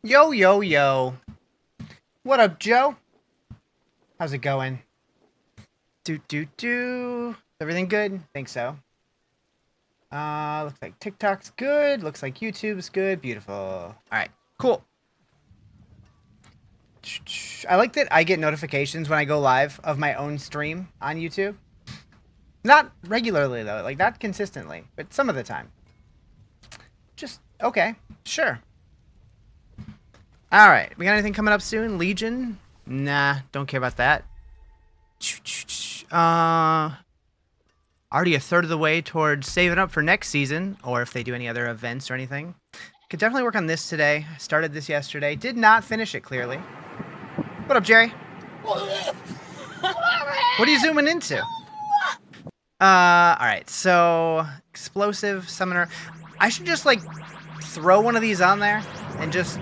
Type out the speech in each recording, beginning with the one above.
Yo, yo, yo. What up, Joe? How's it going? Everything good? Think so. Looks like TikTok's good. Looks like YouTube's good. Beautiful. Alright, cool. I like that I get notifications when I go live of my own stream on YouTube. Not regularly, though. Like, not consistently. But some of the time. Just, okay. Sure. Alright, we got anything coming up soon? Legion? Nah, don't care about that. Already a third of the way towards saving up for next season, or if they do any other events or anything. Could definitely work on this today. Started this yesterday. Did not finish it, clearly. What up, Jerry? What are you zooming into? Alright, so... Explosive Summoner. I should just, like, throw one of these on there and just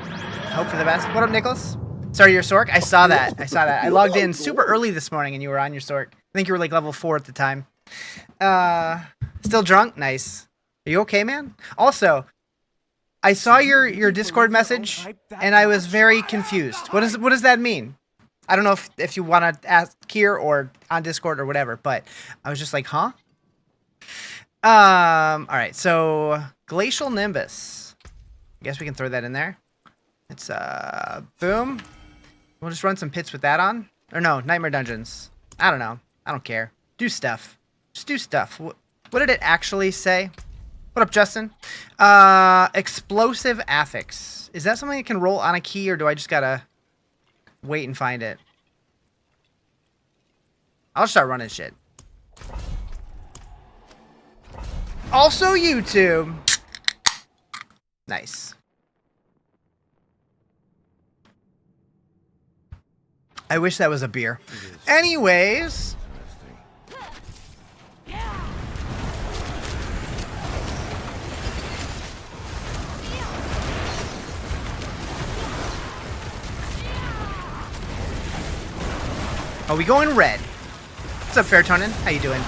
hope for the best. What up, Nicholas? Sorry, your Sork? I saw that. I logged in super early this morning and you were on your Sork. I think you were, like, level 4 at the time. Still drunk? Nice. Are you okay, man? Also, I saw your Discord message and I was very confused. What does that mean? I don't know if you want to ask here or on Discord or whatever, but I was just like, huh? Alright, so Glacial Nimbus. I guess we can throw that in there. It's boom. We'll just run some pits with that on. Or no, Nightmare Dungeons. I don't know. I don't care. Do stuff. Just do stuff. What did it actually say? What up, Justin? Explosive Affix. Is that something that can roll on a key, or do I just gotta wait and find it? I'll start running shit. Also YouTube. Nice. I wish that was a beer. Anyways. Are we going red? What's up, Fairtonin? How you doing?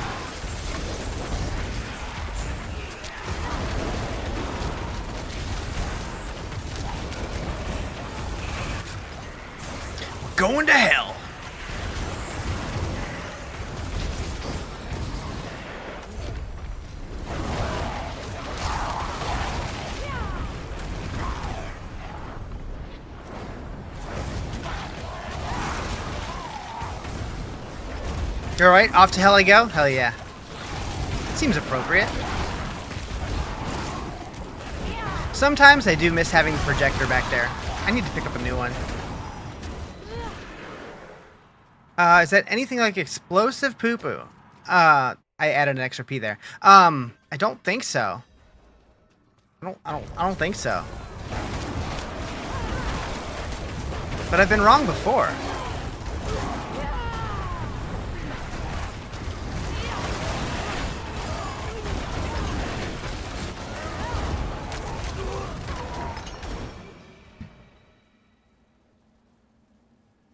Going to hell. You alright? Off to hell I go? Hell yeah. Seems appropriate. Sometimes I do miss having the projector back there. I need to pick up a new one. Is that anything like explosive poo-poo? I added an extra P there. I don't think so. I don't think so. But I've been wrong before.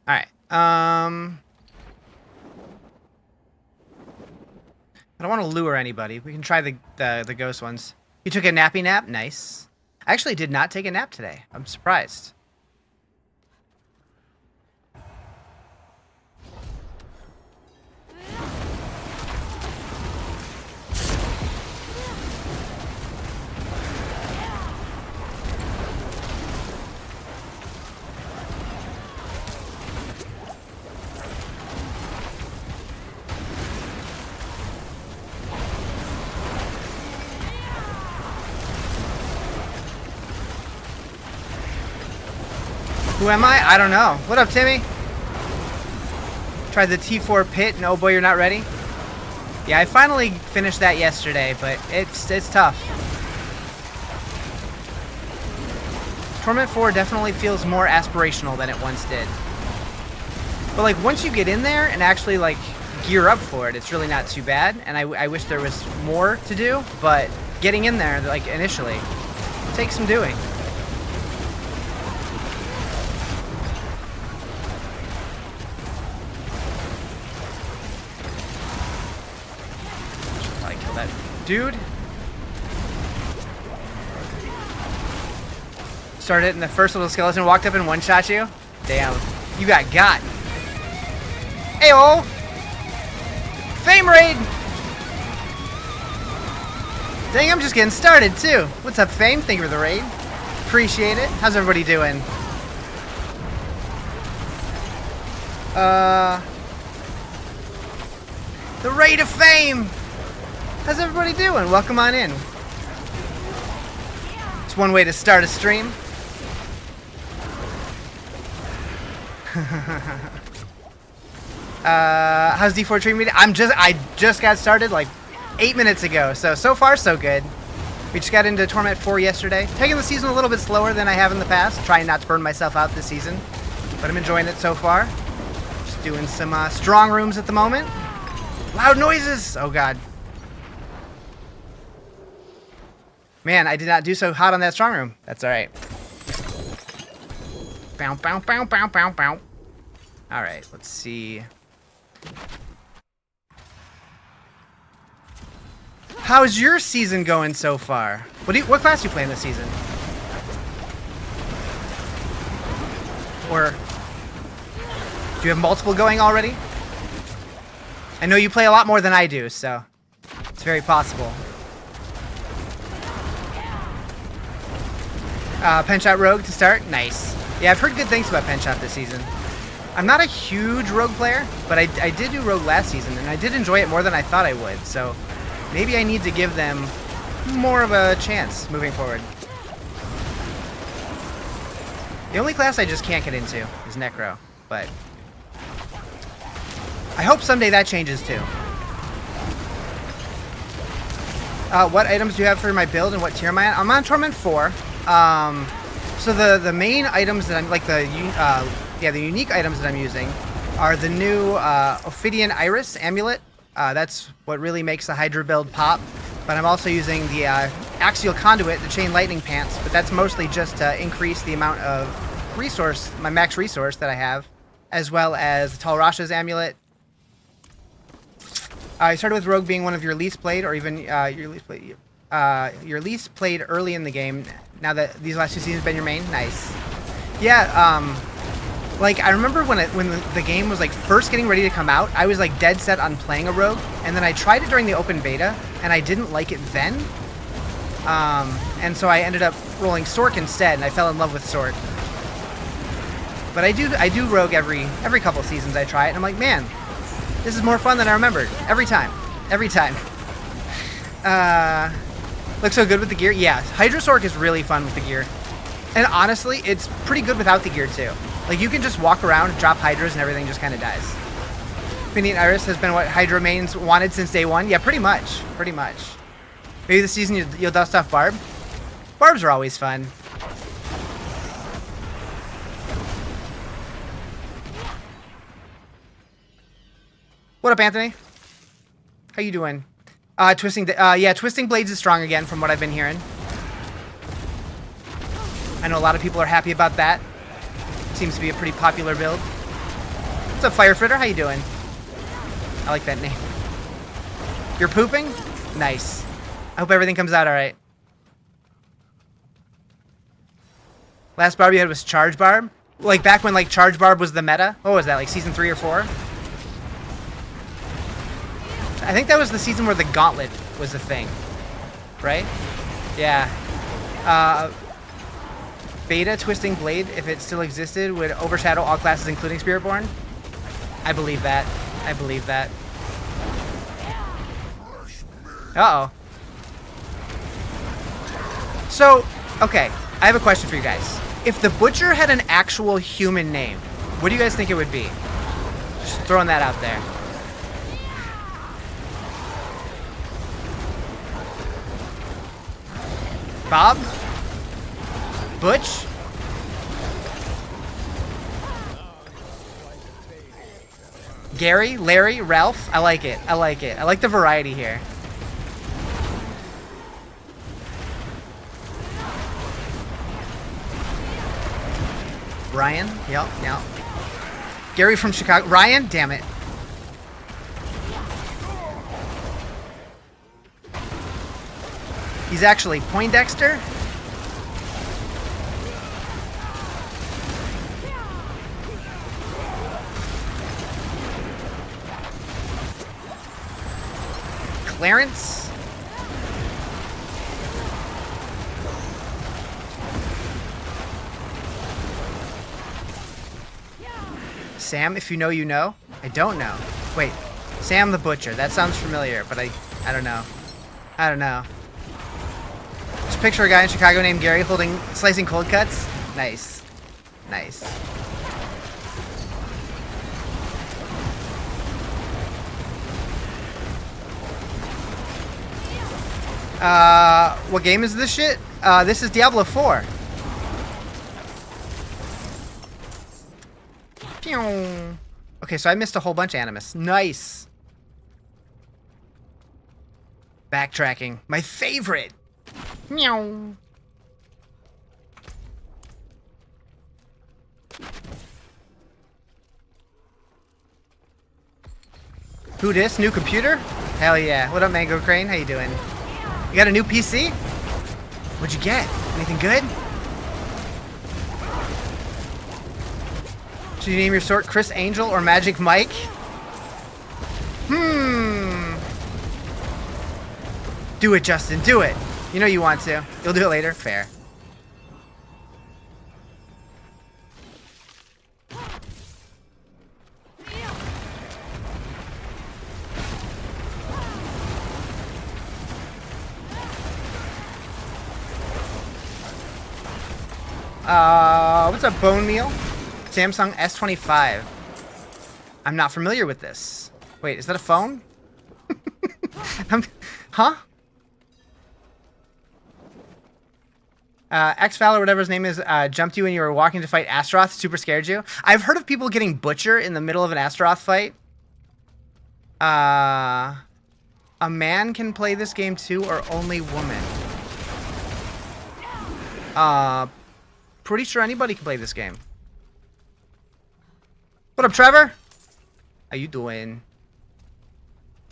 Alright. I don't want to lure anybody. We can try the ghost ones. You took a nappy nap? Nice. I actually did not take a nap today. I'm surprised. Who am I? I don't know. What up, Timmy? Tried the T4 pit, and oh boy, you're not ready? Yeah, I finally finished that yesterday, but it's tough. Torment 4 definitely feels more aspirational than it once did. But like, once you get in there and actually like gear up for it, it's really not too bad. And I wish there was more to do, but getting in there, like initially, takes some doing. Dude. Started it and the first little skeleton walked up and one-shot you. Damn. You got. Ayo! Fame raid! Dang, I'm just getting started too. What's up, Fame? Thank you for the raid. Appreciate it. How's everybody doing? The raid of Fame! How's everybody doing? Welcome on in. It's one way to start a stream. How's D4 treating me? I just got started like 8 minutes ago, so far so good. We just got into Torment 4 yesterday. Taking the season a little bit slower than I have in the past, trying not to burn myself out this season, but I'm enjoying it so far. Just doing some strong rooms at the moment. Loud noises! Oh god. Man, I did not do so hot on that strong room. That's alright. Bow, bow, bow, bow, bow, bow. Alright, let's see. How's your season going so far? What class do you play in this season? Or do you have multiple going already? I know you play a lot more than I do, so it's very possible. Penshot Rogue to start? Nice. Yeah, I've heard good things about Penshot this season. I'm not a huge Rogue player, but I did do Rogue last season, and I did enjoy it more than I thought I would, so maybe I need to give them more of a chance moving forward. The only class I just can't get into is Necro, but I hope someday that changes too. What items do you have for my build and what tier am I on? I'm on Torment 4. So the main items that I'm like the unique items that I'm using are the new Ophidian Iris amulet. That's what really makes the Hydra build pop. But I'm also using the Axial Conduit, the Chain Lightning Pants, but that's mostly just to increase the amount of resource, my max resource that I have, as well as the Tal Rasha's amulet. I started with Rogue being one of your least played, or even your least played early in the game. Now that these last 2 seasons have been your main, nice. Yeah, like I remember when the game was like first getting ready to come out, I was like dead set on playing a Rogue, and then I tried it during the open beta, and I didn't like it then. And so I ended up rolling Sork instead, and I fell in love with Sork. But I do Rogue every couple of seasons. I try it, and I'm like, man, this is more fun than I remembered. Every time. Looks so good with the gear. Yeah, Hydra Sorc is really fun with the gear. And honestly, it's pretty good without the gear too. Like you can just walk around, drop Hydras, and everything just kind of dies. Ophidian Iris has been what Hydra mains wanted since day one. Yeah, pretty much. Maybe this season you'll dust off Barb. Barbs are always fun. What up, Anthony? How you doing? Twisting Blades is strong again from what I've been hearing. I know a lot of people are happy about that. Seems to be a pretty popular build. What's up, Firefritter? How you doing? I like that name. You're pooping? Nice. I hope everything comes out alright. Last Barb you had was Charge Barb? Like back when like Charge Barb was the meta? What was that, like season 3 or 4? I think that was the season where the Gauntlet was the thing, right? Yeah. Beta Twisting Blade, if it still existed, would overshadow all classes, including Spiritborn. I believe that. Uh-oh. So, okay, I have a question for you guys. If the Butcher had an actual human name, what do you guys think it would be? Just throwing that out there. Bob? Butch? Gary? Larry? Ralph? I like it. I like the variety here. Ryan? Yep. Gary from Chicago. Ryan? Damn it. He's actually Poindexter? Clarence. Sam, if you know, you know. I don't know. Wait, Sam the Butcher. That sounds familiar, but I don't know. I don't know. Just picture a guy in Chicago named Gary slicing cold cuts. Nice. Nice. What game is this shit? This is Diablo 4. Pew. Okay, so I missed a whole bunch of Animus. Nice. Backtracking. My favorite. Meow. Who dis? New computer? Hell yeah. What up, Mango Crane? How you doing? You got a new PC? What'd you get? Anything good? Should you name your sort Chris Angel or Magic Mike? Do it, Justin. Do it. You know you want to. You'll do it later. Fair. What's up, Bone Meal? Samsung S25. I'm not familiar with this. Wait, is that a phone? Huh? X-Fal or whatever his name is jumped you when you were walking to fight Astaroth. Super scared you. I've heard of people getting Butcher in the middle of an Astaroth fight. A man can play this game too, or only woman? Pretty sure anybody can play this game. What up, Trevor? How you doing?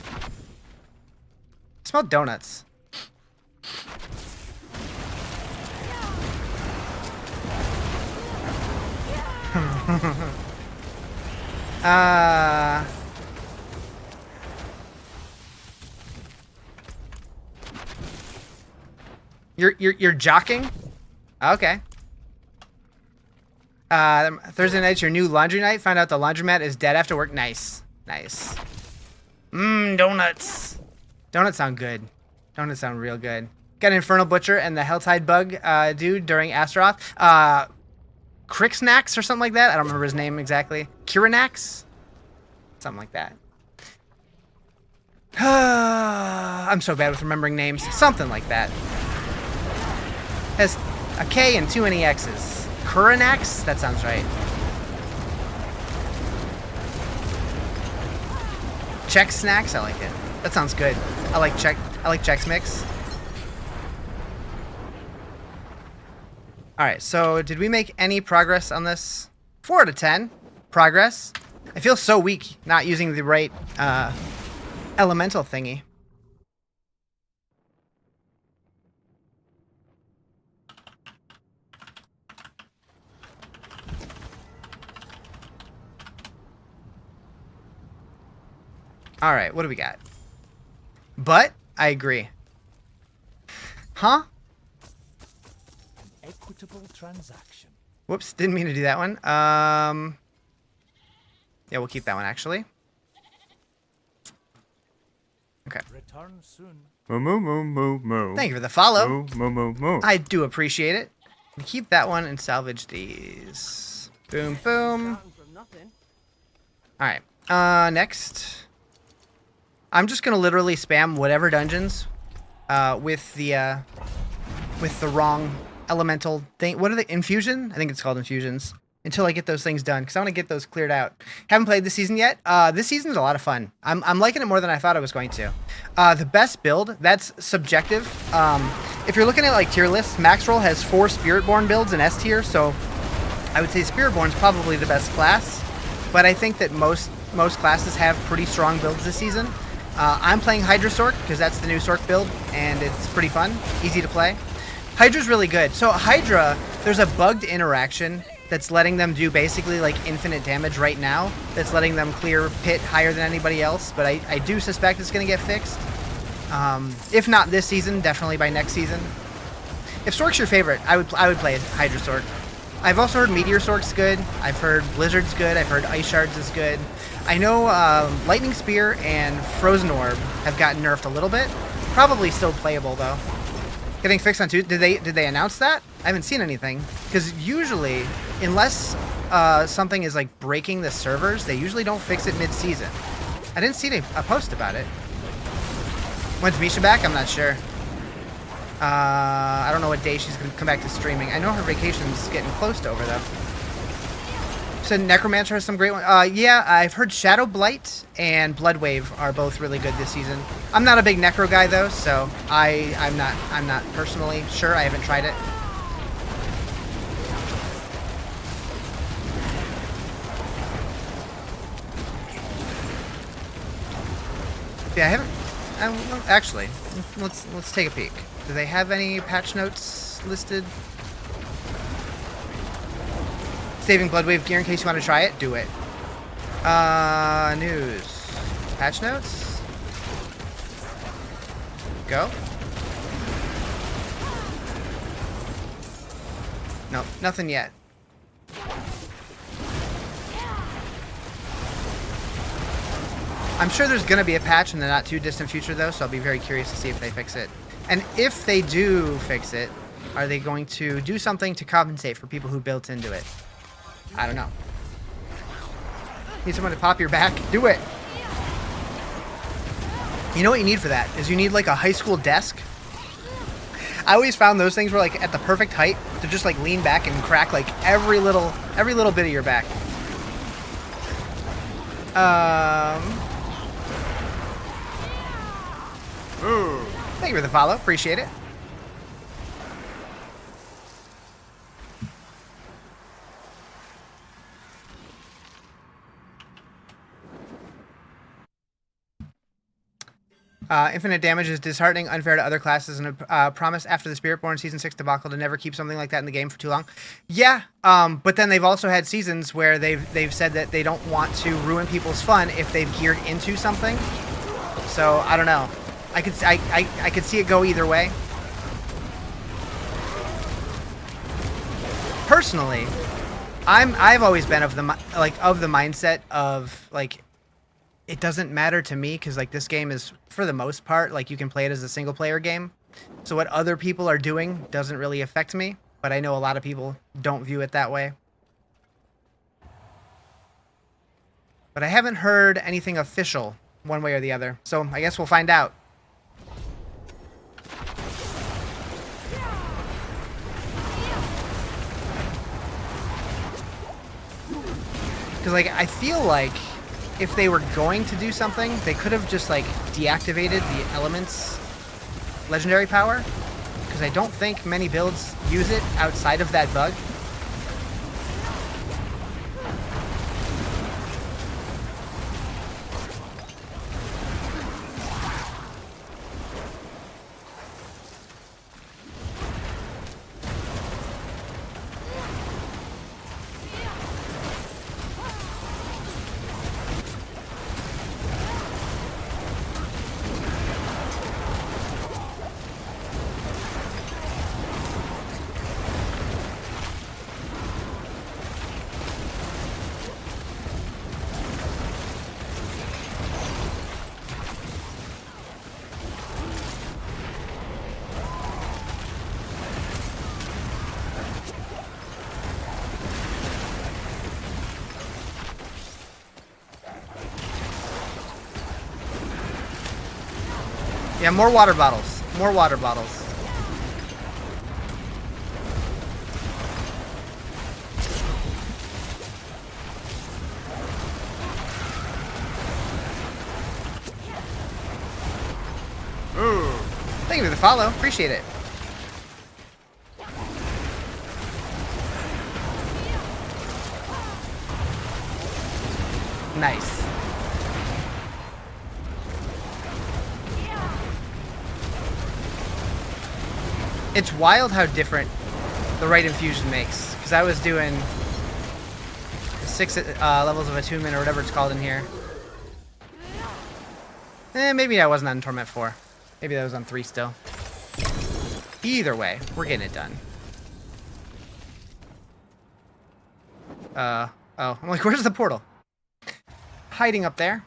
I smell donuts. You're jockeying? Okay. Thursday night's your new laundry night. Find out the laundromat is dead after work. Nice. Nice. Donuts. Donuts sound good. Donuts sound real good. Got an Infernal Butcher and the Helltide Bug dude during Astaroth. Crixnax or something like that. I don't remember his name exactly. Kirinax? Something like that. I'm so bad with remembering names. Something like that. Has a K and too many X's. Kurinax? That sounds right. Chex Snacks? I like it. That sounds good. I like Chex Mix. Alright, so did we make any progress on this? 4 out of 10. Progress. I feel so weak not using the right elemental thingy. All right, what do we got? But I agree. Huh? Equitable transaction. Whoops, didn't mean to do that one. Yeah, we'll keep that one actually. Okay. Return soon. Moo moo moo moo moo. Thank you for the follow. Moo moo moo moo. I do appreciate it. Keep that one and salvage these. Boom, boom. All right. Next. I'm just gonna literally spam whatever dungeons with the wrong elemental thing. What are they? Infusion? I think it's called infusions. Until I get those things done, because I want to get those cleared out. Haven't played this season yet. This season's a lot of fun. I'm liking it more than I thought I was going to. The best build, that's subjective. If you're looking at like tier lists, Maxroll has 4 Spiritborn builds in S tier, so I would say Spiritborn's probably the best class. But I think that most classes have pretty strong builds this season. I'm playing Hydra Sorc because that's the new Sorc build, and it's pretty fun, easy to play. Hydra's really good. So Hydra, there's a bugged interaction that's letting them do basically like infinite damage right now. That's letting them clear pit higher than anybody else, but I do suspect it's going to get fixed. If not this season, definitely by next season. If Sork's your favorite, I would play Hydra Sorc. I've also heard Meteor Sorc's good. I've heard Blizzard's good. I've heard Ice Shards is good. I know Lightning Spear and Frozen Orb have gotten nerfed a little bit. Probably still playable though. Getting fixed on Tuesday. Did they announce that? I haven't seen anything. Because usually, unless something is like breaking the servers, they usually don't fix it mid-season. I didn't see a post about it. When's Misha back? I'm not sure. I don't know what day she's going to come back to streaming. I know her vacation's getting close to over, though. So Necromancer has some great ones. Yeah, I've heard Shadow Blight and Bloodwave are both really good this season. I'm not a big Necro guy, though, so I'm not personally sure. I haven't tried it. Yeah, I haven't. Actually, let's take a peek. Do they have any patch notes listed? Saving Bloodwave gear in case you want to try it. Do it. News. Patch notes. Go. Nope, nothing yet. I'm sure there's going to be a patch in the not too distant future though, so I'll be very curious to see if they fix it. And if they do fix it, are they going to do something to compensate for people who built into it? I don't know. Need someone to pop your back? Do it! You know what you need for that? Is you need like a high school desk. I always found those things were like at the perfect height to just like lean back and crack like every little bit of your back. Ooh. Thank you for the follow. Appreciate it. Infinite damage is disheartening, unfair to other classes, and a promise after the Spiritborn Season 6 debacle to never keep something like that in the game for too long. Yeah, but then they've also had seasons where they've said that they don't want to ruin people's fun if they've geared into something. So, I don't know. I could see it go either way. Personally, I've always been of the mindset of like it doesn't matter to me because like this game is for the most part like you can play it as a single player game. So what other people are doing doesn't really affect me, but I know a lot of people don't view it that way. But I haven't heard anything official one way or the other. So I guess we'll find out. Because, like, I feel like if they were going to do something, they could have just, like, deactivated the elements legendary power. Because I don't think many builds use it outside of that bug. Yeah, more water bottles. More water bottles. Ooh. Thank you for the follow. Appreciate it. Nice. It's wild how different the right infusion makes. Because I was doing 6 levels of attunement or whatever it's called in here. Maybe I wasn't on Torment 4. Maybe that was on 3 still. Either way, we're getting it done. Oh, I'm like, where's the portal? Hiding up there.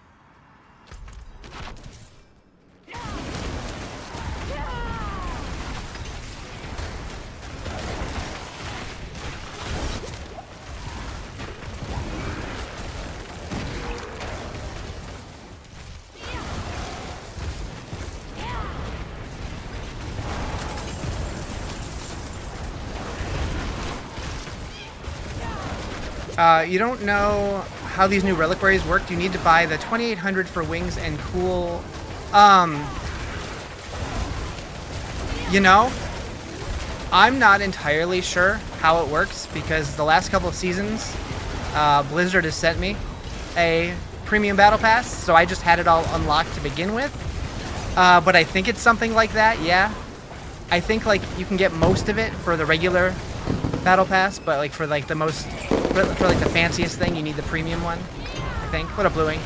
You don't know how these new reliquaries work. You need to buy the 2800 for wings and cool. You know, I'm not entirely sure how it works because the last couple of seasons, Blizzard has sent me a premium battle pass, so I just had it all unlocked to begin with. But I think it's something like that, yeah. I think like you can get most of it for the regular battle pass, but like for like the most, for like the fanciest thing, you need the premium one, I think. What up, Bluey?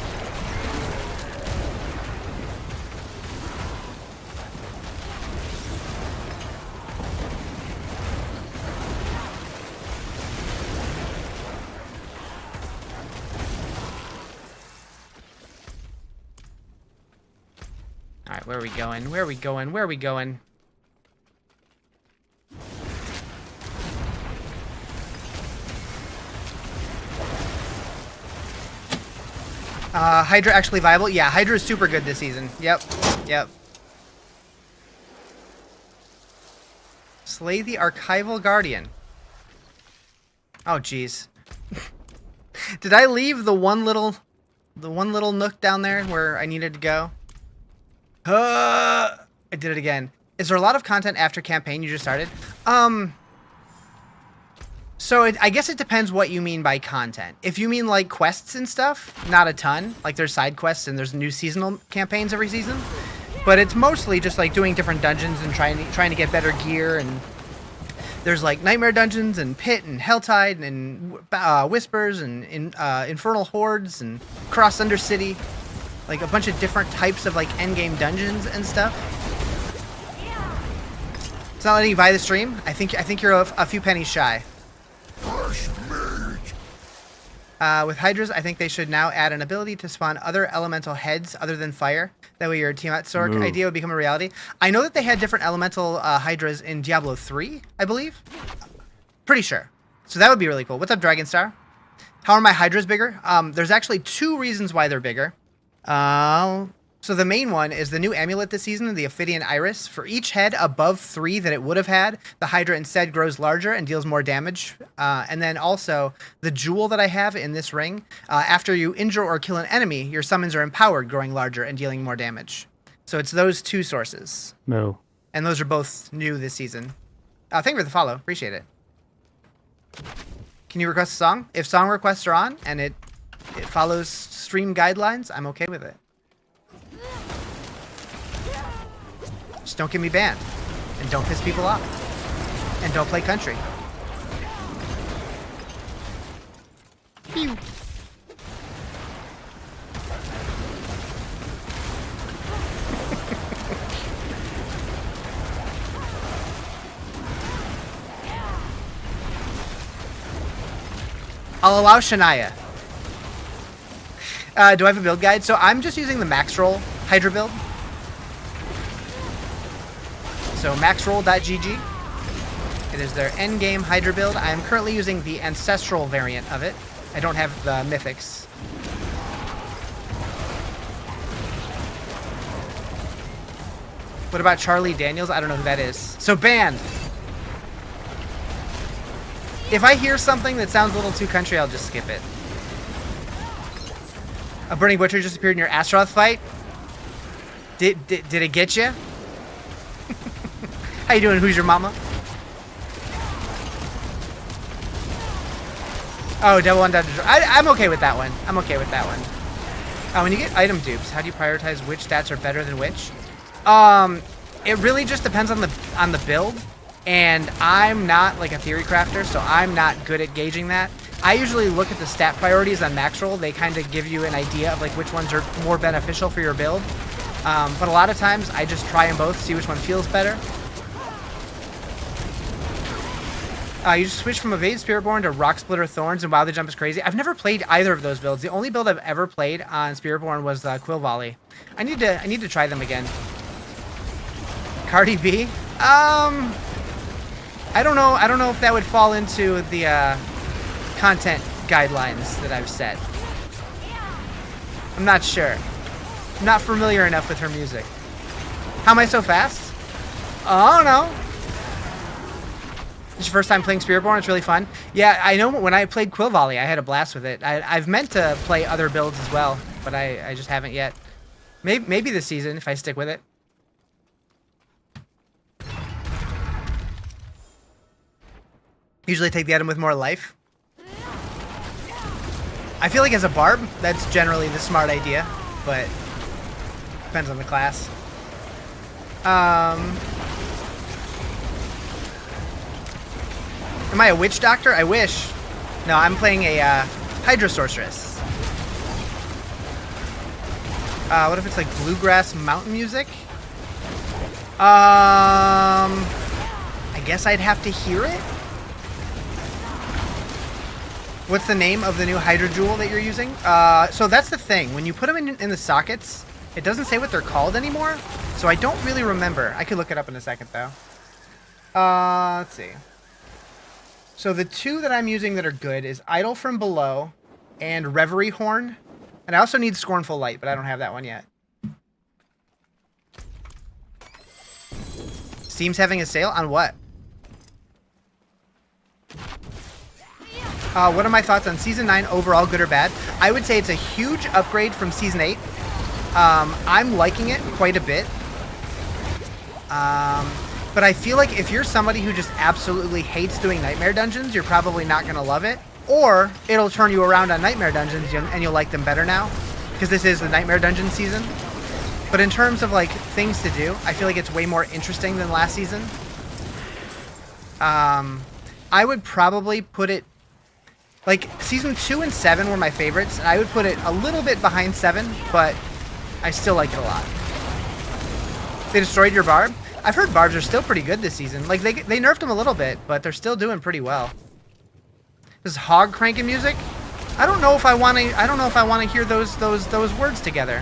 All right, where are we going? Where are we going? Where are we going? Hydra actually viable? Yeah, Hydra is super good this season. Yep. Yep. Slay the Archival Guardian. Oh, jeez. Did I leave the one little nook down there where I needed to go? I did it again. Is there a lot of content after campaign you just started? So I guess it depends what you mean by content. If you mean like quests and stuff, not a ton. Like there's side quests and there's new seasonal campaigns every season. But it's mostly just like doing different dungeons and trying to get better gear. And there's like Nightmare Dungeons and Pit and Helltide and Whispers and Infernal Hordes and Cross Undercity. Like a bunch of different types of like endgame dungeons and stuff. It's not letting you buy the stream. I think you're a few pennies shy. With Hydras, I think they should now add an ability to spawn other elemental heads other than fire. That way your Tiamat Sorc idea would become a reality. I know that they had different elemental Hydras in Diablo 3, I believe. Pretty sure. So that would be really cool. What's up, Dragonstar? How are my Hydras bigger? There's actually 2 reasons why they're bigger. So the main one is the new amulet this season, the Ophidian Iris. For each head above 3 that it would have had, the Hydra instead grows larger and deals more damage. And then also, the jewel that I have in this ring, after you injure or kill an enemy, your summons are empowered, growing larger and dealing more damage. So it's those 2 sources. No. And those are both new this season. Thank you for the follow. Appreciate it. Can you request a song? If song requests are on and it follows stream guidelines, I'm okay with it. Just don't get me banned. And don't piss people off. And don't play country. Pew. I'll allow Shania. Do I have a build guide? So I'm just using the max roll Hydra build. So maxroll.gg. It is their endgame Hydra build. I am currently using the ancestral variant of it. I don't have the mythics. What about Charlie Daniels? I don't know who that is. So banned. If I hear something that sounds a little too country, I'll just skip it. A Burning Butcher just appeared in your Astaroth fight. Did it get you? How you doing? Who's your mama? Oh, Devil on Dodger. I'm okay with that one. I'm okay with that one. When you get item dupes, how do you prioritize which stats are better than which? It really just depends on the build, and I'm not like a theory crafter, so I'm not good at gauging that. I usually look at the stat priorities on max roll. They kind of give you an idea of like which ones are more beneficial for your build. But a lot of times I just try them both, see which one feels better. You just switch from Evade Spiritborn to Rock Splitter Thorns, and wow, the jump is crazy. I've never played either of those builds. The only build I've ever played on Spiritborn was Quill Volley. I need to try them again. Cardi B? I don't know. I don't know if that would fall into the content guidelines that I've set. I'm not sure. I'm not familiar enough with her music. How am I so fast? I don't know. It's your first time playing Spiritborn. It's really fun. Yeah, I know when I played Quill Volley, I had a blast with it. I've meant to play other builds as well, but I just haven't yet. Maybe this season if I stick with it. Usually take the item with more life. I feel like as a barb, that's generally the smart idea, but depends on the class. Am I a witch doctor? I wish. No, I'm playing a Hydra Sorceress. What if it's like bluegrass mountain music? I guess I'd have to hear it. What's the name of the new Hydra Jewel that you're using? So that's the thing. When you put them in the sockets, it doesn't say what they're called anymore. So I don't really remember. I could look it up in a second, though. Let's see. So the two that I'm using that are good is Idol from Below and Reverie Horn. And I also need Scornful Light, but I don't have that one yet. Steam's having a sale on what? What are my thoughts on Season 9 overall, good or bad? I would say it's a huge upgrade from Season 8. I'm liking it quite a bit. But I feel like if you're somebody who just absolutely hates doing Nightmare Dungeons, you're probably not going to love it. Or it'll turn you around on Nightmare Dungeons and you'll like them better now. Because this is the Nightmare Dungeon season. But in terms of like things to do, I feel like it's way more interesting than last season. I would probably put it... Like, Season 2 and 7 were my favorites, and I would put it a little bit behind 7, but I still liked it a lot. They destroyed your barb? I've heard barbs are still pretty good this season. Like, they nerfed them a little bit, but they're still doing pretty well. This hog cranking music? I don't know if I want to hear those words together.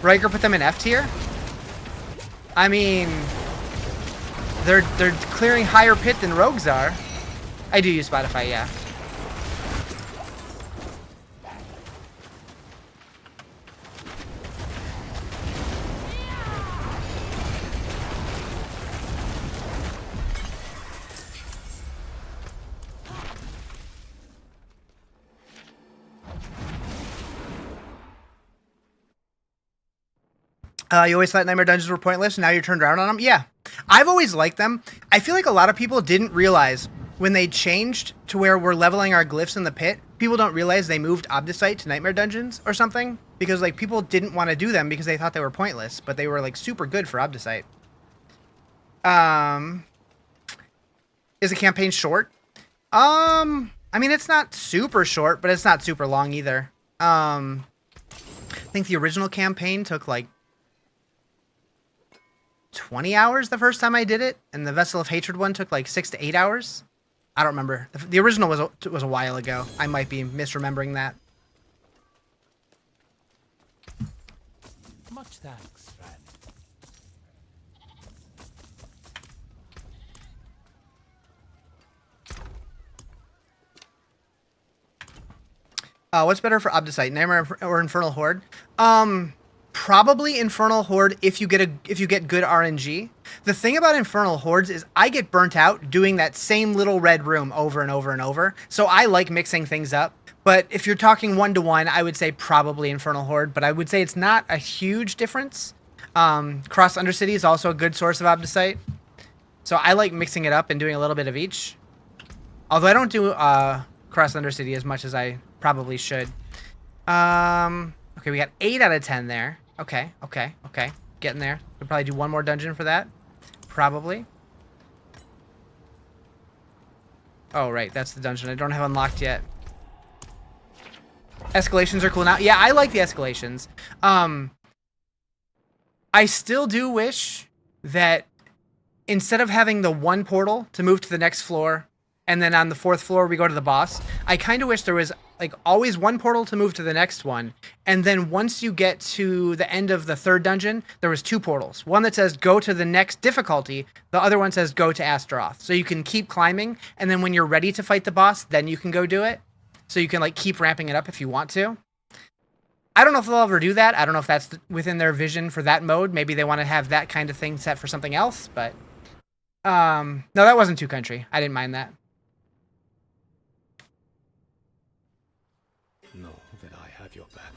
Riker put them in F tier? I mean, they're clearing higher pit than rogues are. I do use Spotify, yeah. You always thought Nightmare Dungeons were pointless, and now you're turned around on them? Yeah. I've always liked them. I feel like a lot of people didn't realize when they changed to where we're leveling our glyphs in the pit, people don't realize they moved Obdicite to Nightmare Dungeons or something. Because, like, people didn't want to do them because they thought they were pointless, but they were, like, super good for Obdicite. Is the campaign short? I mean, it's not super short, but it's not super long either. I think the original campaign took, like, 20 hours the first time I did it, and the Vessel of Hatred one took like 6 to 8 hours. I don't remember. The original was a while ago. I might be misremembering that. Much thanks, friend. What's better for Obdicite, Nightmare or Infernal Horde? Probably Infernal Horde if you get good RNG. The thing about Infernal Hordes is I get burnt out doing that same little red room over and over and over. So I like mixing things up. But if you're talking 1-to-1, I would say probably Infernal Horde. But I would say it's not a huge difference. Cross Undercity is also a good source of Obdicite. So I like mixing it up and doing a little bit of each. Although I don't do Cross Undercity as much as I probably should. Okay, we got 8 out of 10 there. Okay. Getting there. We'll probably do one more dungeon for that. Probably. Oh, right. That's the dungeon I don't have unlocked yet. Escalations are cool now. Yeah, I like the escalations. I still do wish that instead of having the one portal to move to the next floor, and then on the 4th floor we go to the boss, I kind of wish there was like always one portal to move to the next one, and then once you get to the end of the 3rd dungeon, there was 2 portals. One that says go to the next difficulty, the other one says go to Astaroth. So you can keep climbing, and then when you're ready to fight the boss, then you can go do it. So you can like keep ramping it up if you want to. I don't know if they'll ever do that. I don't know if that's within their vision for that mode. Maybe they want to have that kind of thing set for something else, but no, that wasn't too country. I didn't mind that. Know that I have your back.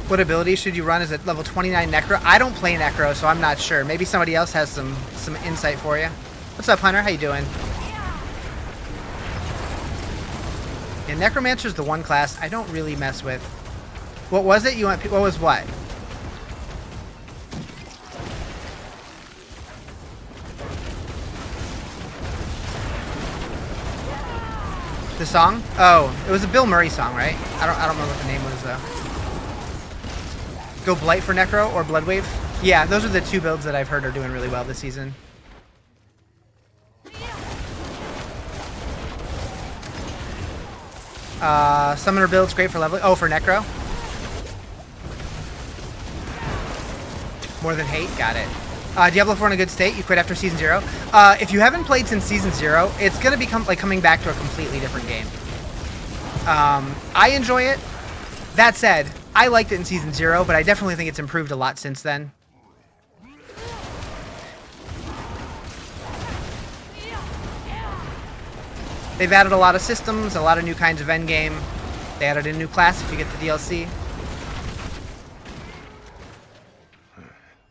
What ability should you run? Is it level 29 Necro? I don't play Necro, so I'm not sure. Maybe somebody else has some insight for you. What's up, Hunter? How you doing? Yeah, Necromancer's the one class I don't really mess with. What was it? You want? What was what? The song? Oh, it was a Bill Murray song, right? I don't remember what the name was though. Go Blight for Necro or Bloodwave? Yeah, those are the 2 builds that I've heard are doing really well this season. Summoner build's great for leveling. Oh, for Necro? More than hate? Got it. Diablo 4 in a good state. You quit after Season 0. If you haven't played since Season 0, it's going to become like coming back to a completely different game. I enjoy it. That said, I liked it in Season 0, but I definitely think it's improved a lot since then. They've added a lot of systems, a lot of new kinds of endgame. They added a new class if you get the DLC.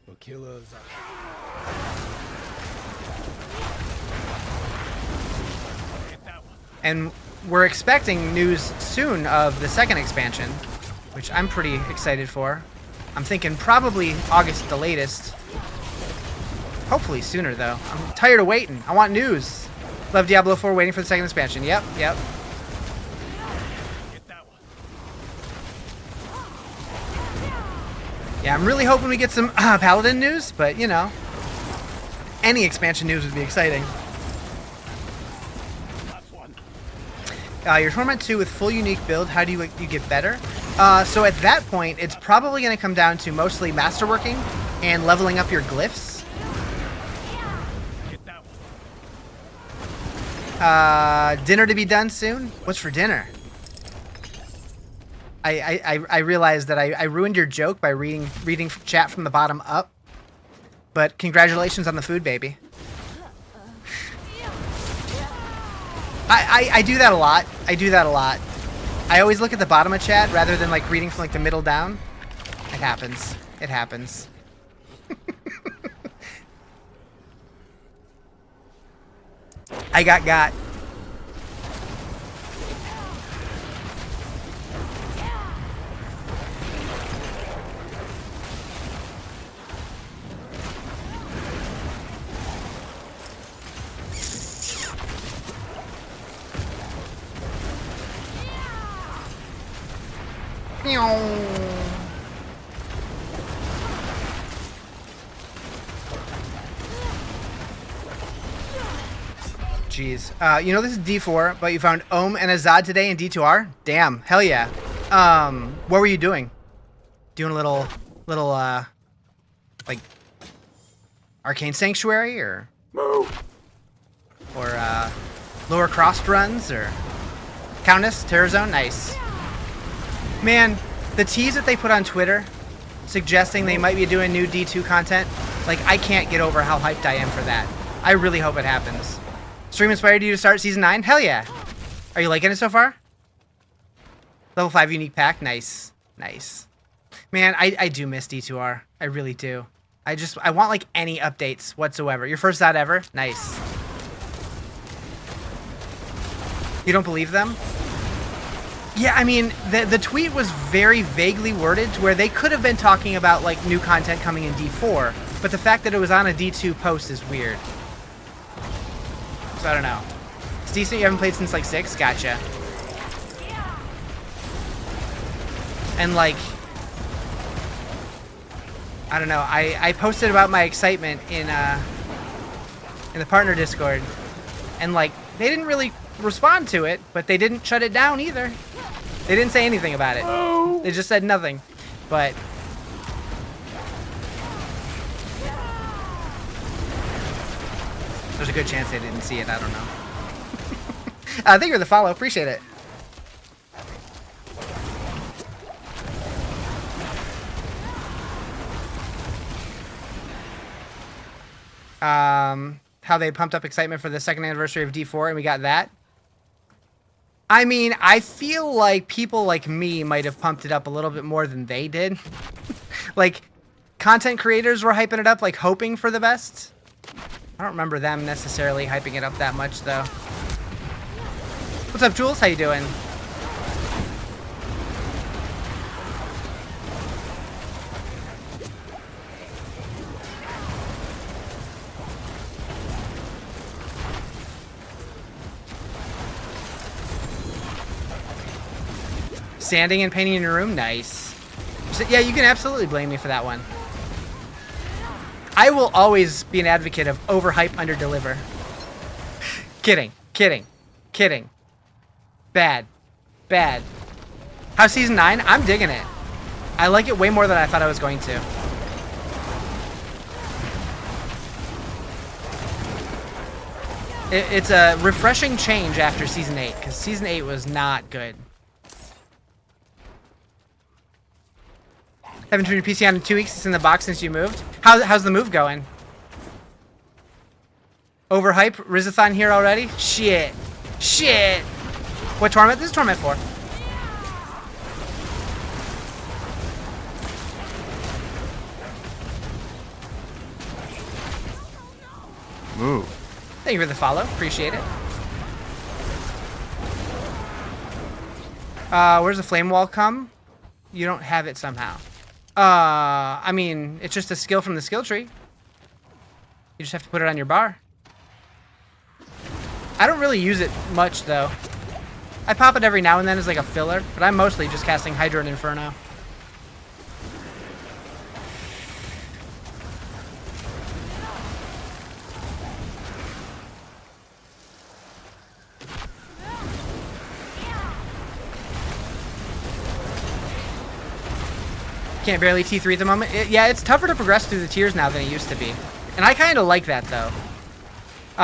The killers And we're expecting news soon of the 2nd expansion, which I'm pretty excited for. I'm thinking probably August at the latest. Hopefully sooner, though. I'm tired of waiting. I want news. Love Diablo 4, waiting for the 2nd expansion. Yep. Yeah, I'm really hoping we get some Paladin news, but, you know, any expansion news would be exciting. Your Torment 2 with full unique build, how do you get better? So at that point, it's probably going to come down to mostly masterworking and leveling up your glyphs. Dinner to be done soon? What's for dinner? I realized that I ruined your joke by reading chat from the bottom up. But congratulations on the food, baby. I do that a lot. I always look at the bottom of chat rather than like reading from like the middle down. It happens. I got. Jeez. You know this is D4, but you found Ohm and Azad today in D2R? Damn. Hell yeah. What were you doing? Doing a little, like, Arcane Sanctuary, or... Or, lower crossed runs, or... Countess, Terror Zone? Nice. Man, the tease that they put on Twitter, suggesting they might be doing new D2 content, like, I can't get over how hyped I am for that. I really hope it happens. Stream inspired you to start Season 9? Hell yeah. Are you liking it so far? Level 5 unique pack? Nice. Man, I do miss D2R. I really do. I want, like, any updates whatsoever. Your first dot ever? Nice. You don't believe them? Yeah, I mean, the tweet was very vaguely worded to where they could have been talking about, like, new content coming in D4, But the fact that it was on a D2 post is weird. So I don't know. It's decent. You haven't played since like 6? Gotcha. And like, I don't know. I posted about my excitement in the partner Discord, and like they didn't really respond to it, but they didn't shut it down either. They didn't say anything about it. They just said nothing. But there's a good chance they didn't see it. I don't know. Thank you for the follow. Appreciate it. How they pumped up excitement for the 2nd anniversary of D4, and we got that. I mean, I feel like people like me might have pumped it up a little bit more than they did. Like, content creators were hyping it up, like, hoping for the best. I don't remember them necessarily hyping it up that much, though. What's up, Jules? How you doing? Sanding and painting in your room? Nice. Yeah, you can absolutely blame me for that one. I will always be an advocate of overhype, underdeliver. Kidding. Kidding. Kidding. Bad. Bad. How's Season 9? I'm digging it. I like it way more than I thought I was going to. It's a refreshing change after Season 8, because Season 8 was not good. Haven't turned your PC on in 2 weeks. It's in the box since you moved. How's the move going? Overhype? Rizathon here already? Shit. Shit. What Torment? This is Torment 4. Move. Thank you for the follow. Appreciate it. Where's the flame wall come? You don't have it somehow. I mean, it's just a skill from the skill tree. You just have to put it on your bar. I don't really use it much, though. I pop it every now and then as like a filler, but I'm mostly just casting Hydra and Inferno. Can't barely T3 at the moment. Yeah, it's tougher to progress through the tiers now than it used to be. And I kind of like that, though.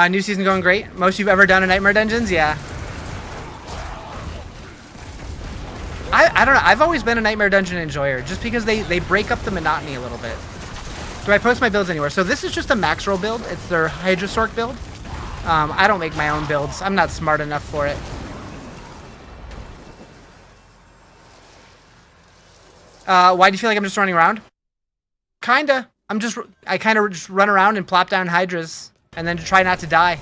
New season going great. Most you've ever done in Nightmare Dungeons? Yeah. I don't know. I've always been a Nightmare Dungeon enjoyer, just because they break up the monotony a little bit. Do I post my builds anywhere? So this is just a max roll build. It's their Hydra Sorcerer build. I don't make my own builds. I'm not smart enough for it. Why do you feel like I'm just running around? Kinda. I kind of just run around and plop down Hydras, and then to try not to die.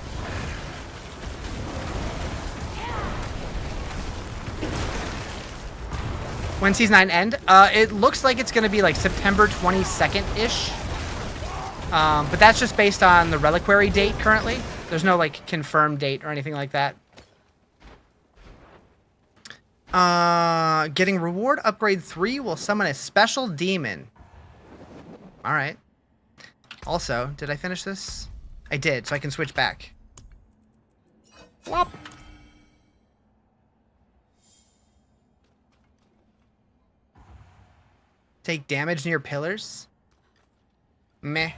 When Season 9 end? It looks like it's going to be like September 22nd-ish. But that's just based on the Reliquary date currently. There's no like confirmed date or anything like that. Getting reward upgrade 3 will summon a special demon. Alright. Also, did I finish this? I did, so I can switch back. Whop. Take damage near pillars? Meh.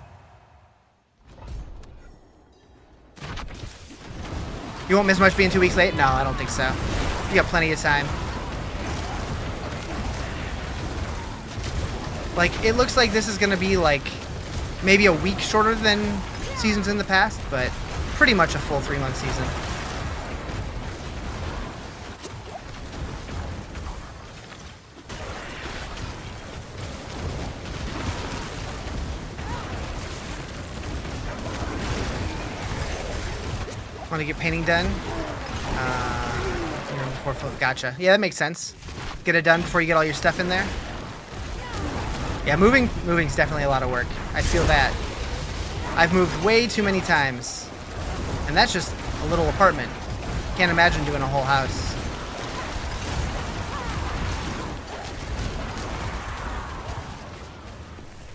You won't miss much being 2 weeks late? No, I don't think so. You got plenty of time. Like, it looks like this is going to be, like, maybe a week shorter than seasons in the past, but pretty much a full 3-month season. Want to get painting done? Gotcha. Yeah, that makes sense. Get it done before you get all your stuff in there. Yeah, moving's definitely a lot of work. I feel that. I've moved way too many times. And that's just a little apartment. Can't imagine doing a whole house.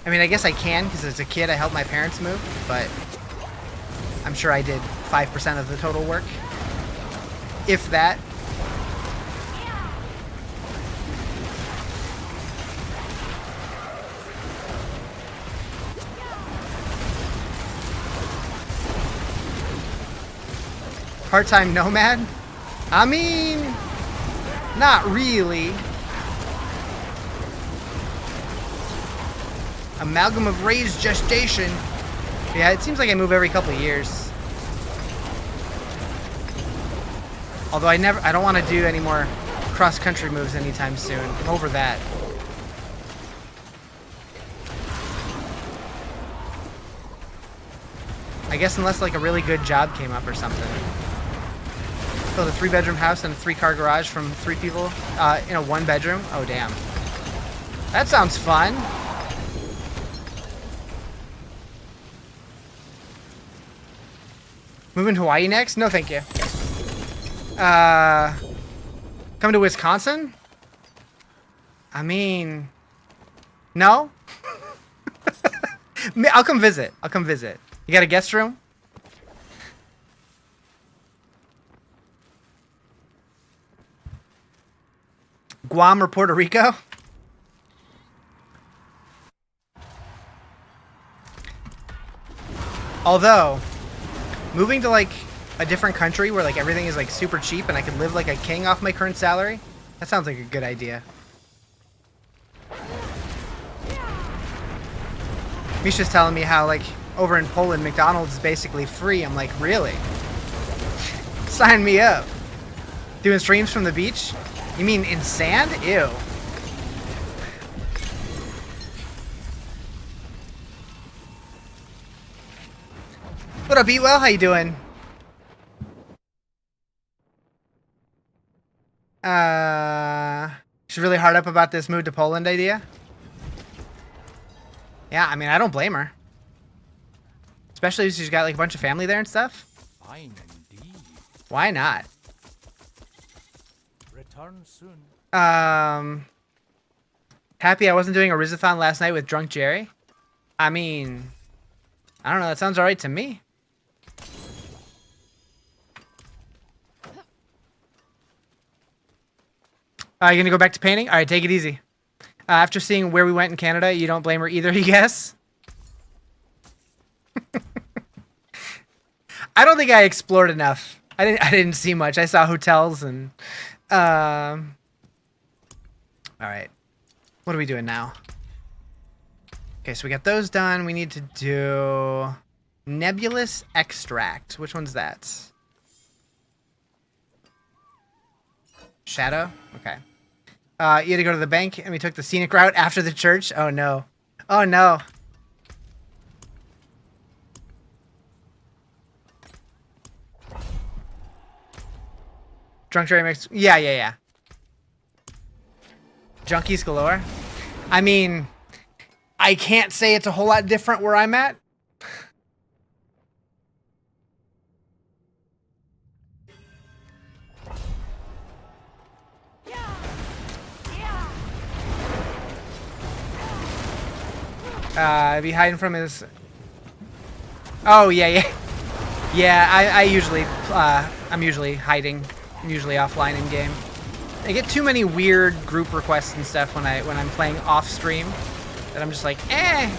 I mean, I guess I can, because as a kid I helped my parents move, but I'm sure I did 5% of the total work. If that. Part-time nomad? I mean, not really. Amalgam of raised gestation. Yeah, it seems like I move every couple of years. Although I don't want to do any more cross-country moves anytime soon. I'm over that. I guess unless like a really good job came up or something. Build a 3-bedroom house and a 3-car garage from 3 people in a 1-bedroom. Oh, damn. That sounds fun. Moving to Hawaii next? No, thank you. Come to Wisconsin? I mean, no. I'll come visit. I'll come visit. You got a guest room? Guam or Puerto Rico? Although, moving to like a different country where like everything is like super cheap and I can live like a king off my current salary, that sounds like a good idea. Misha's telling me how like over in Poland McDonald's is basically free. I'm like, really? Sign me up. Doing streams from the beach? You mean in sand? Ew. What up, Eatwell? How you doing? She's really hard up about this move to Poland idea. Yeah, I mean, I don't blame her. Especially if she's got like a bunch of family there and stuff. Fine indeed. Why not? Return soon. Happy I wasn't doing a Rizathon last night with Drunk Jerry. I mean, I don't know. That sounds alright to me. You gonna go back to painting? All right, take it easy. After seeing where we went in Canada, you don't blame her either, you guess? I don't think I explored enough. I didn't see much. I saw hotels and all right. What are we doing now? Okay, so we got those done. We need to do nebulous extract. Which one's that? Shadow? Okay. You had to go to the bank and we took the scenic route after the church. Oh no. Oh no. Drunk Jerry mix. Yeah. Junkies galore. I mean, I can't say it's a whole lot different where I'm at. Be hiding from his. Oh yeah. Yeah, I usually I'm usually hiding. I'm usually offline in game. I get too many weird group requests and stuff when I'm playing off stream that I'm just like, eh.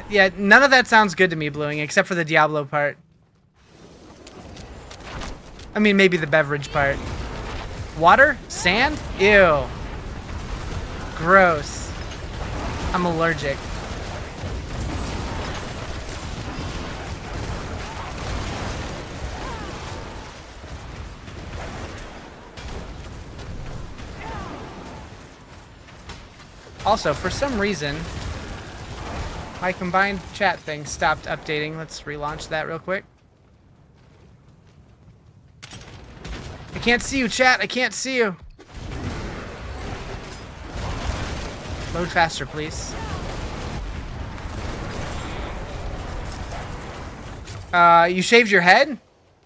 Yeah, none of that sounds good to me, Bluing, except for the Diablo part. I mean, maybe the beverage part. Water? Sand? Ew. Gross. I'm allergic. Also, for some reason, my combined chat thing stopped updating. Let's relaunch that real quick. I can't see you, chat. I can't see you. Load faster, please. You shaved your head?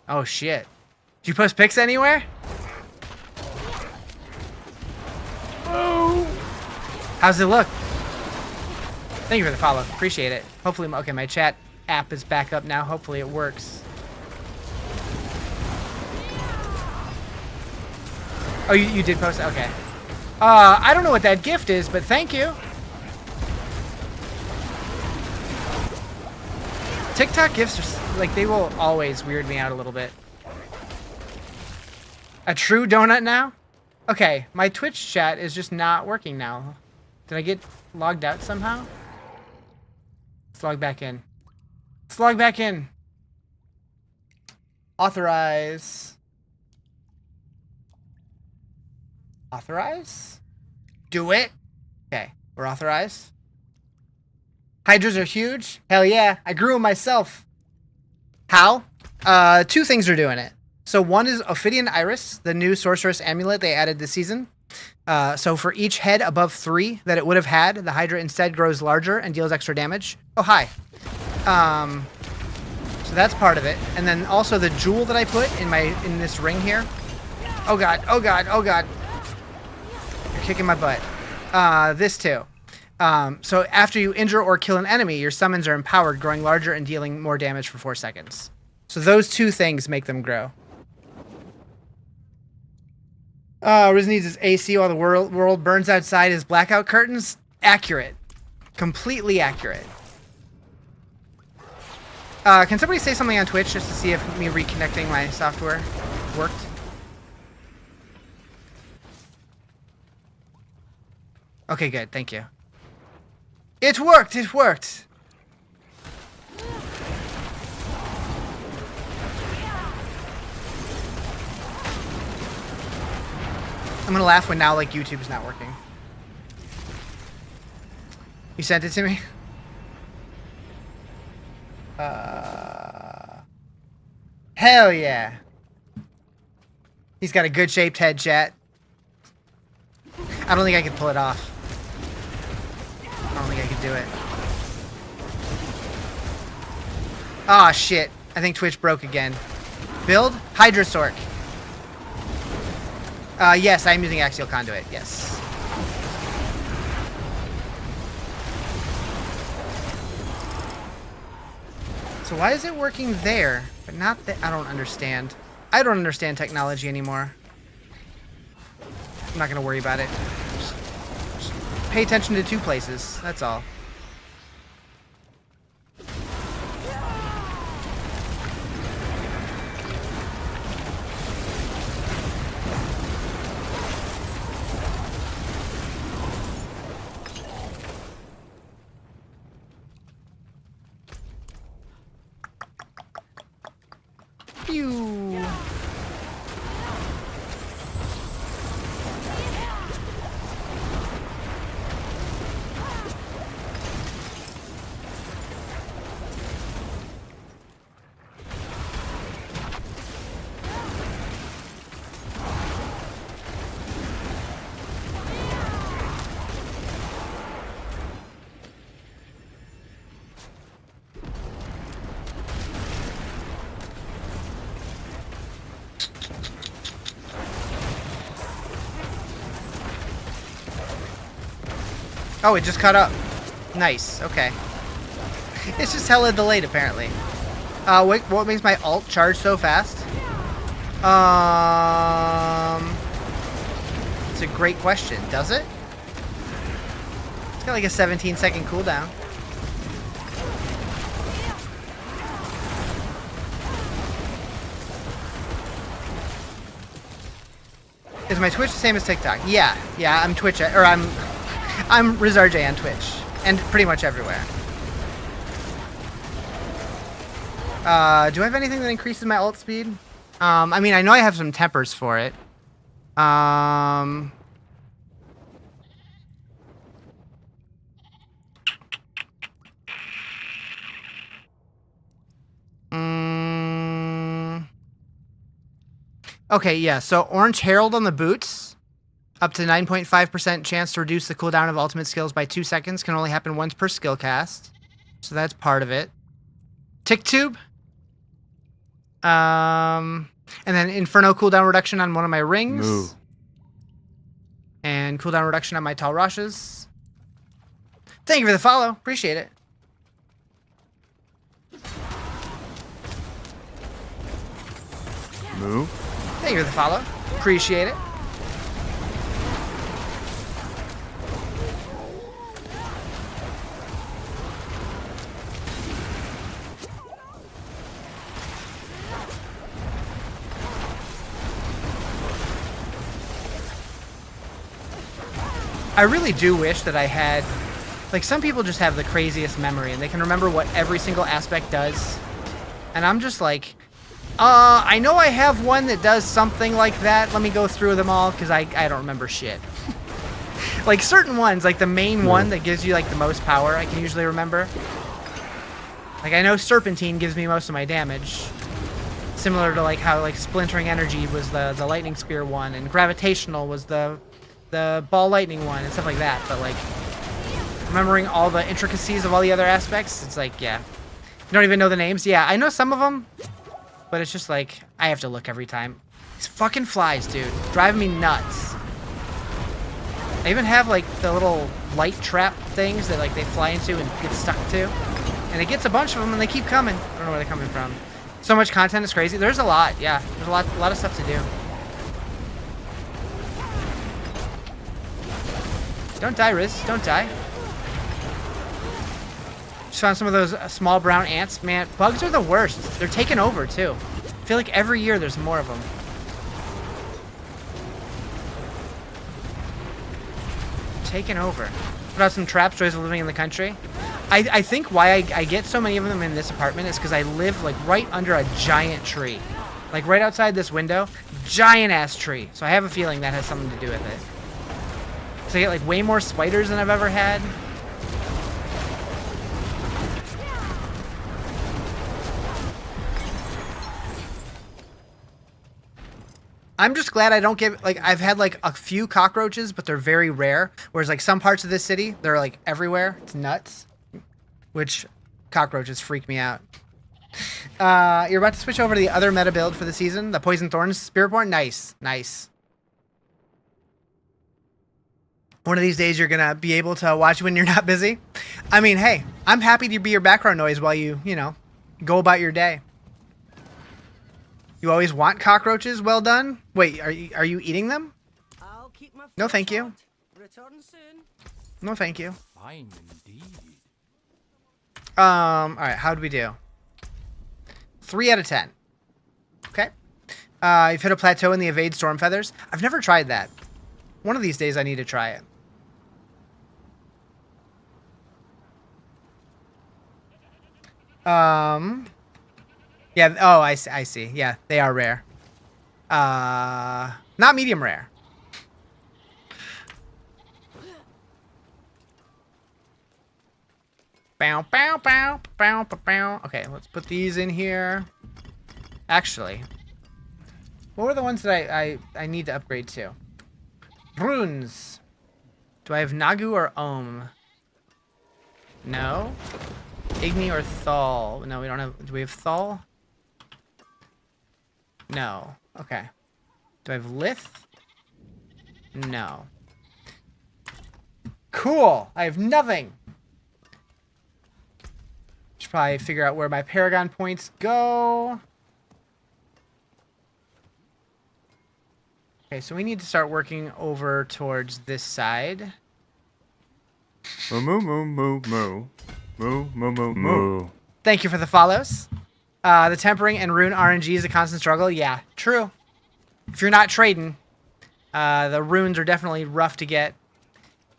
Oh, shit. Did you post pics anywhere? Oh. How's it look? Thank you for the follow. Appreciate it. Hopefully, okay, my chat app is back up now. Hopefully it works. Oh, you did post? Okay. I don't know what that gift is, but thank you. TikTok gifts are, like, they will always weird me out a little bit. A true donut now? Okay, my Twitch chat is just not working now. Did I get logged out somehow? Let's log back in. Let's log back in. Authorize. Authorize? Do it. Okay, we're authorized. Hydras are huge. Hell yeah, I grew them myself. How? Two things are doing it. So one is Ophidian Iris, the new sorceress amulet they added this season. So for each head above 3 that it would have had, the Hydra instead grows larger and deals extra damage. Oh, hi. So that's part of it. And then also the jewel that I put in this ring here. Oh god, oh god, oh god. You're kicking my butt. This too. So after you injure or kill an enemy, your summons are empowered, growing larger and dealing more damage for 4 seconds. So those two things make them grow. Riz needs his AC while the world burns outside his blackout curtains. Accurate. Completely accurate. Can somebody say something on Twitch just to see if me reconnecting my software worked? Okay, good. Thank you. It worked! It worked! I'm gonna laugh when now, like, YouTube is not working. You sent it to me? Hell yeah! He's got a good shaped head, chat. I don't think I could pull it off. I don't think I could do it. Ah, shit. I think Twitch broke again. Build? Hydra Sorcerer. Yes, I'm using Axial Conduit, yes. So why is it working there, but not that? I don't understand. I don't understand technology anymore. I'm not gonna worry about it. Just pay attention to 2 places, that's all. Pew. Oh, it just caught up. Nice. Okay. It's just hella delayed, apparently. What makes my ult charge so fast? It's a great question. Does it? It's got like a 17-second cooldown. Is my Twitch the same as TikTok? Yeah. Yeah, I'm Twitch, or I'm Rizarjay on Twitch, and pretty much everywhere. Do I have anything that increases my ult speed? I mean, I know I have some tempers for it. Okay, yeah. So Orange Herald on the boots. Up to 9.5% chance to reduce the cooldown of ultimate skills by 2 seconds. Can only happen once per skill cast. So that's part of it. Tick Tube. And then Inferno cooldown reduction on one of my rings. Moo. And cooldown reduction on my Tall Rushes. Thank you for the follow. Appreciate it. Moo. Thank you for the follow. Appreciate it. I really do wish that I had, like, some people just have the craziest memory and they can remember what every single aspect does. And I'm just like, I know I have one that does something like that. Let me go through them all because I don't remember shit. Like certain ones, like the main one that gives you like the most power, I can usually remember. Like I know Serpentine gives me most of my damage. Similar to like how like Splintering Energy was the lightning spear one and Gravitational was the ball lightning one and stuff like that. But like remembering all the intricacies of all the other aspects, it's like, yeah. You don't even know the names? Yeah, I know some of them, but it's just like, I have to look every time. These fucking flies, dude. Driving me nuts. I even have like the little light trap things that like they fly into and get stuck to. And it gets a bunch of them and they keep coming. I don't know where they're coming from. So much content is crazy. There's a lot, yeah. There's a lot of stuff to do. Don't die, Riz. Don't die. Just found some of those small brown ants. Man, bugs are the worst. They're taking over, too. I feel like every year there's more of them. Taking over. What about some traps, joys of living in the country? I think why I get so many of them in this apartment is because I live like right under a giant tree. Like right outside this window, giant ass tree. So I have a feeling that has something to do with it. So I get like way more spiders than I've ever had. I'm just glad I don't get, like, I've had, like, a few cockroaches, but they're very rare. Whereas, like, some parts of this city, they're, like, everywhere. It's nuts. Which, cockroaches freak me out. You're about to switch over to the other meta build for the season. The Poison Thorns Spiritborn. Nice. Nice. One of these days, you're going to be able to watch when you're not busy. I mean, hey, I'm happy to be your background noise while you know, go about your day. You always want cockroaches? Well done. Wait, are you eating them? I'll keep my No, thank you. Return soon. No, thank you. Fine indeed. All right, how'd we do? 3 out of 10. Okay. You've hit a plateau in the Evade Storm Feathers. I've never tried that. One of these days I need to try it. Yeah, oh, I see. Yeah, they are rare. Not medium rare. Bow, bow, bow, bow, bow, bow. Okay, let's put these in here. Actually, what were the ones that I need to upgrade to? Runes. Do I have Nagu or Ohm? No. Igni or Thal? No, we don't have. Do we have Thal? No. Okay. Do I have Lith? No. Cool. I have nothing. Should probably figure out where my Paragon points go. Okay, so we need to start working over towards this side. Moo moo moo moo moo. Moo moo moo moo. Thank you for the follows. The tempering and rune RNG is a constant struggle. Yeah, true. If you're not trading, the runes are definitely rough to get.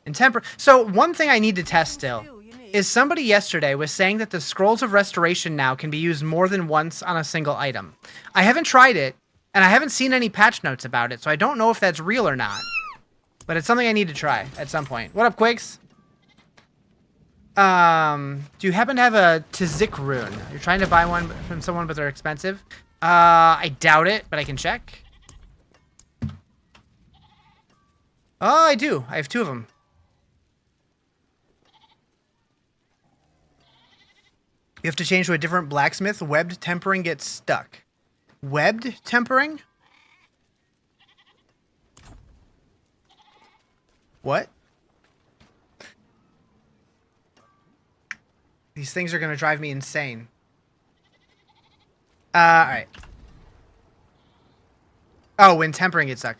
And temper. So one thing I need to test still is somebody yesterday was saying that the Scrolls of Restoration now can be used more than once on a single item. I haven't tried it, and I haven't seen any patch notes about it, so I don't know if that's real or not. But it's something I need to try at some point. What up, Quigs? Do you happen to have a Tzik rune? You're trying to buy one from someone, but they're expensive. I doubt it, but I can check. Oh, I do. I have 2 of them. You have to change to a different blacksmith. Webbed tempering gets stuck. Webbed tempering? What? These things are going to drive me insane. Alright. Oh, when tempering gets stuck.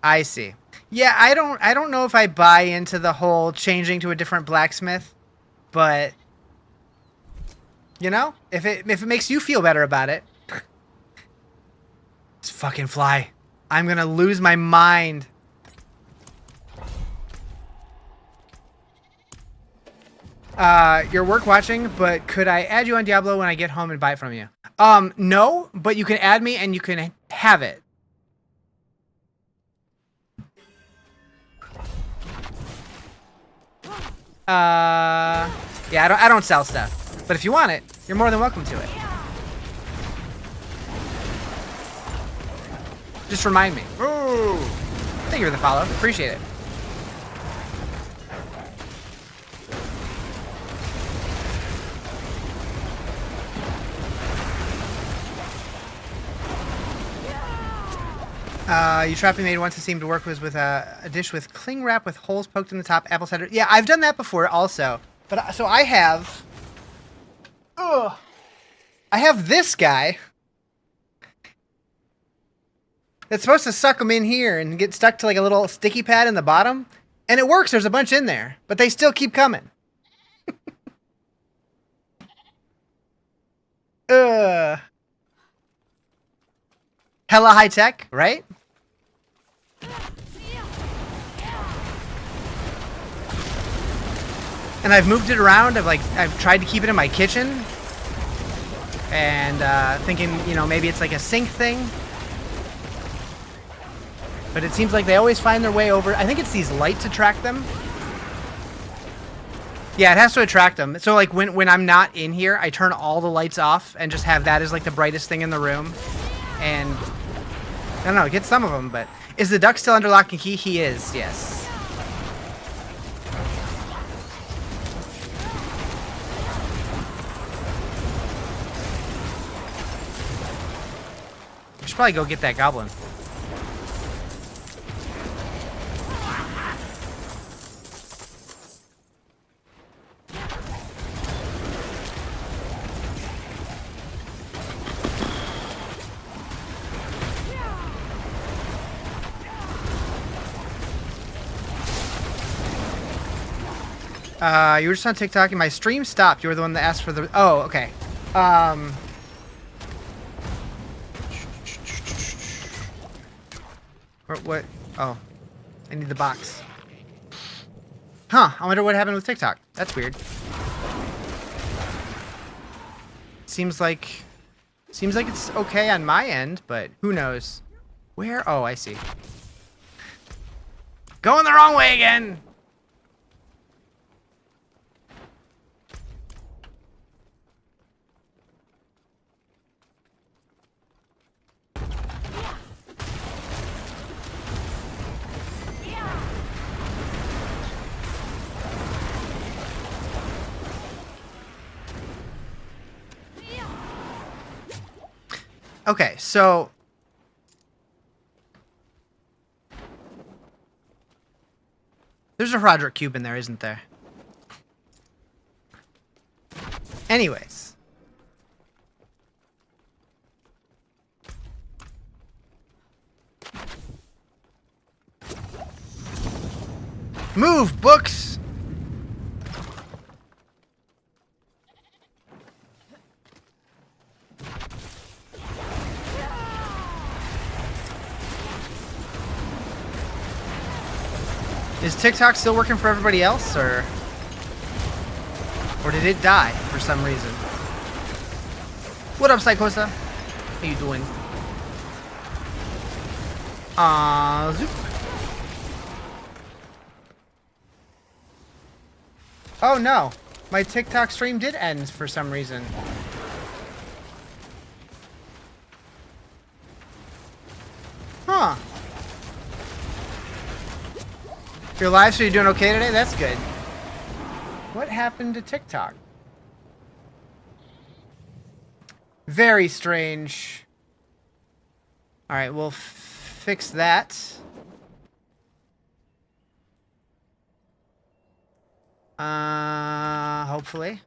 I see. Yeah, I don't know if I buy into the whole changing to a different blacksmith, but you know, if it makes you feel better about it. Let's fucking fly. I'm going to lose my mind. Your work watching, but could I add you on Diablo when I get home and buy it from you? No, but you can add me and you can have it. Yeah, I don't sell stuff, but if you want it, you're more than welcome to it. Just remind me. Ooh. Thank you for the follow. Appreciate it. You trapping made once it seemed to work was with a dish with cling wrap with holes poked in the top, apple cider. Yeah, I've done that before also. But so I have. Ugh. I have this guy that's supposed to suck them in here and get stuck to like a little sticky pad in the bottom, and it works. There's a bunch in there, but they still keep coming. Ugh. Hella high tech, right? And I've moved it around. I've tried to keep it in my kitchen, and thinking, you know, maybe it's like a sink thing. But it seems like they always find their way over. I think it's these lights attract them. Yeah, it has to attract them. So like when I'm not in here, I turn all the lights off and just have that as like the brightest thing in the room. And I don't know, get some of them, but is the duck still under lock and key? He is, yes. I should probably go get that goblin. You were just on TikTok and my stream stopped. You were the one that asked for the... Oh, okay. What? Oh. I need the box. Huh. I wonder what happened with TikTok. That's weird. Seems like it's okay on my end, but who knows? Where? Oh, I see. Going the wrong way again! Okay, so there's a Horadrim cube in there, isn't there? Anyways. Move, books! Is TikTok still working for everybody else, or did it die for some reason? What up, Psychosa? How you doing? Zoop. Oh no, my TikTok stream did end for some reason. Huh. You're live, so you're doing okay today? That's good. What happened to TikTok? Very strange. Alright, we'll fix that. Hopefully.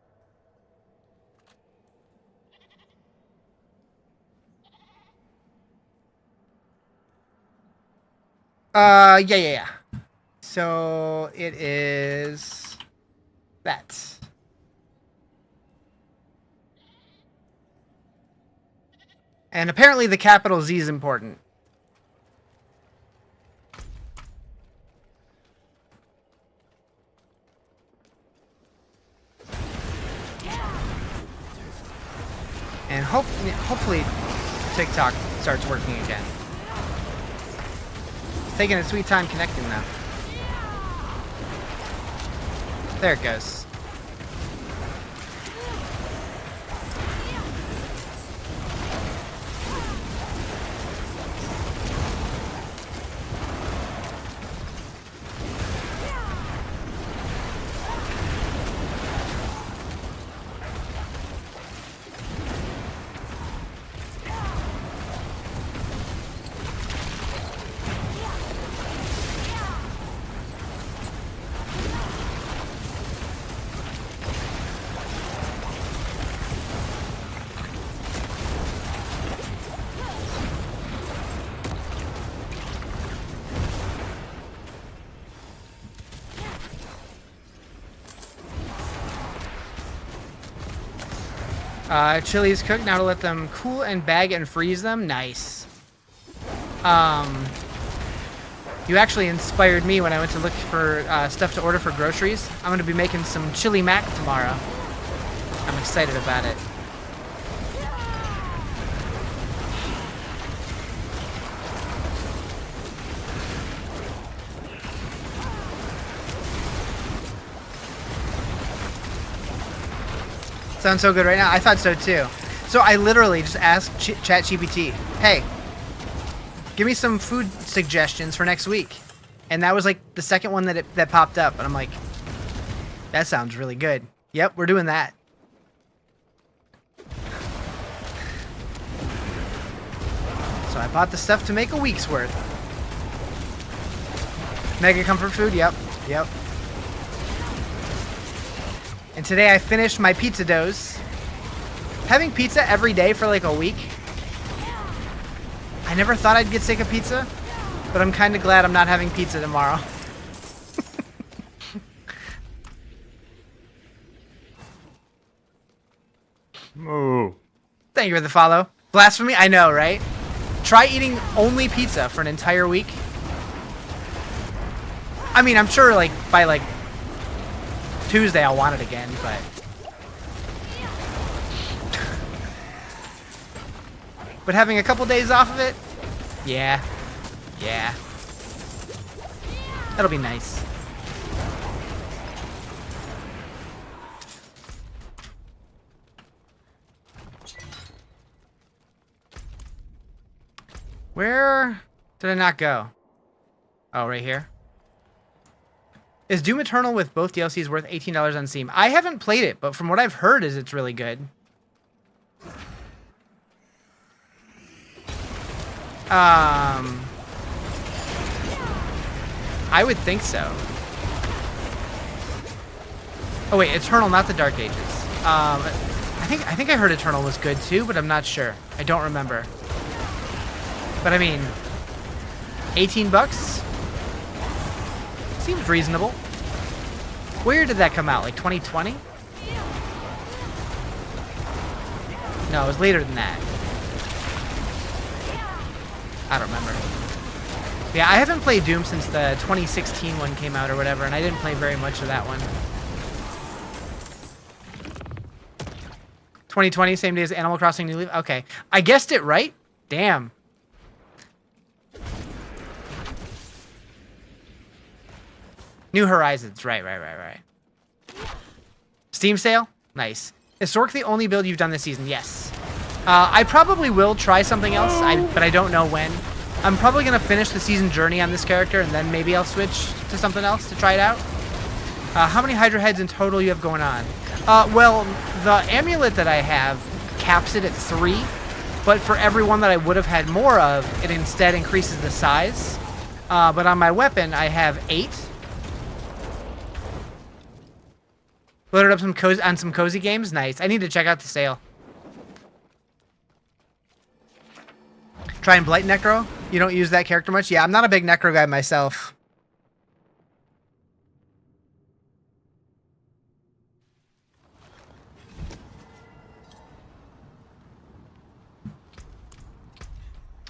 Yeah. So it is that. And apparently the capital Z is important. And hopefully TikTok starts working again. It's taking a sweet time connecting now. There it goes. Chili's cooked. Now to let them cool and bag and freeze them. Nice. You actually inspired me when I went to look for stuff to order for groceries. I'm going to be making some chili mac tomorrow. I'm excited about it. Sounds so good right now. I thought so too. So I literally just asked ChatGPT, hey, give me some food suggestions for next week. And that was like the second one that popped up. And I'm like, that sounds really good. Yep, we're doing that. So I bought the stuff to make a week's worth. Mega comfort food, yep. And today I finished my pizza doughs. Having pizza every day for like a week. I never thought I'd get sick of pizza, but I'm kind of glad I'm not having pizza tomorrow. Oh. Thank you for the follow. Blasphemy? I know, right? Try eating only pizza for an entire week. I mean, I'm sure like by like Tuesday I'll want it again, but having a couple days off of it, yeah, that'll be nice. Where did I not go? Oh, right here. Is Doom Eternal with both DLCs worth $18 on Steam? I haven't played it, but from what I've heard is it's really good. I would think so. Oh wait, Eternal, not the Dark Ages. I think I heard Eternal was good too, but I'm not sure. I don't remember. But I mean, 18 bucks? Seems reasonable. Where did that come out? Like 2020? No, it was later than that. I don't remember. Yeah, I haven't played Doom since the 2016 one came out or whatever, and I didn't play very much of that one. 2020, same day as Animal Crossing New Leaf? Okay. I guessed it right? Damn. New Horizons. Right. Steam sale? Nice. Is Sork the only build you've done this season? Yes. I probably will try something else, but I don't know when. I'm probably going to finish the season journey on this character, and then maybe I'll switch to something else to try it out. How many Hydra heads in total you have going on? Well, the amulet that I have caps it at 3, but for every one that I would have had more of, it instead increases the size. But on my weapon, I have 8. Loaded up on some cozy games. Nice. I need to check out the sale. Try and Blight Necro. You don't use that character much? Yeah, I'm not a big Necro guy myself.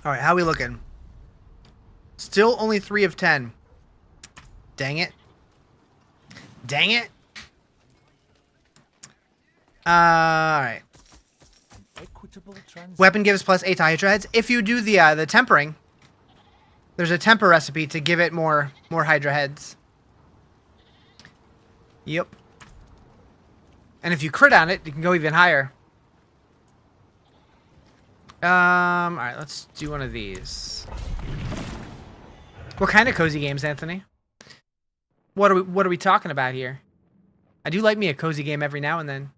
All right, how we looking? Still only 3 of 10. Dang it. Dang it. All right. Weapon gives +8 to Hydra heads. If you do the tempering, there's a temper recipe to give it more Hydra heads. Yep. And if you crit on it, you can go even higher. All right, let's do one of these. What kind of cozy games, Anthony? What are we talking about here? I do like me a cozy game every now and then.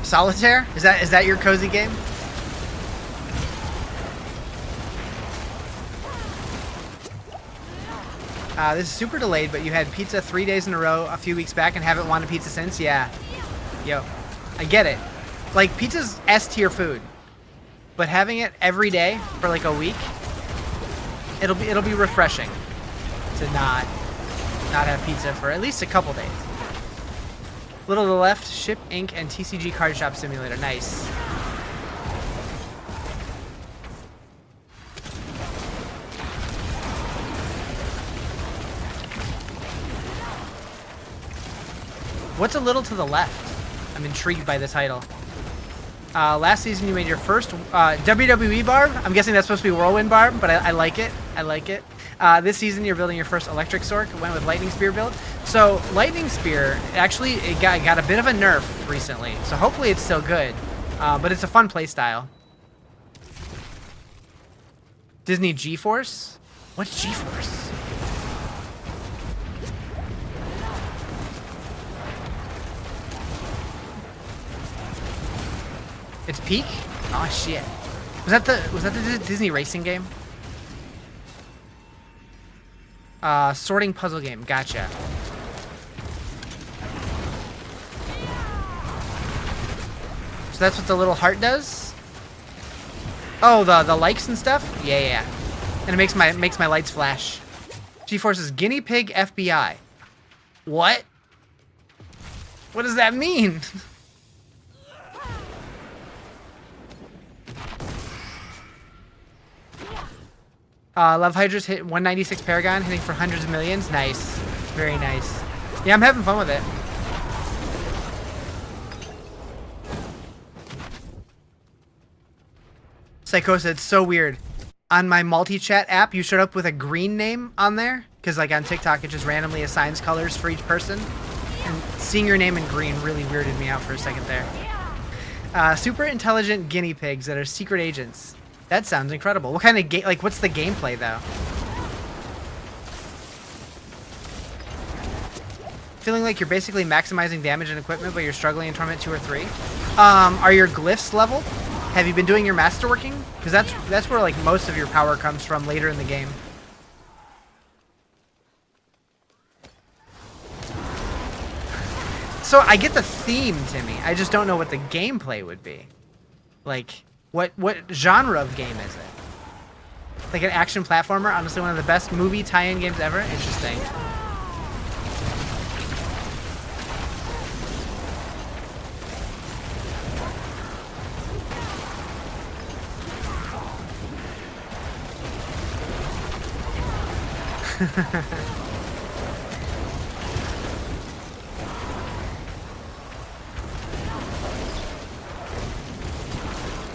Solitaire? Is that your cozy game? This is super delayed, but you had pizza 3 days in a row a few weeks back and haven't wanted pizza since? Yeah. Yo, I get it. Like, pizza's S-tier food, but having it every day for like a week, it'll be refreshing to not have pizza for at least a couple days. Little to the left, Ship, Inc., and TCG Card Shop Simulator. Nice. What's a little to the left? I'm intrigued by the title. Last season you made your first WWE barb. I'm guessing that's supposed to be Whirlwind barb, but I like it. I like it. This season you're building your first electric sword. Went with Lightning Spear build. So Lightning Spear, actually, it got a bit of a nerf recently. So hopefully it's still good. But it's a fun play style. Disney GeForce? What's GeForce? It's Peak? Oh shit. Was that the Disney racing game? Sorting puzzle game. Gotcha. So that's what the little heart does? Oh, the likes and stuff? Yeah. And it makes my lights flash. GeForce's Guinea Pig FBI. What? What does that mean? Love Hydra's hit 196 Paragon, hitting for hundreds of millions. Nice. Very nice. Yeah, I'm having fun with it. Psychosa, it's so weird. On my multi-chat app, you showed up with a green name on there. Because like on TikTok, it just randomly assigns colors for each person. And seeing your name in green really weirded me out for a second there. Super intelligent guinea pigs that are secret agents. That sounds incredible. What kind of game? Like, what's the gameplay though? Feeling like you're basically maximizing damage and equipment, but you're struggling in Torment 2 or 3. Are your glyphs leveled? Have you been doing your masterworking? Because that's where like most of your power comes from later in the game. So I get the theme, Timmy. I just don't know what the gameplay would be. Like, what genre of game is it? Like an action platformer? Honestly, one of the best movie tie-in games ever? Interesting.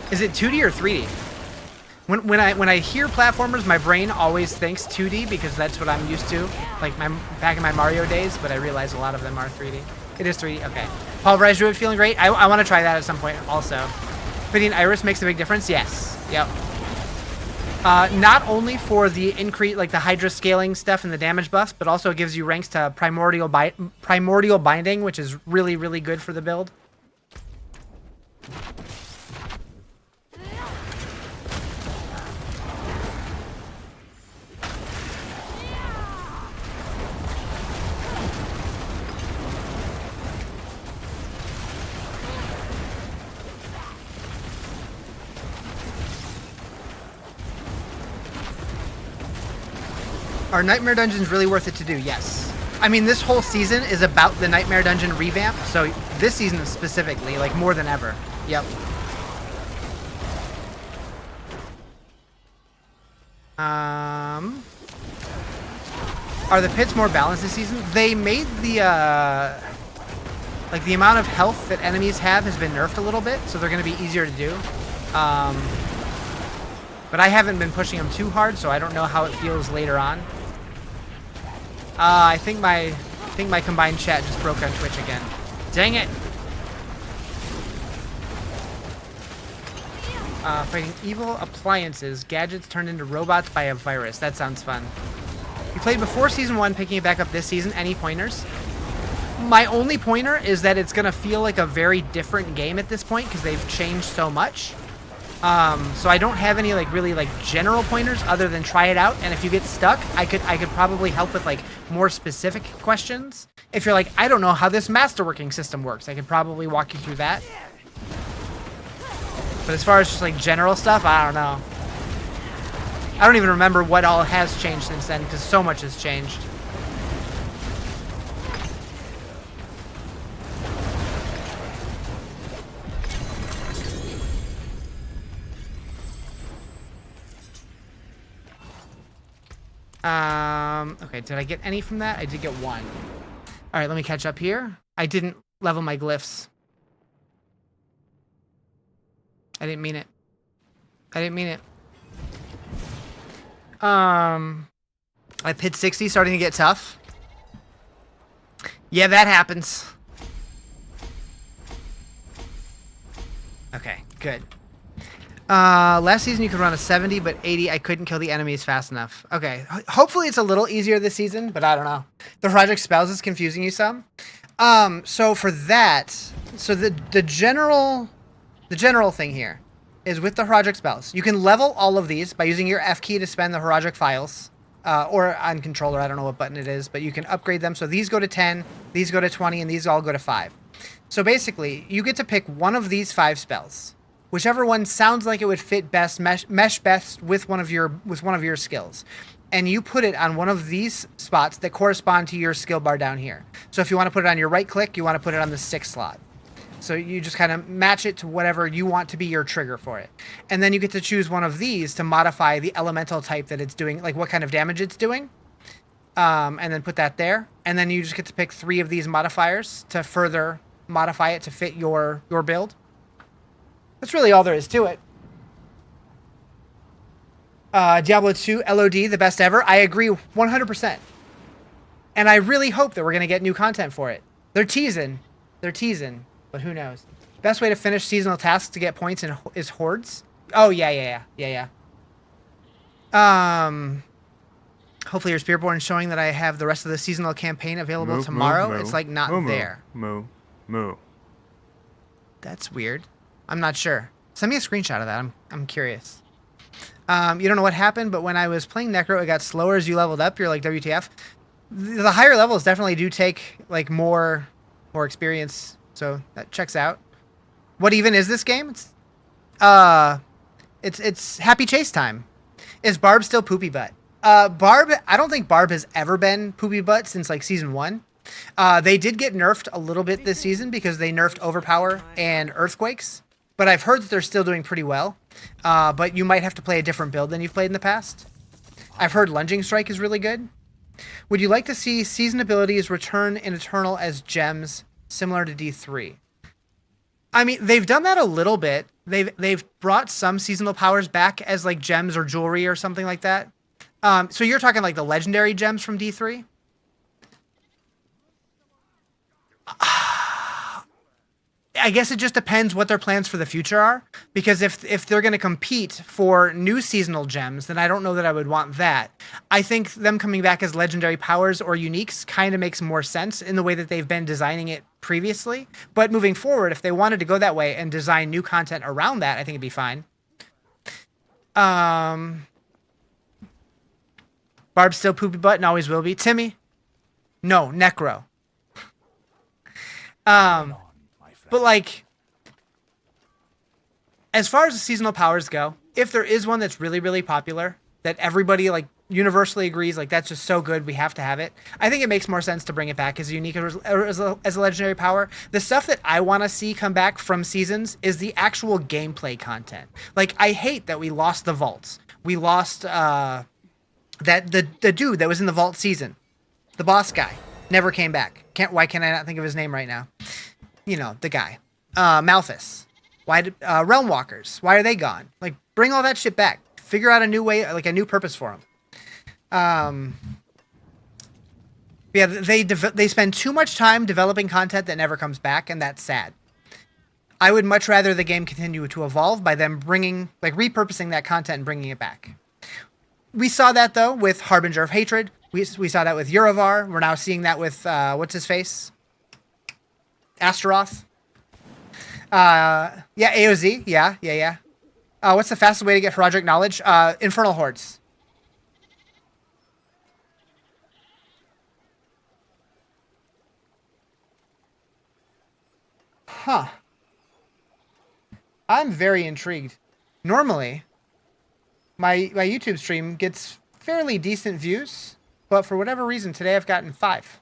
Is it 2D or 3D? When I hear platformers, my brain always thinks 2D because that's what I'm used to, like back in my Mario days. But I realize a lot of them are 3D. It is 3D. Okay. Pulverized Druid feeling great. I want to try that at some point also. Fitting Iris makes a big difference. Yes. Yep. Not only for the increase, like the Hydra scaling stuff and the damage buffs, but also it gives you ranks to Primordial Binding, which is really, really good for the build. Are Nightmare Dungeons really worth it to do? Yes. I mean, this whole season is about the Nightmare Dungeon revamp, so this season specifically, like, more than ever. Yep. Are the pits more balanced this season? They made the, like, the amount of health that enemies have has been nerfed a little bit, so they're going to be easier to do. But I haven't been pushing them too hard, so I don't know how it feels later on. I think my combined chat just broke on Twitch again. Dang it! Fighting evil appliances, gadgets turned into robots by a virus. That sounds fun. You played before Season 1, picking it back up this season. Any pointers? My only pointer is that it's going to feel like a very different game at this point because they've changed so much. So I don't have any like really like general pointers other than try it out, and if you get stuck, I could probably help with like more specific questions. If you're like, I don't know how this masterworking system works, I could probably walk you through that. But as far as just like general stuff, I don't know. I don't even remember what all has changed since then because so much has changed. Okay, did I get any from that? I did get one. All right, let me catch up here. I didn't level my glyphs. I didn't mean it. I didn't mean it. I pit 60 starting to get tough. Yeah, that happens. Okay, good. Last season you could run a 70, but 80 I couldn't kill the enemies fast enough. Okay, hopefully it's a little easier this season, but I don't know. The project spells is confusing you some. So for that, so the general thing here is with the Horadrim spells. You can level all of these by using your F key to spend the Horadrim files, or on controller, I don't know what button it is, but you can upgrade them. So these go to 10, these go to 20, and these all go to 5. So basically, you get to pick one of these 5 spells. Whichever one sounds like it would fit best, mesh best with one of your skills. And you put it on one of these spots that correspond to your skill bar down here. So if you want to put it on your right click, you want to put it on the 6th slot. So you just kind of match it to whatever you want to be your trigger for it. And then you get to choose one of these to modify the elemental type that it's doing, like what kind of damage it's doing. And then put that there. And then you just get to pick 3 of these modifiers to further modify it to fit your build. That's really all there is to it. Diablo 2 LOD, the best ever. I agree 100%. And I really hope that we're going to get new content for it. They're teasing. But who knows? Best way to finish seasonal tasks to get points is hordes. Oh, yeah. Hopefully your Spiritborn is showing that I have the rest of the seasonal campaign available tomorrow. It's like not there. Moo. That's weird. I'm not sure. Send me a screenshot of that. I'm curious. You don't know what happened, but when I was playing Necro, it got slower as you leveled up. You're like, WTF? The higher levels definitely do take like more experience, so that checks out. What even is this game? It's Happy Chase time. Is Barb still poopy butt? Barb, I don't think Barb has ever been poopy butt since like season 1. They did get nerfed a little bit this season because they nerfed Overpower and Earthquakes. But I've heard that they're still doing pretty well. But you might have to play a different build than you've played in the past. I've heard Lunging Strike is really good. Would you like to see season abilities return in Eternal as gems, similar to D3? I mean, they've done that a little bit. They've brought some seasonal powers back as like gems or jewelry or something like that. So you're talking like the legendary gems from D3? I guess it just depends what their plans for the future are. Because if they're going to compete for new seasonal gems, then I don't know that I would want that. I think them coming back as legendary powers or uniques kind of makes more sense in the way that they've been designing it previously. But moving forward, if they wanted to go that way and design new content around that, I think it'd be fine. Barb's still poopy butt and always will be. Timmy? No, Necro. But like, as far as the seasonal powers go, if there is one that's really, really popular, that everybody like universally agrees, like that's just so good, we have to have it, I think it makes more sense to bring it back as a unique, as a legendary power. The stuff that I want to see come back from seasons is the actual gameplay content. Like, I hate that we lost the vaults. We lost that the dude that was in the vault season, the boss guy, never came back. Why can I not think of his name right now? You know, the guy. Malthus. Why did Realm Walkers? Why are they gone? Like, bring all that shit back. Figure out a new way, like a new purpose for them. Yeah, they spend too much time developing content that never comes back, and that's sad. I would much rather the game continue to evolve by them repurposing that content and bringing it back. We saw that though with Harbinger of Hatred. We saw that with Uravar. We're now seeing that with what's his face? Astaroth. Yeah, AOZ. Yeah. What's the fastest way to get Horadrim knowledge? Infernal Hordes. Huh. I'm very intrigued. Normally, my YouTube stream gets fairly decent views, but for whatever reason, today I've gotten 5.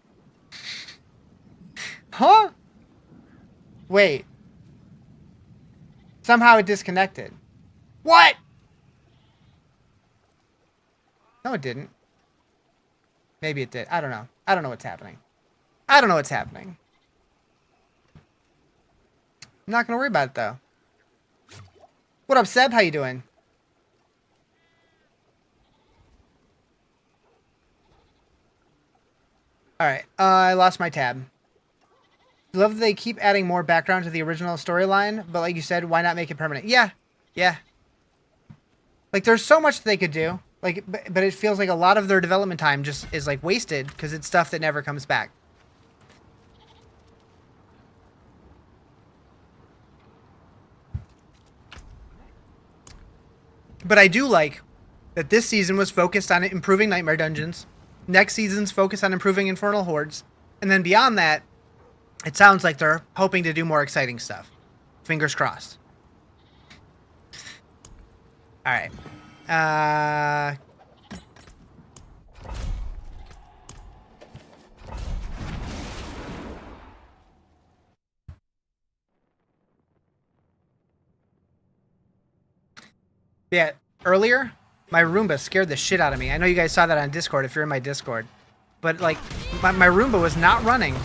Huh? Wait. Somehow it disconnected. What? No, it didn't. Maybe it did. I don't know. I don't know what's happening. I'm not going to worry about it, though. What up, Seb? How you doing? Alright, I lost my tab. I love that they keep adding more background to the original storyline, but like you said, why not make it permanent? Yeah. Like, there's so much that they could do. Like, but it feels like a lot of their development time just is, like, wasted because it's stuff that never comes back. But I do like that this season was focused on improving Nightmare Dungeons. Next season's focused on improving Infernal Hordes. And then beyond that, it sounds like they're hoping to do more exciting stuff. Fingers crossed. Alright. Yeah, earlier, my Roomba scared the shit out of me. I know you guys saw that on Discord if you're in my Discord. But, like, my Roomba was not running.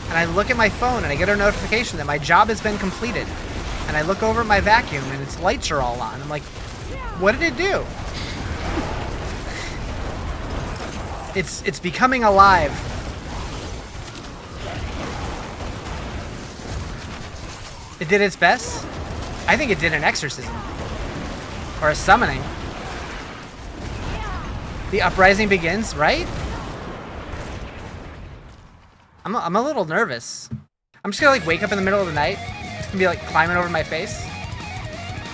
And I look at my phone and I get a notification that my job has been completed. And I look over at my vacuum and its lights are all on. I'm like, what did it do? It's becoming alive. It did its best? I think it did an exorcism. Or a summoning. The uprising begins, right? I'm a little nervous. I'm just gonna like wake up in the middle of the night. It's gonna be like climbing over my face.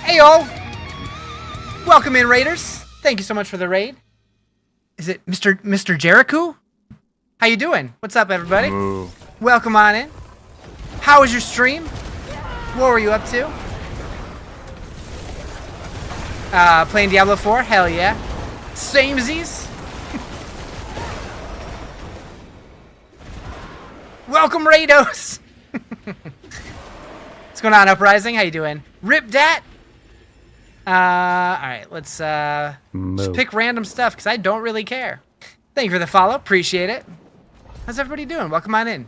Heyo! Welcome in, Raiders. Thank you so much for the raid. Is it Mr. Jericho? How you doing? What's up, everybody? Ooh. Welcome on in. How was your stream? What were you up to? Playing Diablo 4? Hell yeah. Samesies. Welcome, Raidos. What's going on, Uprising? How you doing? Rip Dat. Alright, let's just pick random stuff because I don't really care. Thank you for the follow. Appreciate it. How's everybody doing? Welcome on in.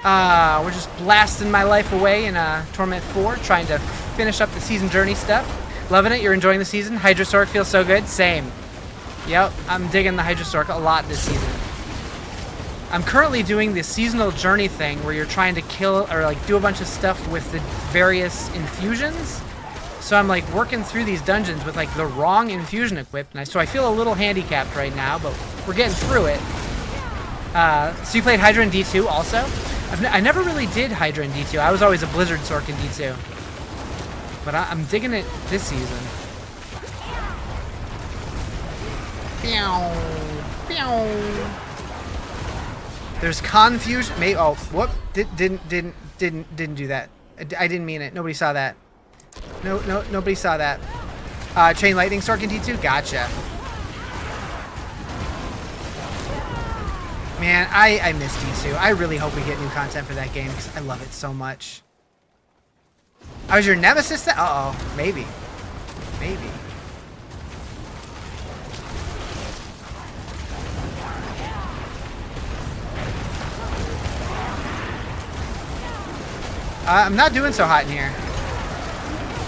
We're just blasting my life away in Torment 4, trying to finish up the season journey stuff. Loving it. You're enjoying the season. Hydra Sorcerer feels so good. Same. Yep, I'm digging the Hydra Sorcerer a lot this season. I'm currently doing the seasonal journey thing where you're trying to kill or like do a bunch of stuff with the various infusions. So I'm like working through these dungeons with like the wrong infusion equipped, and so I feel a little handicapped right now, but we're getting through it. So you played Hydra in D2 also? I never really did Hydra in D2. I was always a Blizzard Sork in D2. But I'm digging it this season. Pew, pew. There's confusion. Oh, whoop! Didn't do that. I didn't mean it. Nobody saw that. No, nobody saw that. Chain Lightning Sork in D2. Gotcha. Man, I miss D2. I really hope we get new content for that game because I love it so much. I was your nemesis. Uh-oh, maybe. Maybe. I'm not doing so hot in here.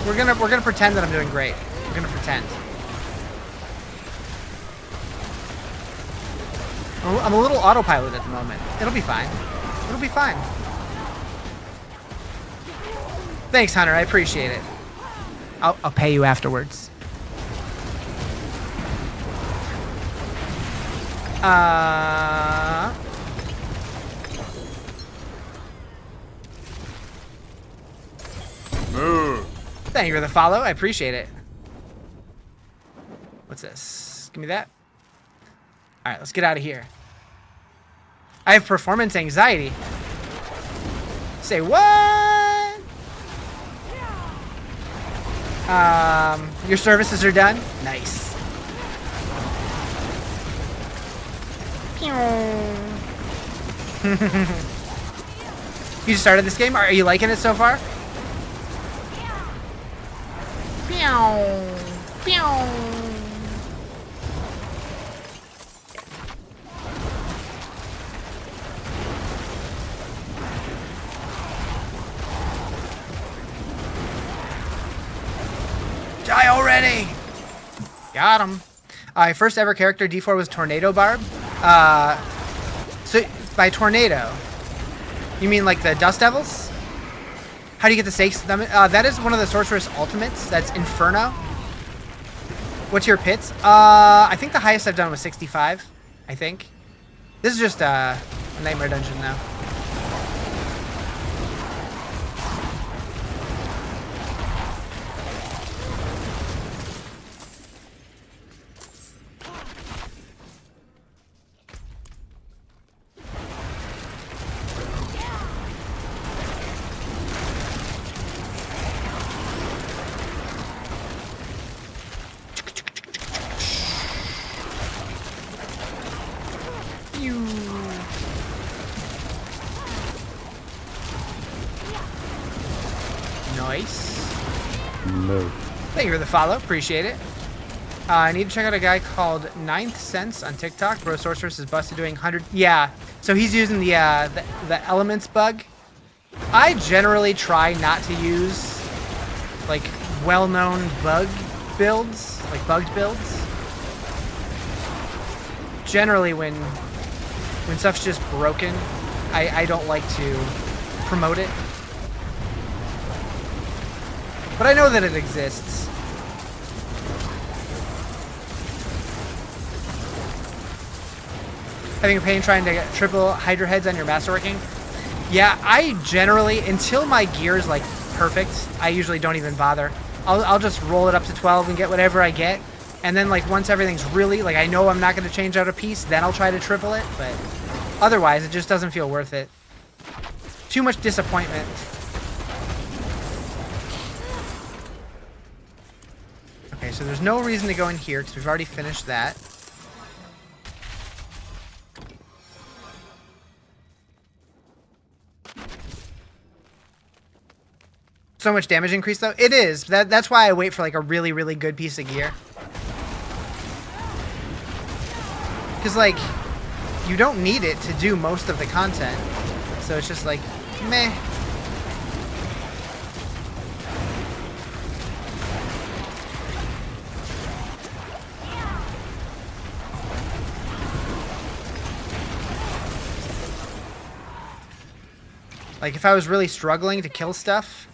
We're gonna pretend that I'm doing great. We're gonna pretend. I'm a little autopilot at the moment. It'll be fine. It'll be fine. Thanks, Hunter. I appreciate it. I'll pay you afterwards. Move. Thank you for the follow. I appreciate it. What's this? Give me that. All right, let's get out of here. I have performance anxiety. Say what? Your services are done? Nice. You just started this game? Are you liking it so far? Die already! Got him. My first ever character D4 was Tornado Barb. So by tornado, you mean like the Dust Devils? How do you get the stakes? That is one of the Sorceress ultimates. That's Inferno. What's your pits? I think the highest I've done was 65. I think. This is just a Nightmare Dungeon now. Nice. Move. Thank you for the follow. Appreciate it. I need to check out a guy called Ninth Sense on TikTok. Bro Sorceress is busted doing 100. Yeah. So he's using the elements bug. I generally try not to use like well-known bug builds, like bugged builds. Generally, when stuff's just broken, I don't like to promote it. But I know that it exists. Having a pain trying to get triple Hydra heads on your masterworking? Yeah, I generally, until my gear is like perfect, I usually don't even bother. I'll just roll it up to 12 and get whatever I get. And then like once everything's really, like I know I'm not going to change out a piece, then I'll try to triple it. But otherwise, it just doesn't feel worth it. Too much disappointment. Okay, so there's no reason to go in here because we've already finished that. So much damage increase though? It is. That's why I wait for like a really, really good piece of gear. Because like, you don't need it to do most of the content. So it's just like, meh. Like, if I was really struggling to kill stuff,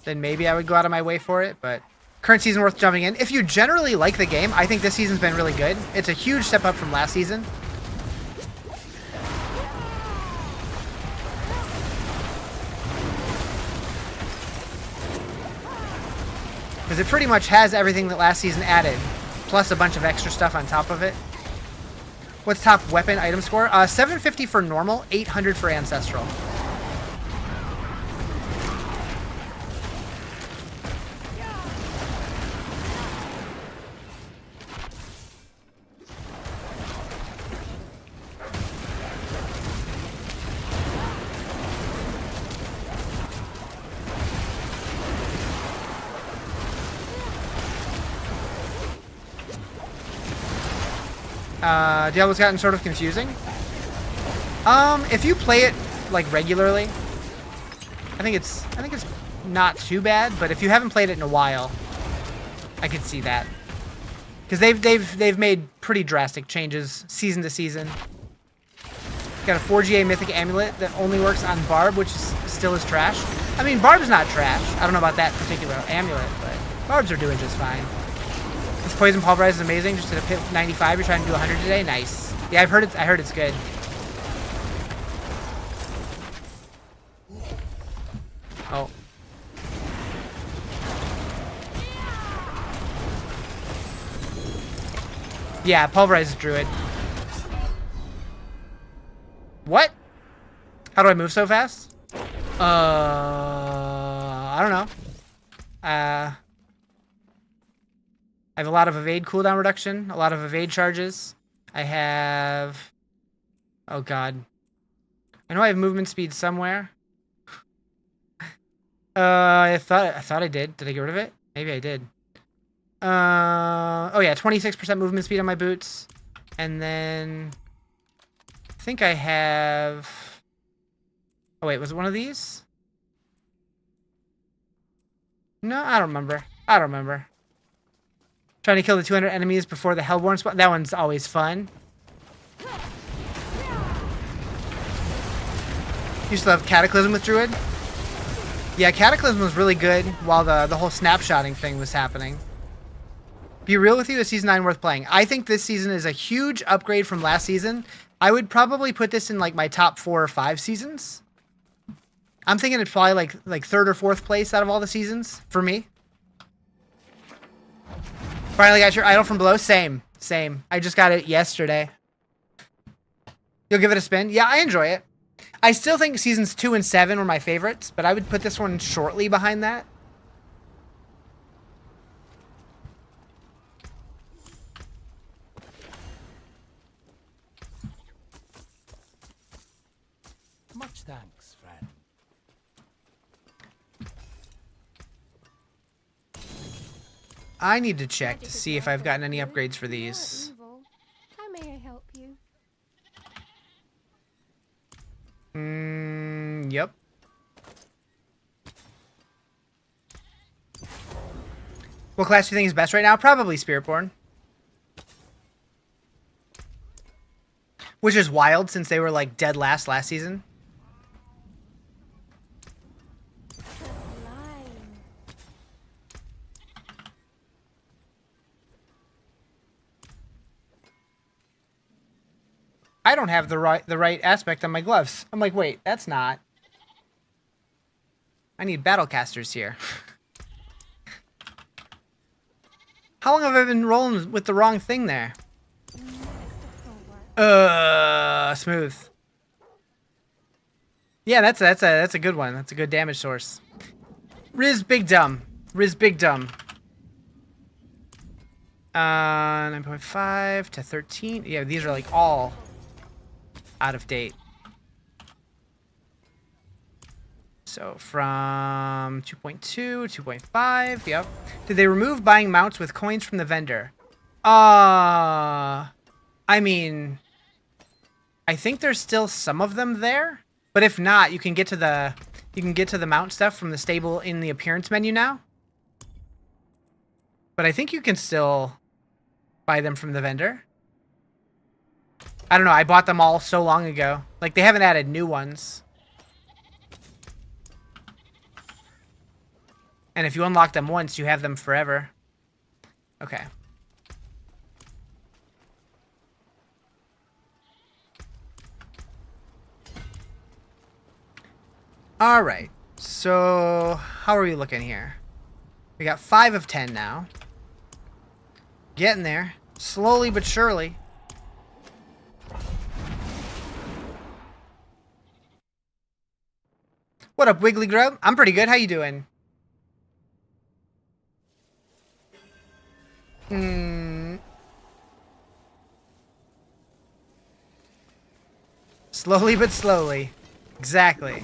then maybe I would go out of my way for it, but current season worth jumping in. If you generally like the game, I think this season's been really good. It's a huge step up from last season. Because it pretty much has everything that last season added, plus a bunch of extra stuff on top of it. What's top weapon item score? 750 for normal, 800 for ancestral. Diablo's gotten sort of confusing. If you play it like regularly, I think it's not too bad. But if you haven't played it in a while, I could see that, because they've made pretty drastic changes season to season. Got a 4GA Mythic Amulet that only works on Barb, which still is trash. I mean, Barb's not trash. I don't know about that particular amulet, but Barbs are doing just fine. This Poison Pulverize is amazing. Just at a pit 95, you're trying to do 100 today. Nice. Yeah, I heard it's good. Oh. Yeah, Pulverize is Druid. What? How do I move so fast? I don't know. I have a lot of evade cooldown reduction, a lot of evade charges. I have... Oh god. I know I have movement speed somewhere. I thought I did. Did I get rid of it? Maybe I did. Oh yeah, 26% movement speed on my boots. And then... I think I have... Oh wait, was it one of these? No, I don't remember. I don't remember. Trying to kill the 200 enemies before the Hellborn spawn. That one's always fun. You still have Cataclysm with Druid? Yeah, Cataclysm was really good while the whole snapshotting thing was happening. Be real with you, is Season 9 worth playing? I think this season is a huge upgrade from last season. I would probably put this in like my top 4 or 5 seasons. I'm thinking it's probably like 3rd or 4th place out of all the seasons for me. Finally got your idol from below. Same. I just got it yesterday. You'll give it a spin? Yeah, I enjoy it. I still think seasons 2 and 7 were my favorites, but I would put this one shortly behind that. Much thanks, friend. I need to check to see if I've gotten any upgrades for these. How may I help you? Yep. What class do you think is best right now? Probably Spiritborn. Which is wild since they were like dead last season. I don't have the right aspect on my gloves. I'm like, wait, that's not. I need battlecasters here. How long have I been rolling with the wrong thing there? Smooth. Yeah, that's a good one. That's a good damage source. Riz Big Dumb. 9.5 to 13. Yeah, these are like all out of date. So from 2.2, 2.5, yep. Did they remove buying mounts with coins from the vendor? I mean, I think there's still some of them there, but if not, you can get to the mount stuff from the stable in the appearance menu now. But I think you can still buy them from the vendor. I don't know, I bought them all so long ago. Like, they haven't added new ones. And if you unlock them once, you have them forever. Okay. All right. So, how are we looking here? We got 5 of 10 now. Getting there. Slowly but surely. What up, Wiggly Grub? I'm pretty good. How you doing? Slowly but slowly. Exactly.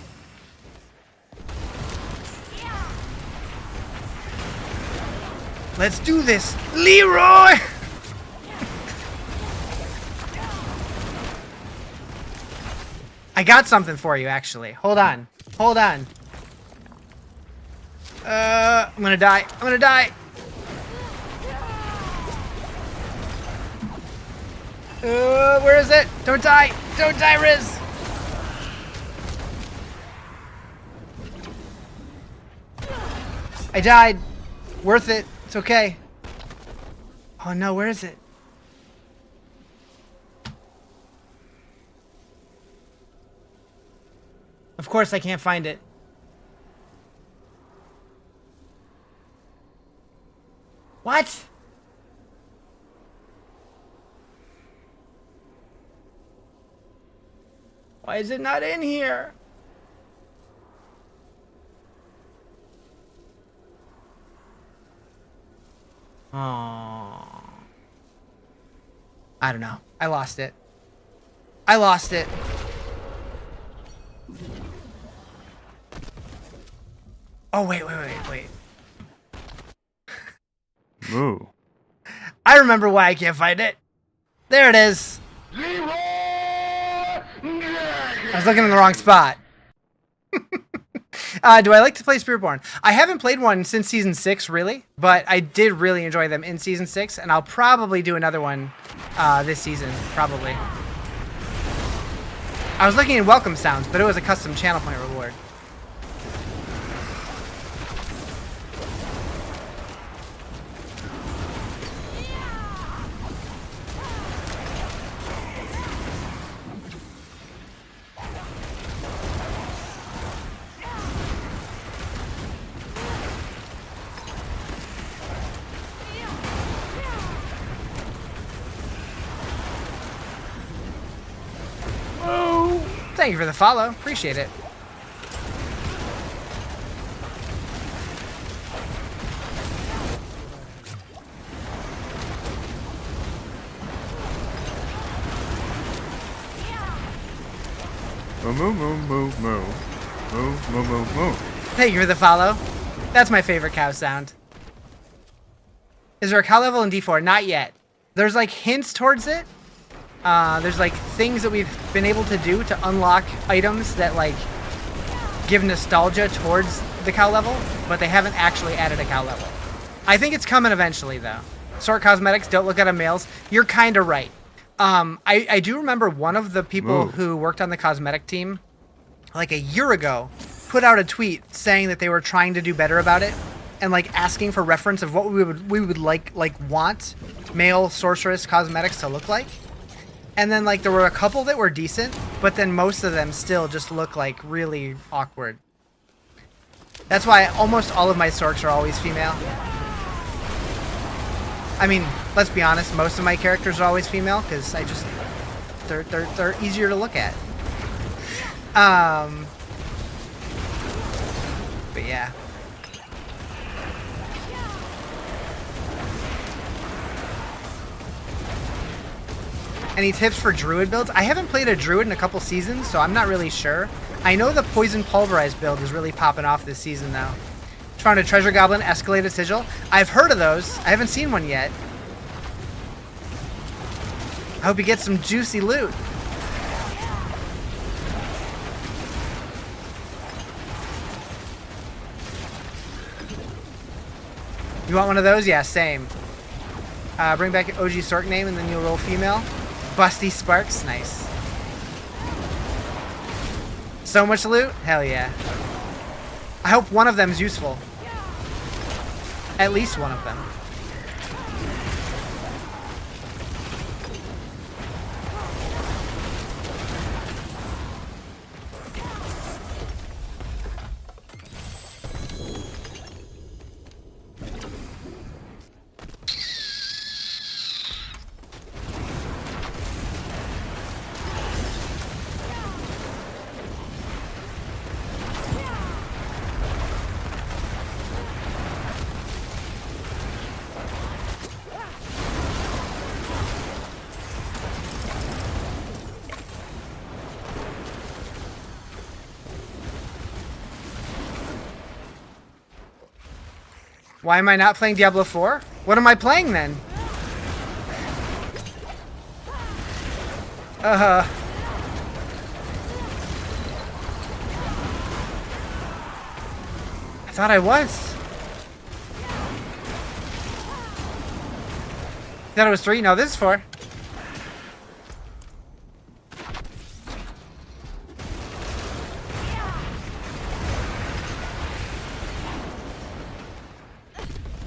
Let's do this, Leroy! I got something for you, actually. Hold on. Hold on. I'm gonna die. I'm gonna die. Where is it? Don't die. Don't die, Riz. I died. Worth it. It's okay. Oh no, where is it? Of course I can't find it. What? Why is it not in here? Oh. I don't know. I lost it. I lost it. Oh, wait. Moo. I remember why I can't find it. There it is. I was looking in the wrong spot. Do I like to play Spiritborn? I haven't played one since Season 6, really, but I did really enjoy them in Season 6, and I'll probably do another one this season, probably. I was looking at welcome sounds, but it was a custom channel point reward. Thank you for the follow. Appreciate it. Moo moo moo moo moo. Moo moo moo moo. Thank you for the follow. That's my favorite cow sound. Is there a cow level in D4? Not yet. There's like hints towards it. There's like things that we've been able to do to unlock items that like give nostalgia towards the cow level, but they haven't actually added a cow level. I think it's coming eventually though. Sort cosmetics, don't look at them males. You're kind of right. I do remember one of the people who worked on the cosmetic team like a year ago put out a tweet saying that they were trying to do better about it and like asking for reference of what we would want male sorceress cosmetics to look like. And then, like, there were a couple that were decent, but then most of them still just look, like, really awkward. That's why almost all of my sorcs are always female. I mean, let's be honest, most of my characters are always female, because I just... They're easier to look at. But yeah. Any tips for druid builds? I haven't played a druid in a couple seasons, so I'm not really sure. I know the poison pulverized build is really popping off this season, though. Found a treasure goblin escalated sigil. I've heard of those. I haven't seen one yet. I hope you get some juicy loot. You want one of those? Yeah, same. Bring back OG Sorc name and then you'll roll female. Busty Sparks, nice. So much loot? Hell yeah. I hope one of them is useful. At least one of them. Why am I not playing Diablo 4? What am I playing then? I thought I was. You thought it was 3? No, this is 4.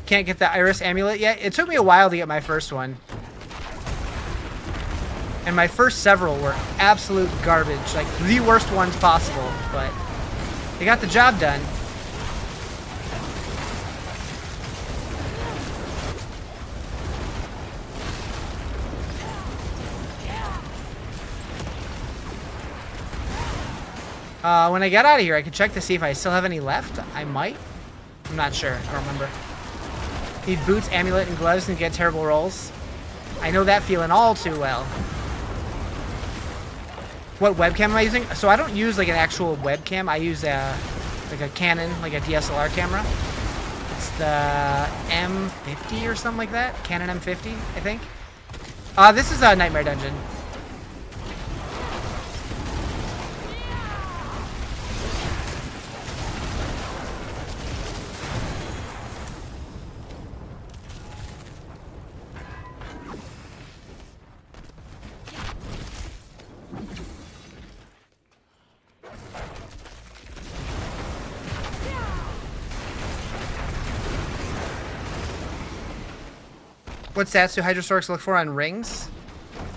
Can't get the Iris amulet yet. It took me a while to get my first one. And my first several were absolute garbage. Like, the worst ones possible. But they got the job done. When I get out of here, I can check to see if I still have any left. I might. I'm not sure. I don't remember. Need boots, amulet, and gloves and get terrible rolls. I know that feeling all too well. What webcam am I using? So I don't use like an actual webcam. I use like a Canon, like a DSLR camera. It's the M50 or something like that. Canon M50, I think. This is a Nightmare Dungeon. What stats do Hydra Sorcerers look for on rings?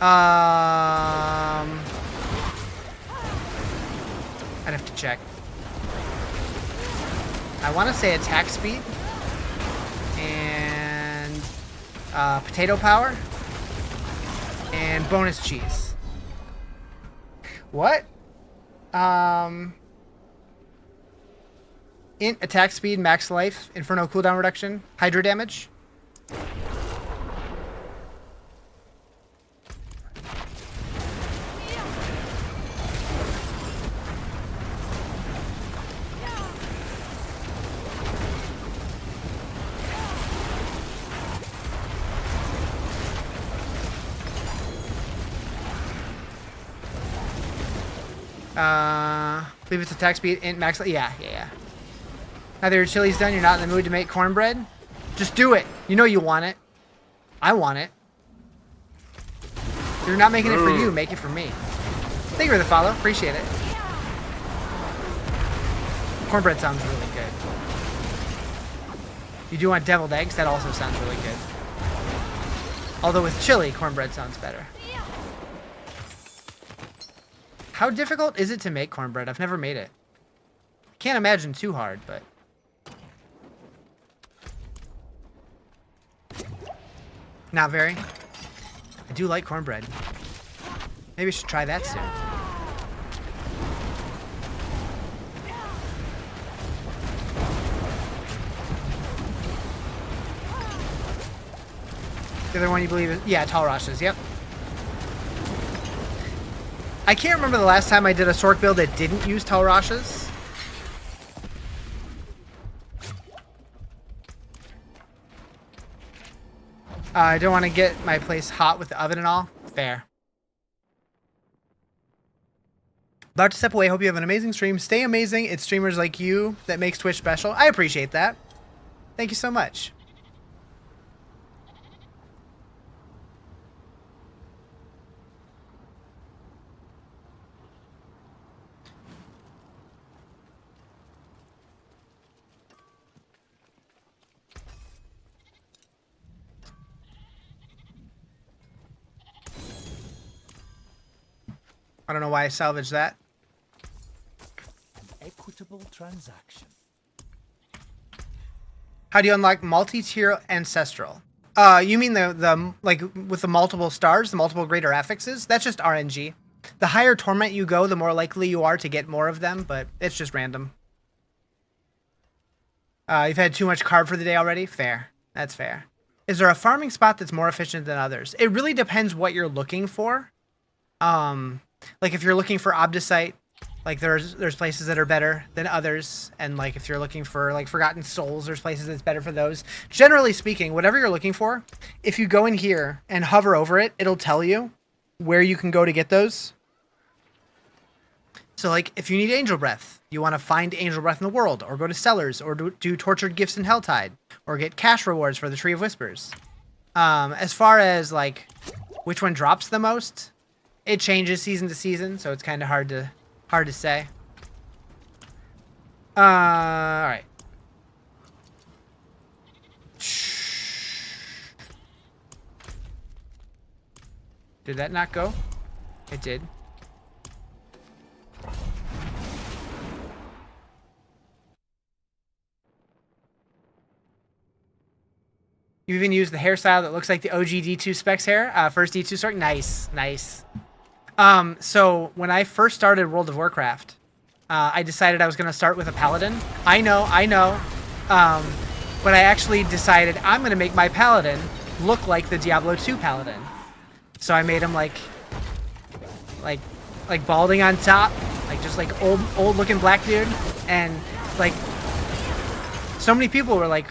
I'd have to check. I want to say attack speed and potato power and bonus cheese. What? Int attack speed, max life, inferno cooldown reduction, Hydra damage. Believe it's attack speed, int max. Yeah. Now that your chili's done, you're not in the mood to make cornbread? Just do it. You know you want it. I want it. If you're not making it for you, make it for me. Thank you for the follow. Appreciate it. Cornbread sounds really good. You do want deviled eggs? That also sounds really good. Although with chili, cornbread sounds better. How difficult is it to make cornbread? I've never made it. Can't imagine too hard, but... Not very. I do like cornbread. Maybe I should try that soon. The other one you believe is... Yeah, Tall Rashes, yep. I can't remember the last time I did a Sorc build that didn't use Tall Rashes. I don't want to get my place hot with the oven and all. Fair. About to step away. Hope you have an amazing stream. Stay amazing. It's streamers like you that makes Twitch special. I appreciate that. Thank you so much. I don't know why I salvaged that. An equitable transaction. How do you unlock multi-tier ancestral? You mean the like with the multiple stars, the multiple greater affixes? That's just RNG. The higher torment you go, the more likely you are to get more of them, but it's just random. You've had too much carb for the day already? Fair. That's fair. Is there a farming spot that's more efficient than others? It really depends what you're looking for. Like if you're looking for Obdicite, like there's places that are better than others, and like if you're looking for like Forgotten Souls, there's places that's better for those. Generally speaking, whatever you're looking for, if you go in here and hover over it, it'll tell you where you can go to get those. So like if you need Angel Breath, you want to find Angel Breath in the world, or go to Cellars, or do Tortured Gifts in Helltide, or get cash rewards for the Tree of Whispers. As far as like which one drops the most, it changes season to season, so it's kind of hard to say. All right. Did that not go? It did. You even use the hairstyle that looks like the OG D2 Specs hair. First D2 Sork. Nice, nice. So when I first started World of Warcraft, I decided I was going to start with a paladin. I know. But I actually decided I'm going to make my paladin look like the Diablo 2 paladin. So I made him like balding on top, like just like old looking black dude, and like so many people were like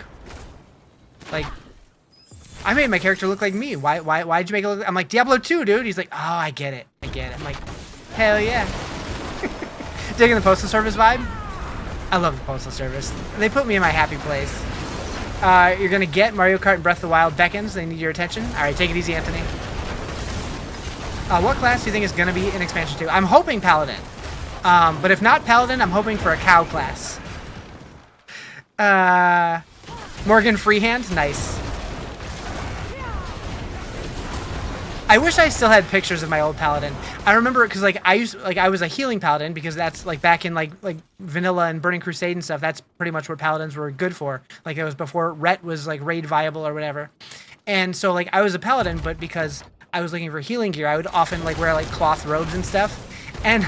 I made my character look like me. Why'd you make it look? I'm like, Diablo 2, dude. He's like, oh, I get it. I'm like, hell yeah. Digging the Postal Service vibe? I love the Postal Service. They put me in my happy place. You're gonna get Mario Kart and Breath of the Wild beckons. They need your attention. All right, take it easy, Anthony. What class do you think is gonna be in expansion 2? I'm hoping Paladin. But if not Paladin, I'm hoping for a cow class. Morgan Freehand, nice. I wish I still had pictures of my old paladin. I remember it because like I was a healing paladin, because that's like back in like vanilla and Burning Crusade and stuff. That's pretty much what paladins were good for. Like it was before Ret was like raid viable or whatever. And so like I was a paladin, but because I was looking for healing gear, I would often like wear like cloth robes and stuff. And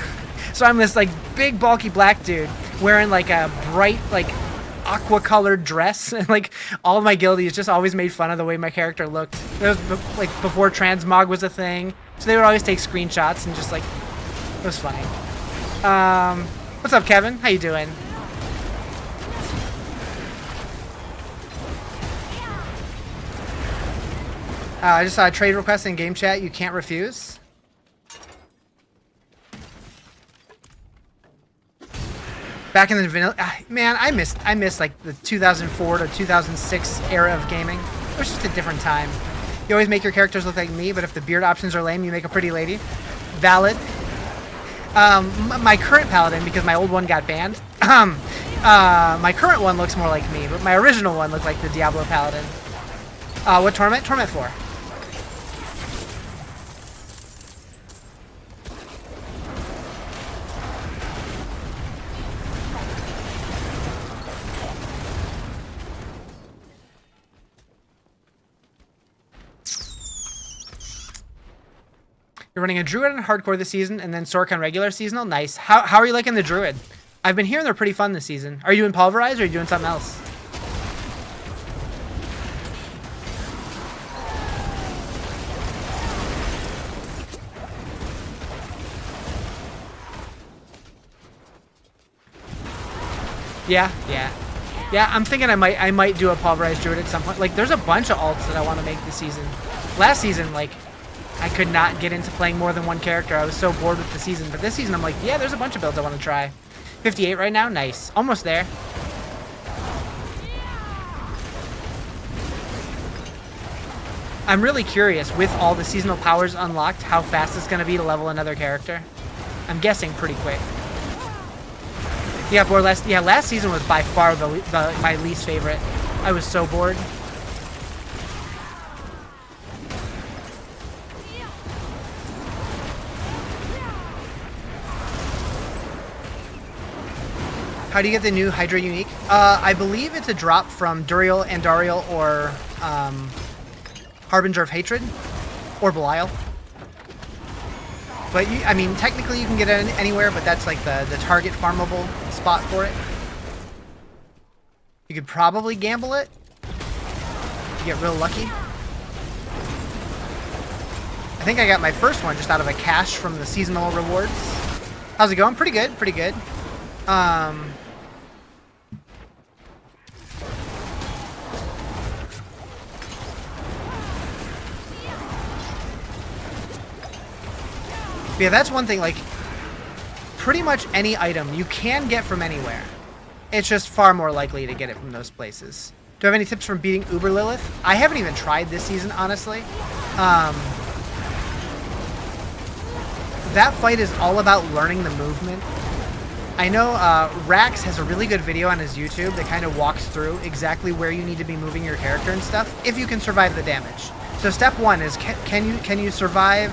so I'm this like big bulky black dude wearing like a bright like aqua colored dress, and like all of my guildies just always made fun of the way my character looked. It was like before transmog was a thing, so they would always take screenshots and just like, it was funny. What's up, Kevin? How you doing? I just saw a trade request in game chat you can't refuse. Back in the vanilla, man, I miss like the 2004 to 2006 era of gaming. It was just a different time. You always make your characters look like me, but if the beard options are lame, you make a pretty lady. Valid. My current paladin, because my old one got banned, my current one looks more like me, but my original one looked like the Diablo paladin. What torment? Torment 4. You're running a Druid on Hardcore this season, and then Sork on regular seasonal? Nice. How are you liking the Druid? I've been hearing they're pretty fun this season. Are you doing Pulverize, or are you doing something else? Yeah, I'm thinking I might do a Pulverized Druid at some point. Like, there's a bunch of alts that I want to make this season. Last season, like, I could not get into playing more than one character. I was so bored with the season. But this season, I'm like, yeah, there's a bunch of builds I want to try. 58 right now? Nice. Almost there. I'm really curious, with all the seasonal powers unlocked, how fast it's going to be to level another character. I'm guessing pretty quick. Yeah, last season was by far my least favorite. I was so bored. How do you get the new Hydra unique? I believe it's a drop from Duriel, Andariel, or Harbinger of Hatred, or Belial. But I mean, technically you can get it anywhere, but that's like the target farmable spot for it. You could probably gamble it. You get real lucky. I think I got my first one just out of a cache from the seasonal rewards. How's it going? Pretty good, pretty good. Yeah, that's one thing, like, pretty much any item you can get from anywhere. It's just far more likely to get it from those places. Do I have any tips from beating Uber Lilith? I haven't even tried this season, honestly. That fight is all about learning the movement. I know Rax has a really good video on his YouTube that kind of walks through exactly where you need to be moving your character and stuff, if you can survive the damage. So step one is, can you survive...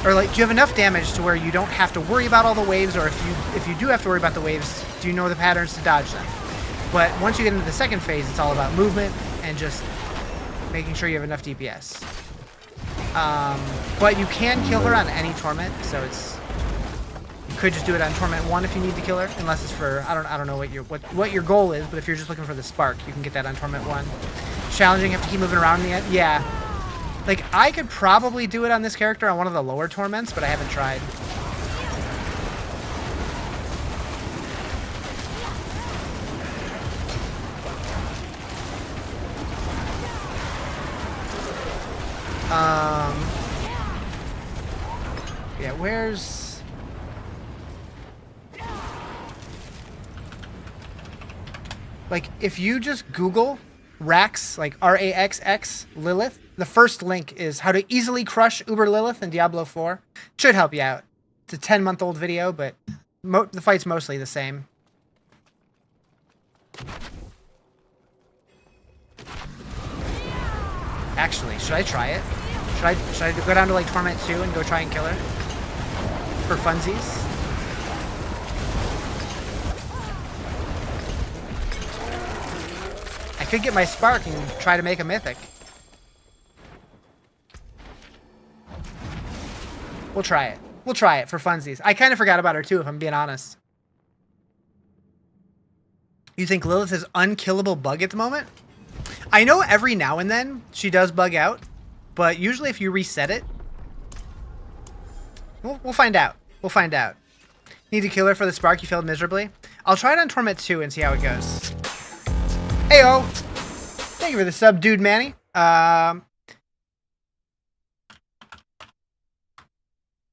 Or like, do you have enough damage to where you don't have to worry about all the waves, or if you do have to worry about the waves, do you know the patterns to dodge them? But once you get into the second phase, it's all about movement and just making sure you have enough DPS. But you can kill her on any torment, so you could just do it on torment 1 if you need to kill her, unless it's for I don't know what your goal is, but if you're just looking for the spark, you can get that on torment 1. Challenging, have to keep moving around in the end. Yeah. Like, I could probably do it on this character on one of the lower torments, but I haven't tried. Yeah, where's... Like, if you just Google Rax, like R-A-X-X, Lilith, the first link is how to easily crush Uber Lilith in Diablo 4. Should help you out. It's a 10-month-old video, but the fight's mostly the same. Actually, should I try it? Should I go down to like Torment 2 and go try and kill her? For funsies? I could get my spark and try to make a mythic. We'll try it. We'll try it for funsies. I kind of forgot about her too, if I'm being honest. You think Lilith is unkillable bug at the moment? I know every now and then she does bug out, but usually if you reset it, we'll find out. We'll find out. Need to kill her for the spark, you failed miserably. I'll try it on Torment 2 and see how it goes. Heyo! Thank you for the sub, Dude Manny.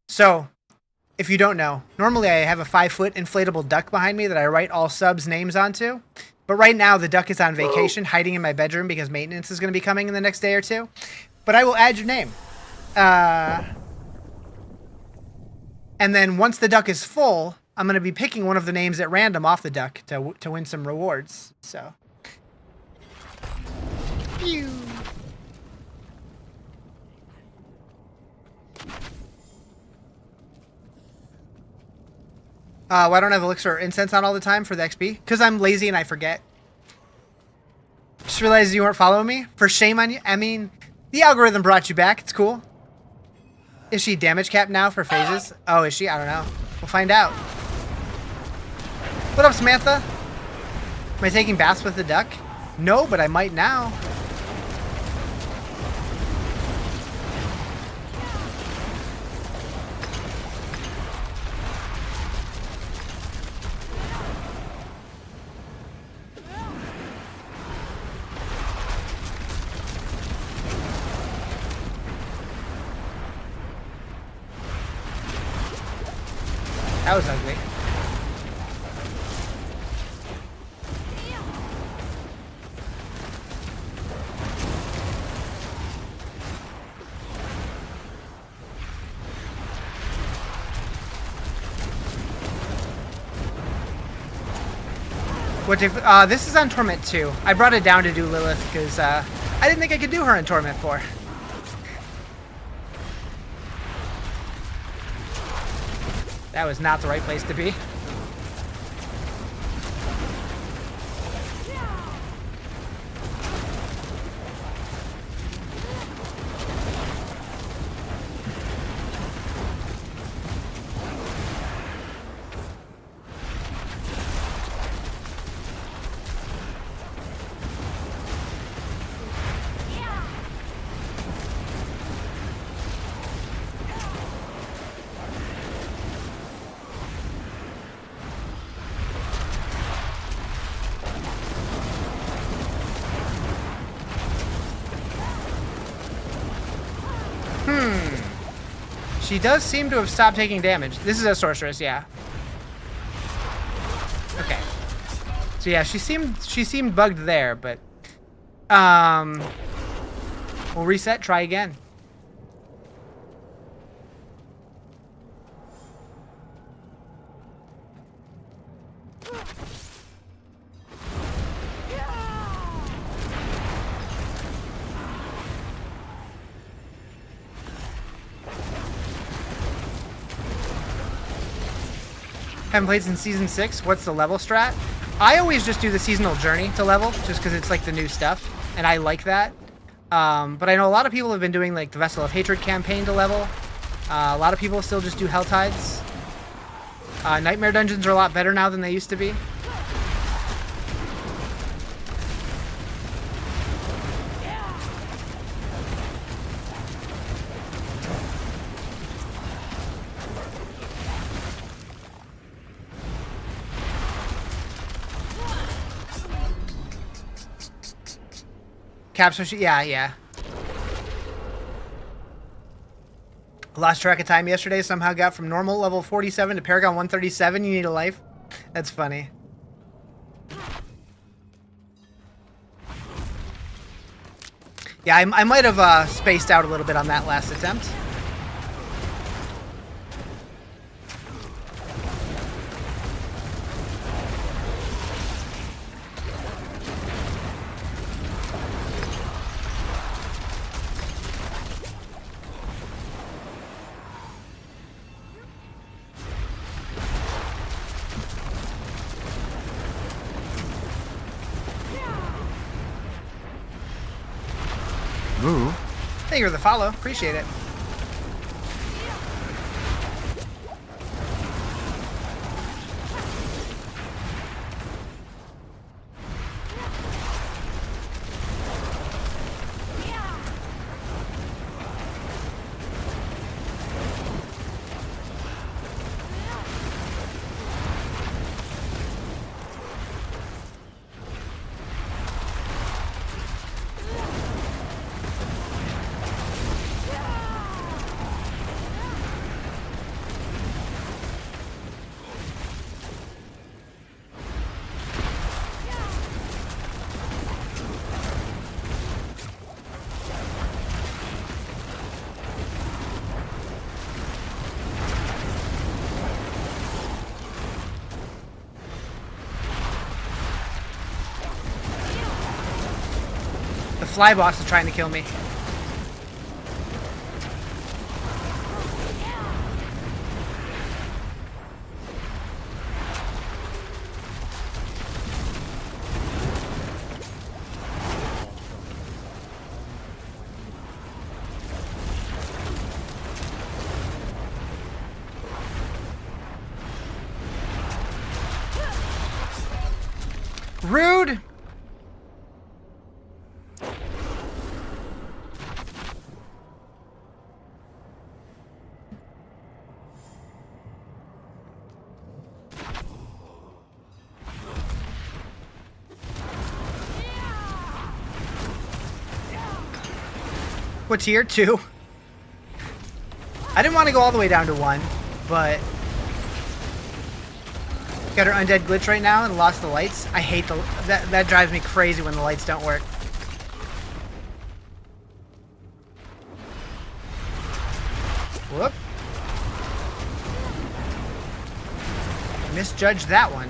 So, if you don't know, normally I have a 5-foot inflatable duck behind me that I write all subs' names onto. But right now, the duck is on vacation, hiding in my bedroom because maintenance is going to be coming in the next day or two. But I will add your name. And then once the duck is full, I'm going to be picking one of the names at random off the duck to win some rewards. So. Pew. Why don't I have elixir or incense on all the time for the XP? Because I'm lazy and I forget. Just realized you weren't following me. For shame on you. I mean, the algorithm brought you back. It's cool. Is she damage capped now for phases? Oh, is she? I don't know. We'll find out. What up, Samantha? Am I taking baths with the duck? No, but I might now. That was ugly. What if, this is on Torment 2. I brought it down to do Lilith because I didn't think I could do her in Torment 4. That was not the right place to be. She does seem to have stopped taking damage. This is a sorceress, yeah. Okay. So yeah, she seemed bugged there, but we'll reset, try again. Haven't played since season 6. What's the level strat? I always just do the seasonal journey to level, just because it's like the new stuff, and I like that. But I know a lot of people have been doing like the Vessel of Hatred campaign to level. A lot of people still just do Hell Tides. Nightmare dungeons are a lot better now than they used to be. Capstone, yeah. Lost track of time yesterday. Somehow got from normal level 47 to Paragon 137. You need a life. That's funny. Yeah, I might have spaced out a little bit on that last attempt. Ooh. Thank you for the follow. Appreciate it. The fly boss is trying to kill me. Rude! What tier? 2? I didn't want to go all the way down to 1, but got her undead glitch right now and lost the lights. I hate that drives me crazy when the lights don't work. Whoop. Misjudged that one.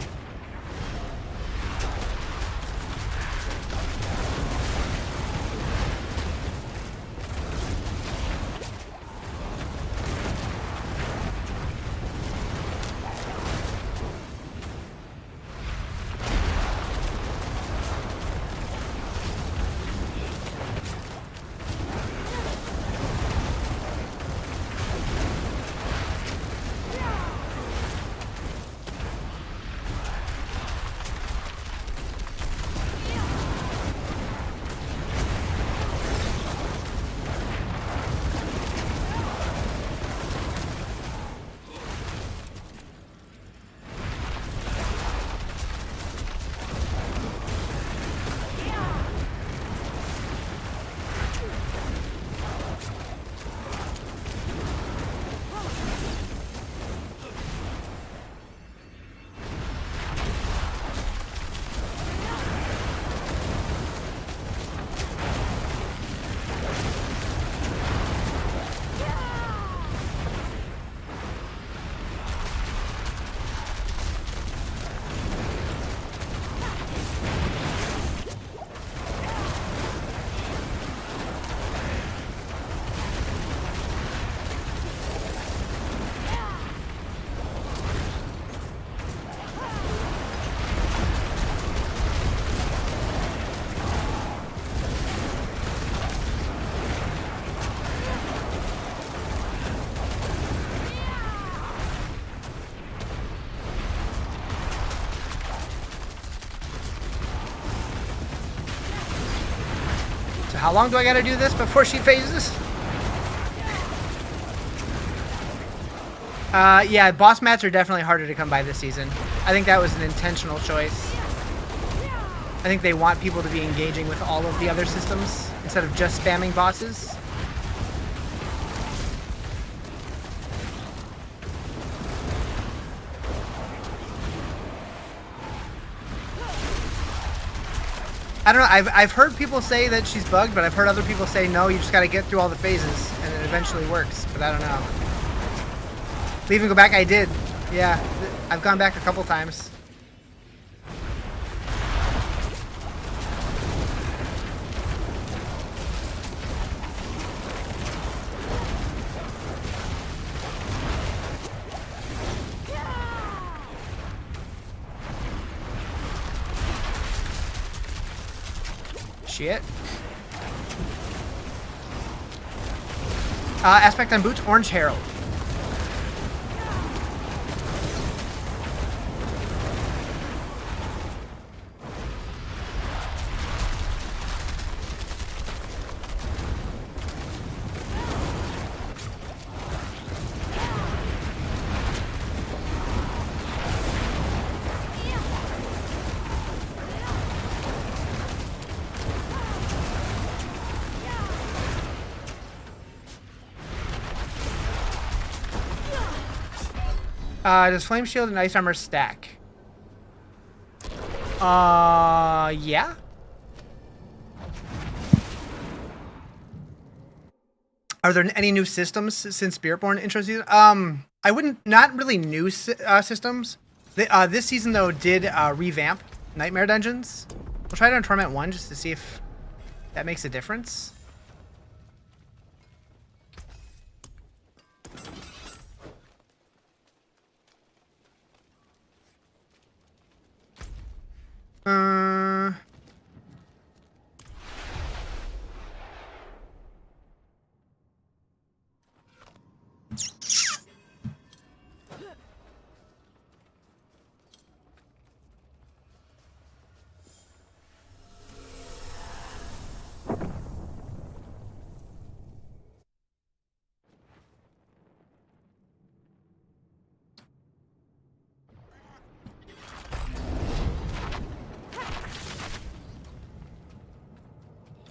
So how long do I gotta do this before she phases? Yeah, boss mats are definitely harder to come by this season. I think that was an intentional choice. I think they want people to be engaging with all of the other systems instead of just spamming bosses. I don't know, I've heard people say that she's bugged, but I've heard other people say no, you just gotta get through all the phases and it eventually works, but I don't know. Leave and go back, I did. Yeah, I've gone back a couple times. Shit. Aspect on boots, Orange Herald. Does Flame Shield and Ice Armor stack? Yeah. Are there any new systems since Spiritborn intro season? I wouldn't, not really new systems. This season though did revamp Nightmare Dungeons. We'll try it on Torment 1 just to see if that makes a difference.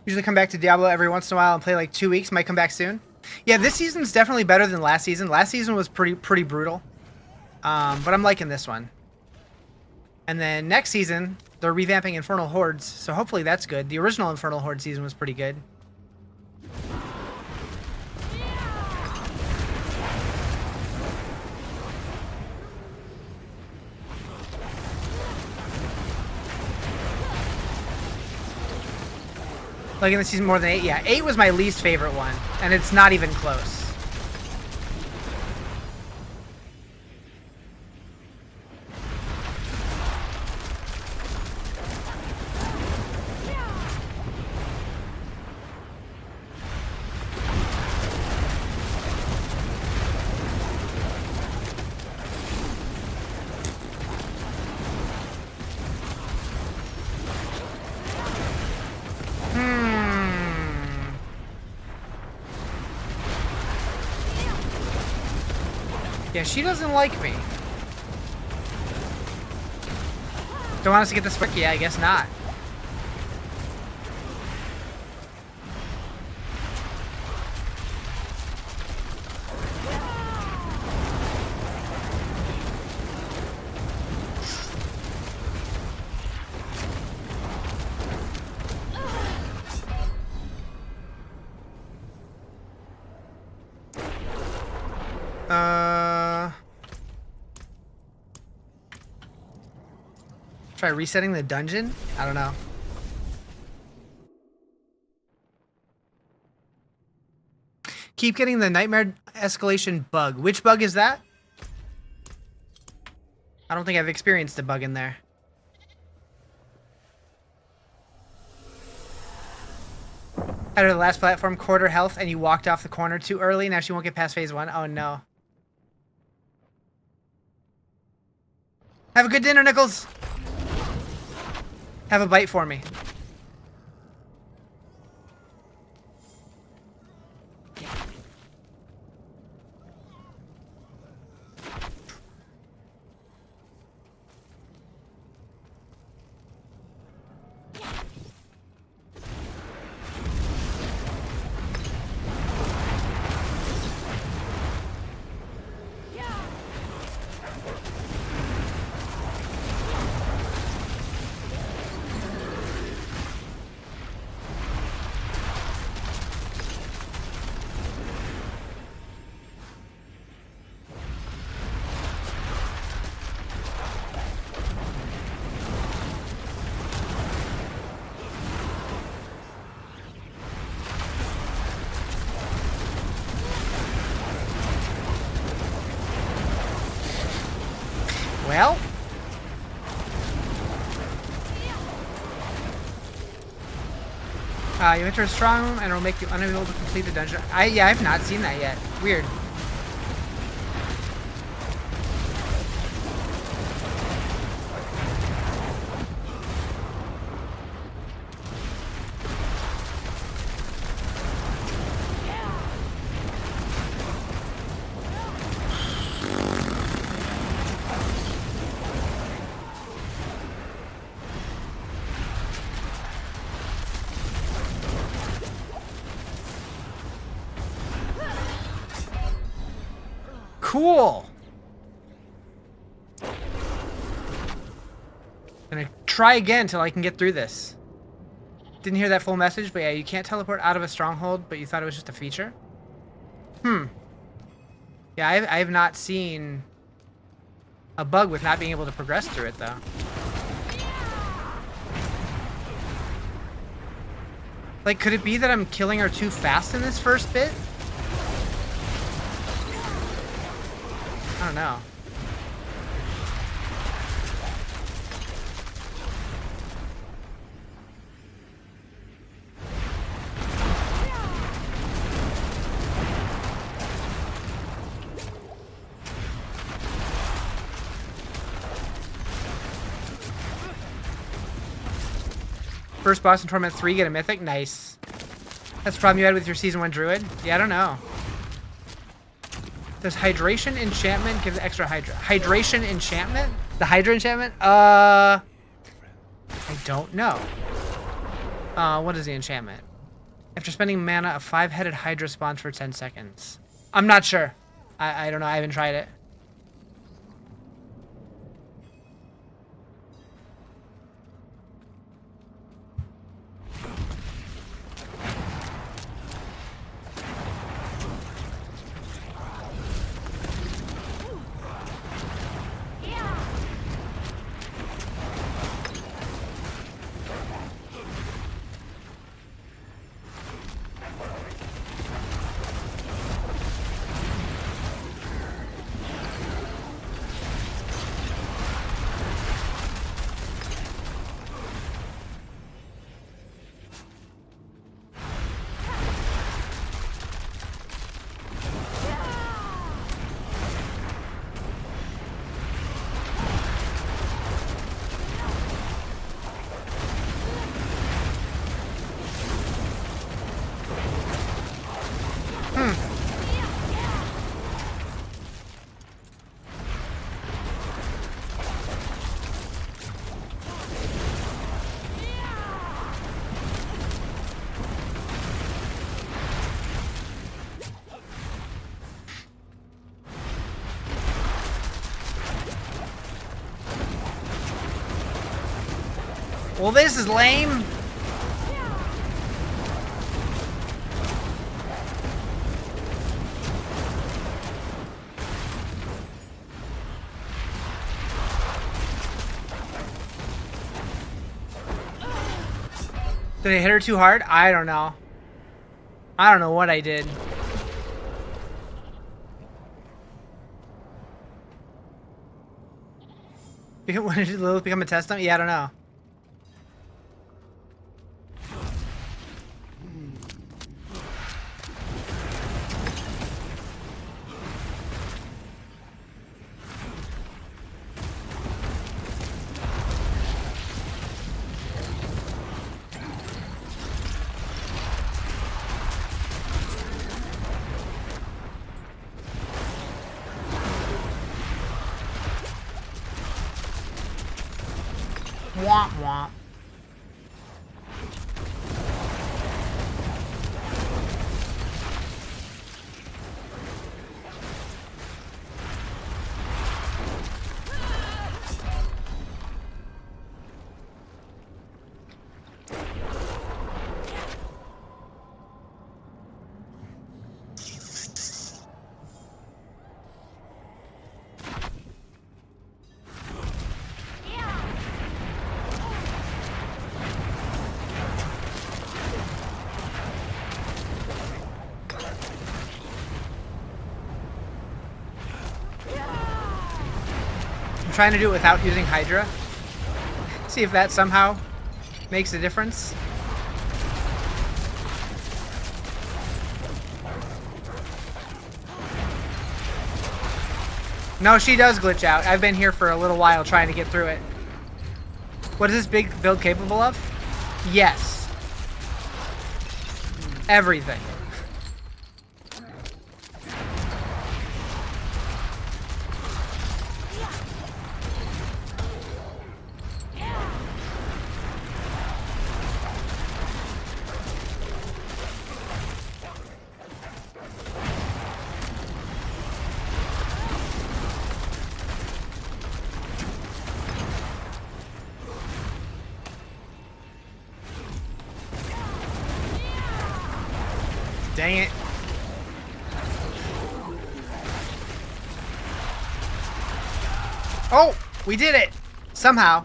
Usually come back to Diablo every once in a while and play like 2 weeks. Might come back soon. Yeah, this season's definitely better than last season. Last season was pretty brutal. But I'm liking this one. And then next season, they're revamping Infernal Hordes, so hopefully that's good. The original Infernal Horde season was pretty good. Liking the season more than 8? Yeah, 8 was my least favorite one, and it's not even close. Yeah, she doesn't like me. Don't want us to get this quick? Yeah, I guess not. Try resetting the dungeon? I don't know. Keep getting the nightmare escalation bug. Which bug is that? I don't think I've experienced a bug in there. Out of the last platform, quarter health, and you walked off the corner too early. Now she won't get past phase 1. Oh no. Have a good dinner, Nichols. Have a bite for me. Well. You enter a strong room and it will make you unable to complete the dungeon. Yeah, I've not seen that yet. Weird. Cool. Gonna try again till I can get through this. Didn't hear that full message, but yeah, you can't teleport out of a stronghold, but you thought it was just a feature? Yeah, I have not seen a bug with not being able to progress through it, though. Like, could it be that I'm killing her too fast in this first bit? I don't know. First boss in Torment 3, get a mythic? Nice. That's the problem you had with your Season 1 Druid? Yeah, I don't know. Does Hydration Enchantment give the extra Hydra? Hydration Enchantment? The Hydra Enchantment? I don't know. What is the enchantment? After spending mana, a 5-headed Hydra spawns for 10 seconds. I'm not sure. I don't know. I haven't tried it. Well, this is lame. Did I hit her too hard? I don't know. I don't know what I did. When did Lilith become a test dummy? Yeah, I don't know. Womp womp. trying to do it without using Hydra. See if that somehow makes a difference. No, she does glitch out. I've been here for a little while trying to get through it. What is this big build capable of? Yes. Everything. Dang it. Oh, we did it. Somehow.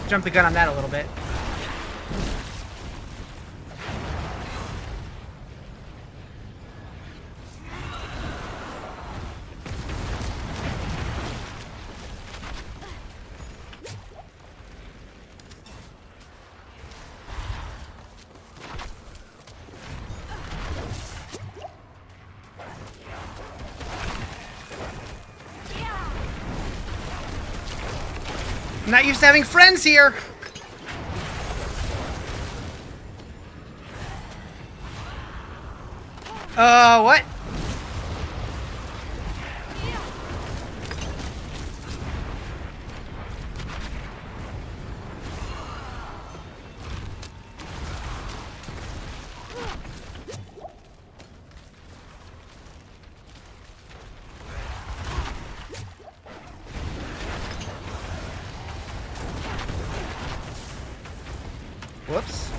Jump the gun on that a little bit. I'm not used to having friends here. What? Whoops.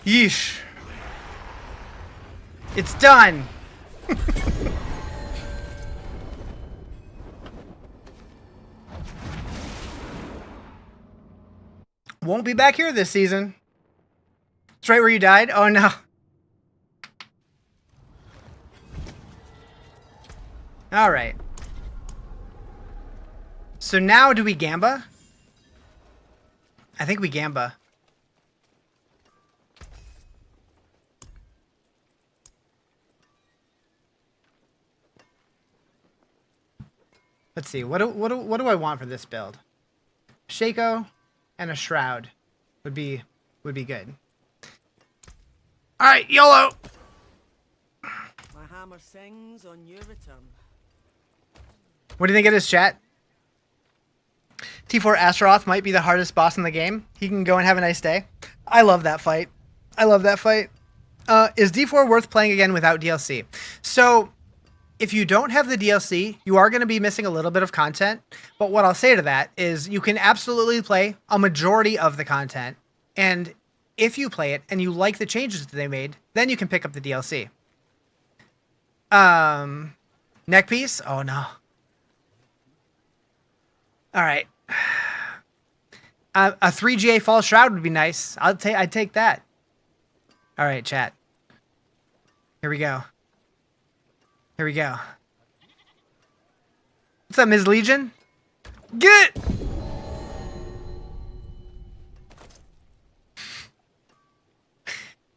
Yeesh. It's done. Won't be back here this season. It's right where you died? Oh no. Alright. So now do we Gamba? I think we Gamba. Let's see. What do I want for this build? Shaco and a Shroud would be good. All right, YOLO. My hammer sings on your return. What do you think of this, chat? T4 Astaroth might be the hardest boss in the game. He can go and have a nice day. I love that fight. I love that fight. Is D4 worth playing again without DLC? So, if you don't have the DLC, you are going to be missing a little bit of content. But what I'll say to that is you can absolutely play a majority of the content. And if you play it and you like the changes that they made, then you can pick up the DLC. Neck piece? Oh, no. All right. A 3GA False Shroud would be nice. I'd take that. All right, chat. Here we go. Here we go. What's up, Ms. Legion? Get!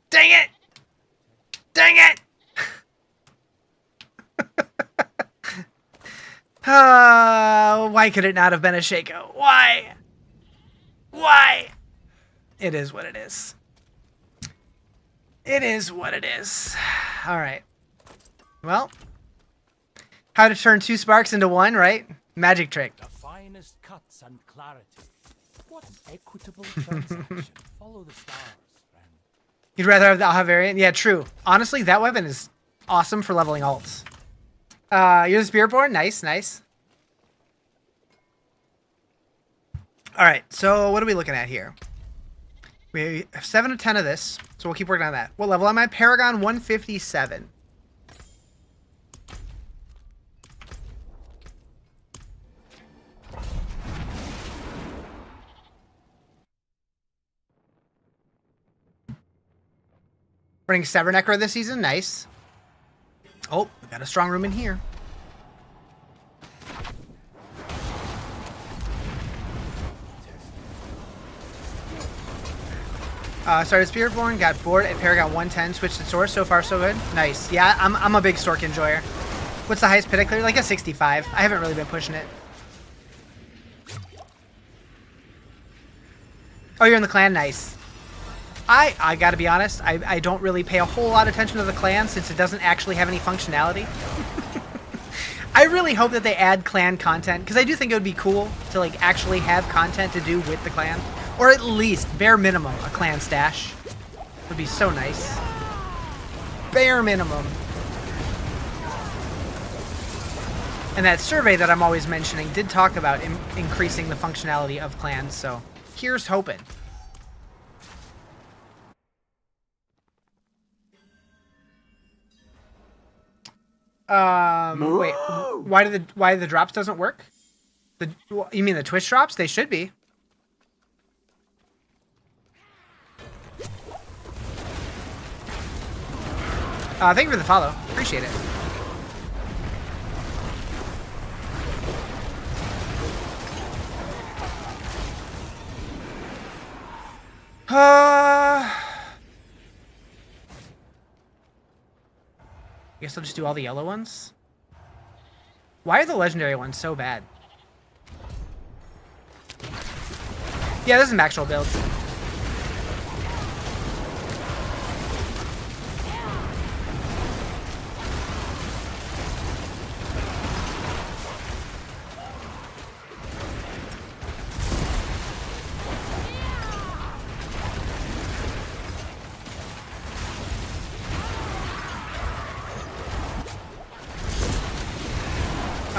Dang it! Dang it! Why could it not have been a Shaco? Why? Why? It is what it is. It is what it is. All right. Well, how to turn 2 sparks into 1, right? Magic trick. The finest cuts and clarity. What an equitable transaction. Follow the stars, friend. You'd rather have the Aha variant? Yeah, true. Honestly, that weapon is awesome for leveling alts. You're the Spiritborn? Nice, nice. Alright, so what are we looking at here? We have 7 to 10 of this, so we'll keep working on that. What level am I? Paragon 157. Running Sever Necro this season. Nice. Oh, we got a strong room in here. Started Spiritborn, got bored at Paragon 110, switched to Source. So far, so good. Nice. Yeah, I'm a big Sork enjoyer. What's the highest pit I cleared? Like a 65. I haven't really been pushing it. Oh, you're in the clan? Nice. I gotta be honest, I don't really pay a whole lot of attention to the clan since it doesn't actually have any functionality. I really hope that they add clan content, because I do think it would be cool to like actually have content to do with the clan. Or at least, bare minimum, a clan stash. Would be so nice. Bare minimum. And that survey that I'm always mentioning did talk about increasing the functionality of clans, so here's hoping. Wait, why the drops doesn't work? You mean the Twitch drops? They should be. Thank you for the follow. Appreciate it. I guess I'll just do all the yellow ones. Why are the legendary ones so bad? Yeah, this is an actual build.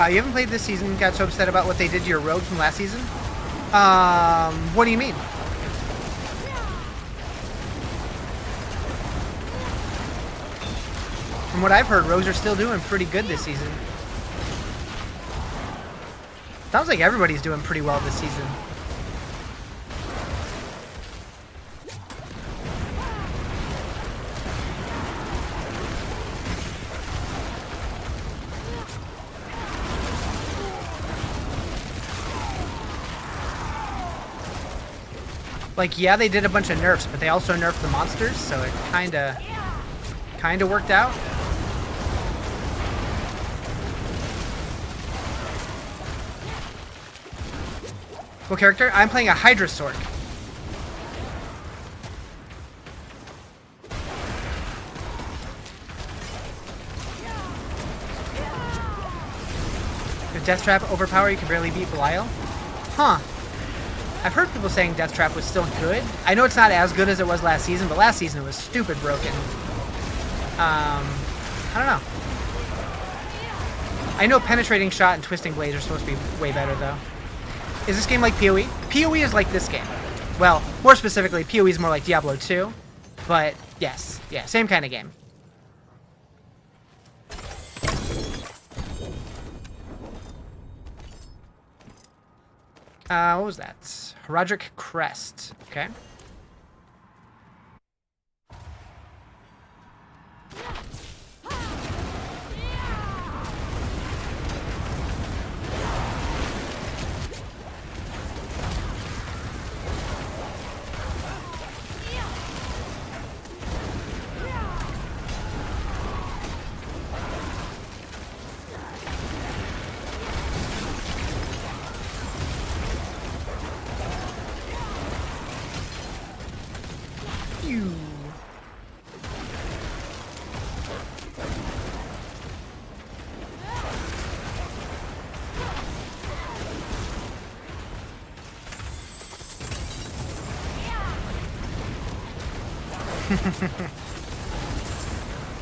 You haven't played this season, got so upset about what they did to your rogue from last season? What do you mean? From what I've heard, rogues are still doing pretty good this season. Sounds like everybody's doing pretty well this season. Like, yeah, they did a bunch of nerfs, but they also nerfed the monsters, so it kinda worked out. What character? I'm playing a Hydra Sorcerer. If Death Trap overpower, you can barely beat Belial. Huh. I've heard people saying Death Trap was still good. I know it's not as good as it was last season, but last season it was stupid broken. I don't know. I know Penetrating Shot and Twisting Blades are supposed to be way better, though. Is this game like PoE? PoE is like this game. Well, more specifically, PoE is more like Diablo 2. But, yes. Yeah, same kind of game. What was that? Horadrim Crest. Okay.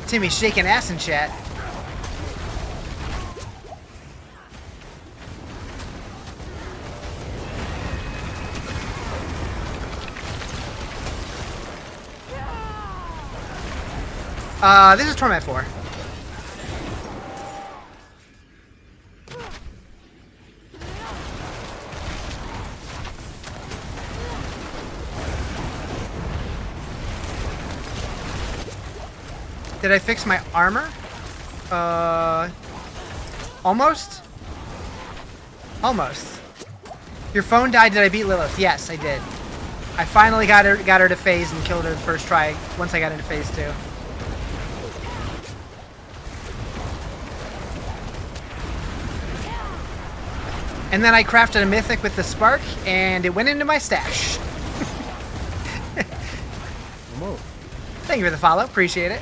Timmy shaking ass in chat. This is Torment 4. Did I fix my armor? Almost? Almost. Your phone died, did I beat Lilith? Yes, I did. I finally got her to phase and killed her the first try once I got into phase 2. And then I crafted a mythic with the spark, and it went into my stash. Whoa. Thank you for the follow. Appreciate it.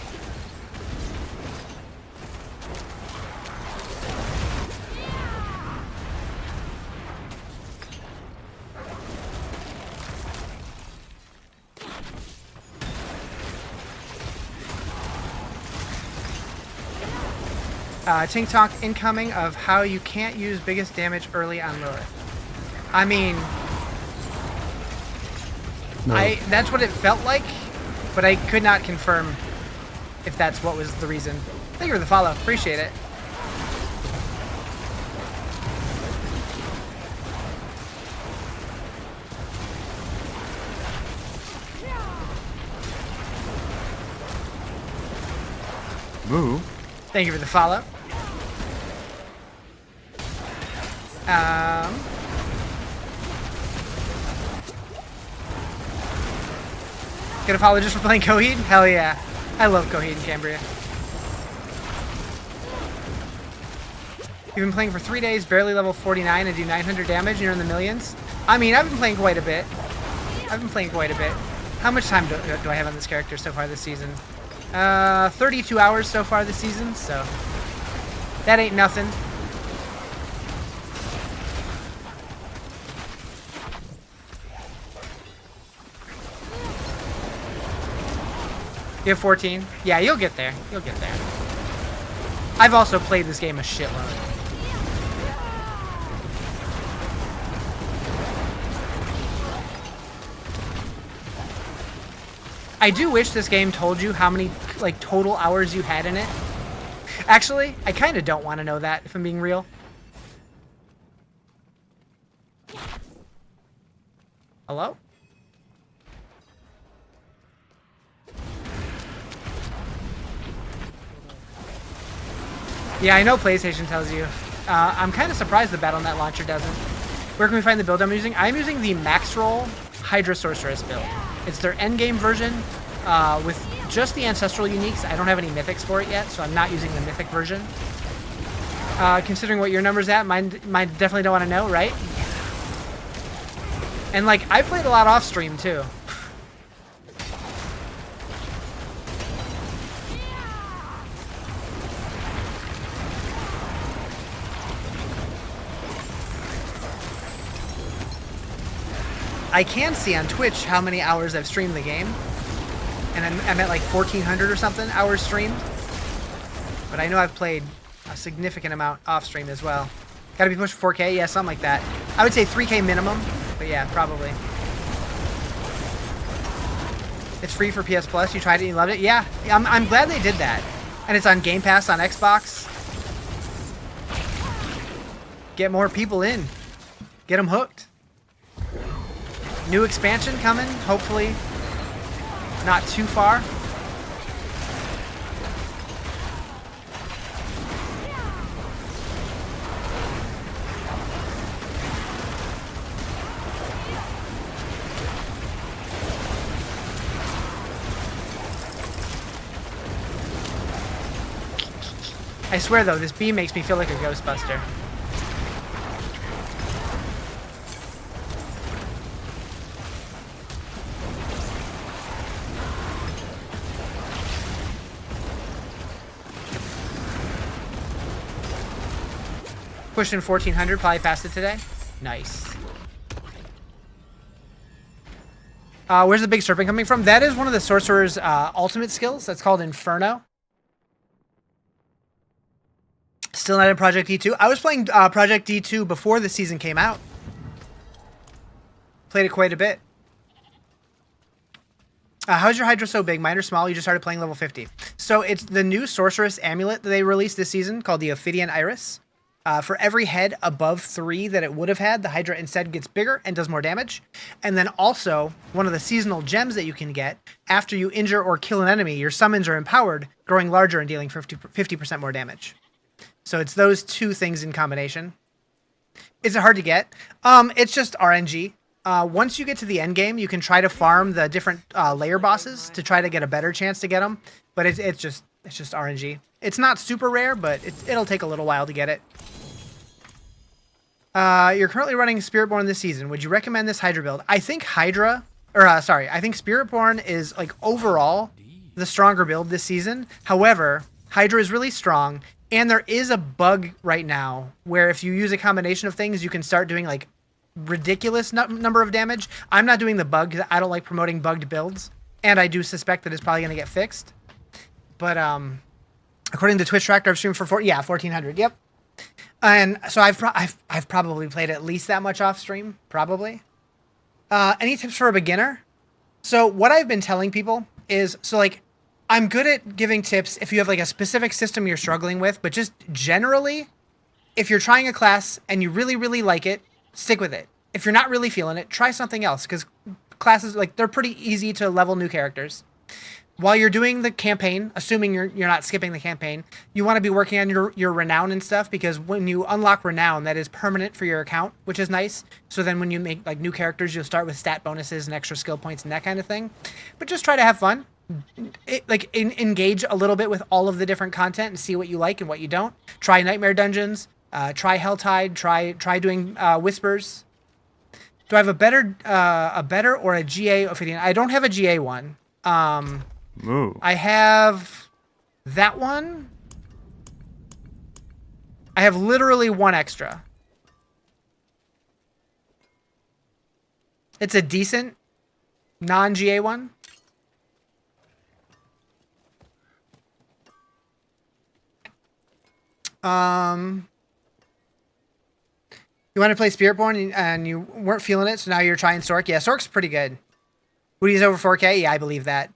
Tink Talk incoming of how you can't use biggest damage early on Lilith. I mean, No. that's what it felt like, but I could not confirm if that's what was the reason. Thank you for the follow. Appreciate it. Moo. Thank you for the follow. Get a follow just for playing Coheed? Hell yeah. I love Coheed and Cambria. You've been playing for 3 days, barely level 49, and do 900 damage, and you're in the millions? I mean, I've been playing quite a bit. How much time do I have on this character so far this season? 32 hours so far this season, so that ain't nothing. You have 14? Yeah, you'll get there. You'll get there. I've also played this game a shitload. I do wish this game told you how many, like, total hours you had in it. Actually, I kind of don't want to know that, if I'm being real. Hello? Yeah, I know PlayStation tells you. I'm kind of surprised the Battle.net launcher doesn't. Where can we find the build I'm using? I'm using the max roll Hydra Sorcerer build. It's their endgame version with just the ancestral uniques. I don't have any mythics for it yet, so I'm not using the mythic version. Considering what your number's at, mine definitely don't want to know, right? And like, I played a lot off stream too. I can see on Twitch how many hours I've streamed the game. And I'm at like 1,400 or something hours streamed. But I know I've played a significant amount off stream as well. Gotta be pushing 4K? Yeah, something like that. I would say 3K minimum. But yeah, probably. It's free for PS Plus. You tried it and you loved it? Yeah, I'm glad they did that. And it's on Game Pass on Xbox. Get more people in. Get them hooked. New expansion coming, hopefully not too far. I swear though, this beam makes me feel like a Ghostbuster. Pushing 1,400, probably passed it today. Nice. Where's the big serpent coming from? That is one of the sorcerer's ultimate skills. That's called Inferno. Still not in Project D2. I was playing Project D2 before the season came out. Played it quite a bit. How's your Hydra so big? Mine are small. You just started playing level 50. So it's the new Sorceress Amulet that they released this season called the Ophidian Iris. For every head above 3 that it would have had, the Hydra instead gets bigger and does more damage. And then also, one of the seasonal gems that you can get, after you injure or kill an enemy, your summons are empowered, growing larger and dealing 50% more damage. So it's those two things in combination. Is it hard to get? It's just RNG. Once you get to the end game, you can try to farm the different layer bosses to try to get a better chance to get them. But it's just RNG. It's not super rare, but it'll take a little while to get it. You're currently running Spiritborn this season. Would you recommend this Hydra build? I think I think Spiritborn is like overall the stronger build this season. However, Hydra is really strong, and there is a bug right now where if you use a combination of things, you can start doing like ridiculous number of damage. I'm not doing the bug because I don't like promoting bugged builds, and I do suspect that it's probably going to get fixed. But according to Twitch Tracker, I've streamed for 1400. Yep. And so I've probably played at least that much off stream, probably. Any tips for a beginner? So what I've been telling people is, so like, I'm good at giving tips if you have like a specific system you're struggling with, but just generally, if you're trying a class and you really, really like it, stick with it. If you're not really feeling it, try something else, because classes, like, they're pretty easy to level new characters. While you're doing the campaign, assuming you're not skipping the campaign, you want to be working on your renown and stuff, because when you unlock renown, that is permanent for your account, which is nice. So then when you make like new characters, you'll start with stat bonuses and extra skill points and that kind of thing. But just try to have fun. Engage a little bit with all of the different content and see what you like and what you don't. Try Nightmare Dungeons. Try Helltide. Try doing Whispers. Do I have a better or a GA Ophidian? I don't have a GA one. Ooh. I have that one. I have literally one extra. It's a decent non-GA one. You want to play Spiritborn and you weren't feeling it, so now you're trying Sork. Yeah, Sork's pretty good. Woody's over 4K? Yeah, I believe that.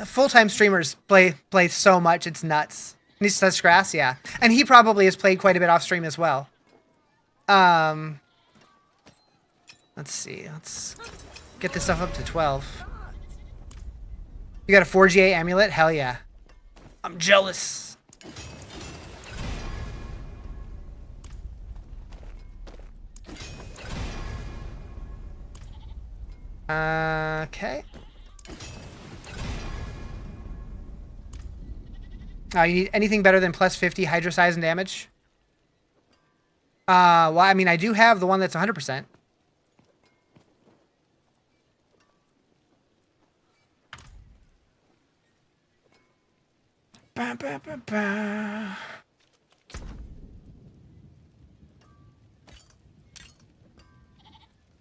Full-time streamers play so much, it's nuts. Needs to touch grass? Yeah. And he probably has played quite a bit off stream as well. Let's see. Let's get this stuff up to 12. You got a 4GA amulet? Hell yeah. I'm jealous. Okay. You need anything better than plus 50 Hydra size and damage? Well, I mean, I do have the one that's 100%. Ba, ba, ba, ba.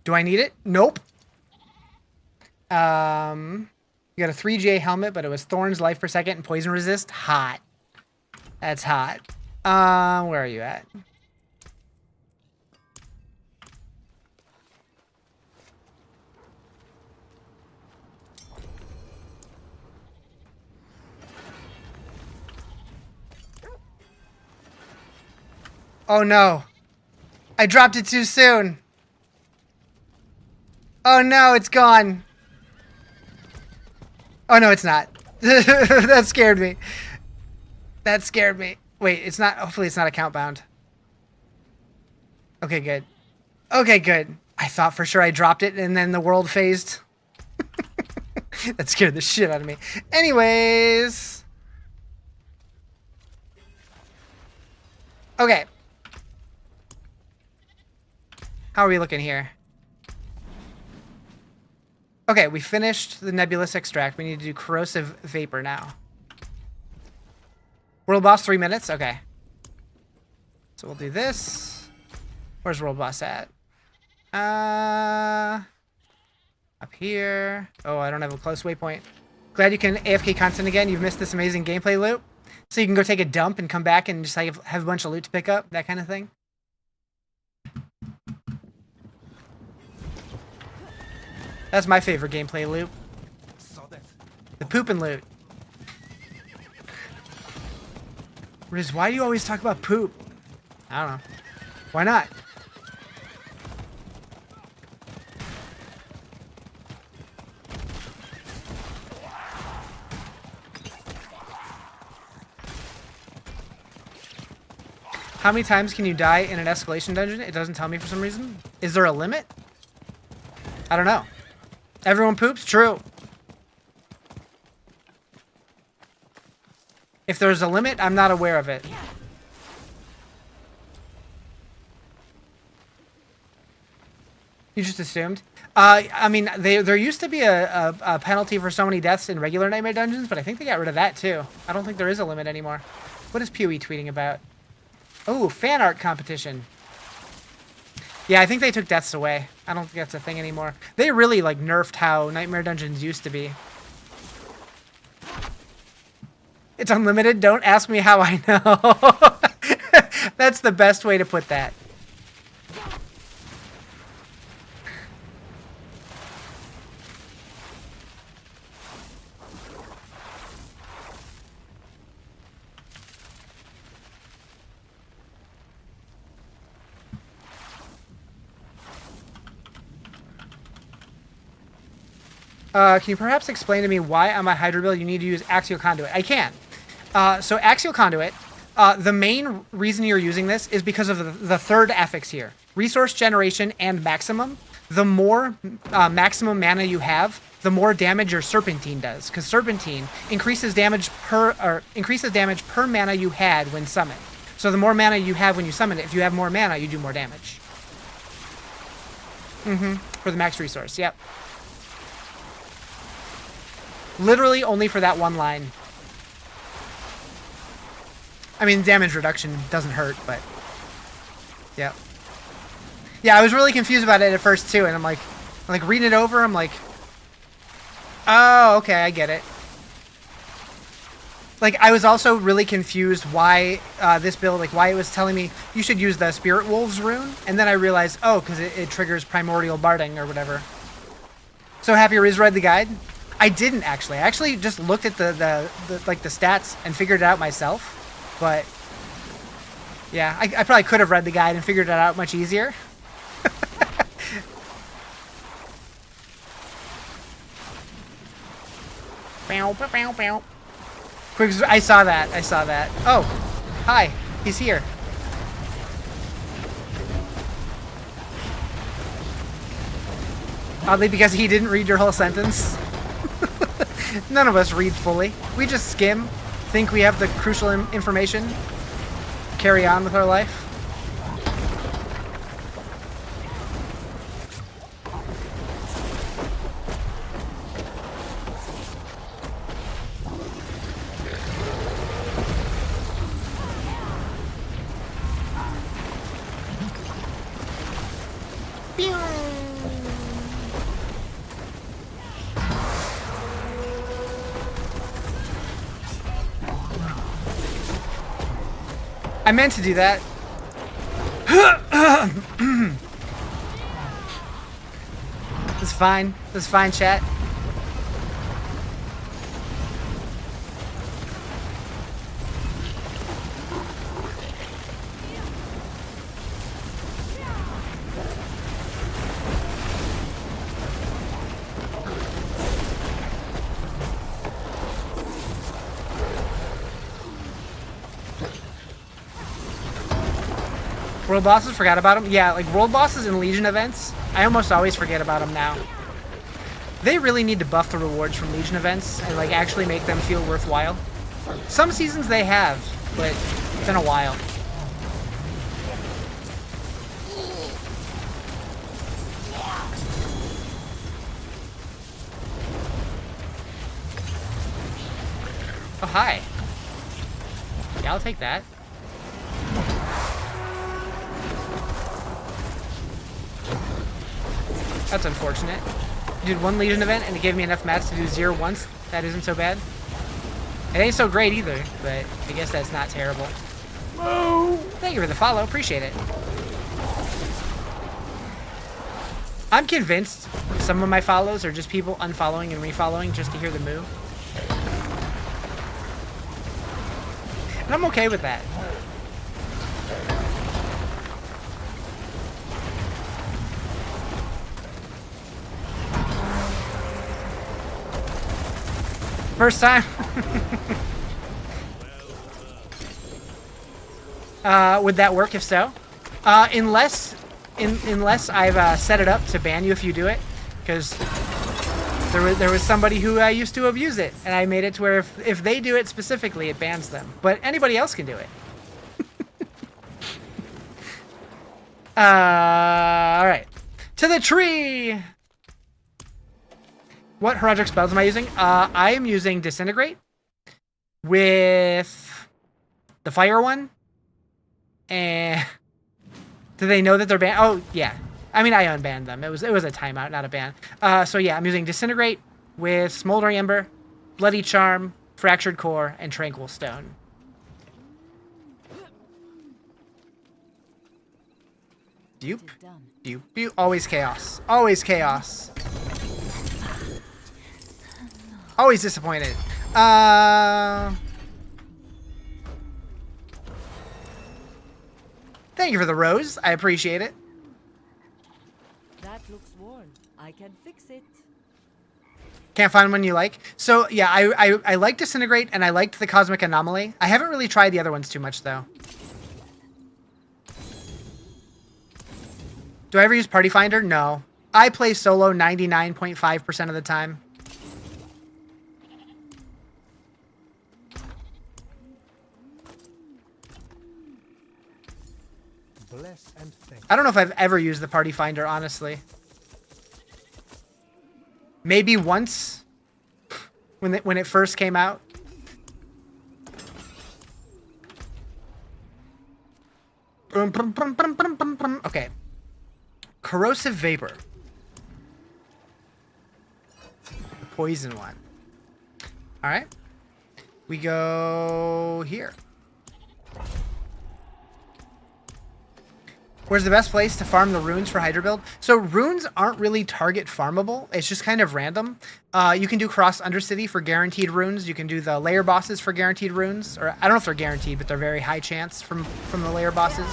Do I need it? Nope. You got a 3GA helmet, but it was Thorns, life per second, and poison resist. Hot. That's hot. Where are you at? Oh no. I dropped it too soon. Oh no, it's gone. Oh no, it's not. That scared me. That scared me. Wait, it's not. Hopefully it's not account bound. Okay, good. Okay, good. I thought for sure I dropped it and then the world phased. That scared the shit out of me. Anyways. Okay. How are we looking here? Okay, we finished the nebulous extract. We need to do corrosive vapor now. World boss 3 minutes? Okay. So we'll do this. Where's world boss at? Up here. Oh, I don't have a close waypoint. Glad you can AFK content again. You've missed this amazing gameplay loop. So you can go take a dump and come back and just like have a bunch of loot to pick up. That kind of thing. That's my favorite gameplay loop. The poop and loot. Riz, why do you always talk about poop? I don't know. Why not? How many times can you die in an escalation dungeon? It doesn't tell me for some reason. Is there a limit? I don't know. Everyone poops? True. If there's a limit, I'm not aware of it. You just assumed? I mean, there used to be a penalty for so many deaths in regular Nightmare Dungeons, but I think they got rid of that too. I don't think there is a limit anymore. What is Pewee tweeting about? Oh, fan art competition. Yeah, I think they took deaths away. I don't think that's a thing anymore. They really, like, nerfed how Nightmare Dungeons used to be. It's unlimited? Don't ask me how I know. That's the best way to put that. Can you perhaps explain to me why on my Hydra build you need to use Axial Conduit? I can. So Axial Conduit, the main reason you're using this is because of the third affix here. Resource generation and maximum. The more maximum mana you have, the more damage your Serpentine does. Because Serpentine increases damage per mana you had when summoned. So the more mana you have when you summon it, if you have more mana, you do more damage. For the max resource, yep. Literally only for that one line. I mean, damage reduction doesn't hurt, but... yeah. Yeah, I was really confused about it at first, too, and I'm like reading it over, I'm like... oh, okay, I get it. Like, I was also really confused why this build, like, why it was telling me you should use the Spirit Wolves rune, and then I realized, oh, because it triggers Primordial Barding or whatever. So happy Riz read the guide? I didn't, actually. I actually just looked at the stats and figured it out myself. But, yeah, I probably could have read the guide and figured it out much easier. Quick, I saw that. Oh, hi, he's here. Oddly, because he didn't read your whole sentence. None of us read fully. We just skim, think we have the crucial information, carry on with our life. I meant to do that. It's fine. It's fine, chat. World bosses, forgot about them? Yeah, like world bosses and Legion events, I almost always forget about them now. They really need to buff the rewards from Legion events and like actually make them feel worthwhile. Some seasons they have, but it's been a while. Oh, hi. Yeah, I'll take that. That's unfortunate. did one Legion event and it gave me enough mats to do 0 once. That isn't so bad. It ain't so great either, but I guess that's not terrible. Whoa! Thank you for the follow. Appreciate it. I'm convinced some of my follows are just people unfollowing and refollowing just to hear the moo. And I'm okay with that. First time. Would that work if so? Unless I've set it up to ban you if you do it, because there was somebody who used to abuse it, and I made it to where if they do it specifically, it bans them. But anybody else can do it. All right, to the tree. What Horadrim spells am I using? I am using Disintegrate with the fire one. And do they know that they're banned? Oh, yeah. I mean, I unbanned them. It was a timeout, not a ban. So yeah, I'm using Disintegrate with Smoldering Ember, Bloody Charm, Fractured Core, and Tranquil Stone. Dupe. Dupe. Always chaos. Always chaos. Always disappointed. Thank you for the rose. I appreciate it. That looks worn. I can fix it. Can't find one you like. So yeah, I like Disintegrate and I liked the Cosmic Anomaly. I haven't really tried the other ones too much though. Do I ever use Party Finder? No. I play solo 99.5% of the time. Bless and thank. I don't know if I've ever used the Party Finder, honestly. Maybe once when it first came out. Okay. Corrosive Vapor. The poison one. All right. We go here. Where's the best place to farm the runes for Hydra build? So runes aren't really target farmable. It's just kind of random. You can do Cross Undercity for guaranteed runes. You can do the layer bosses for guaranteed runes. Or I don't know if they're guaranteed, but they're very high chance from the layer bosses.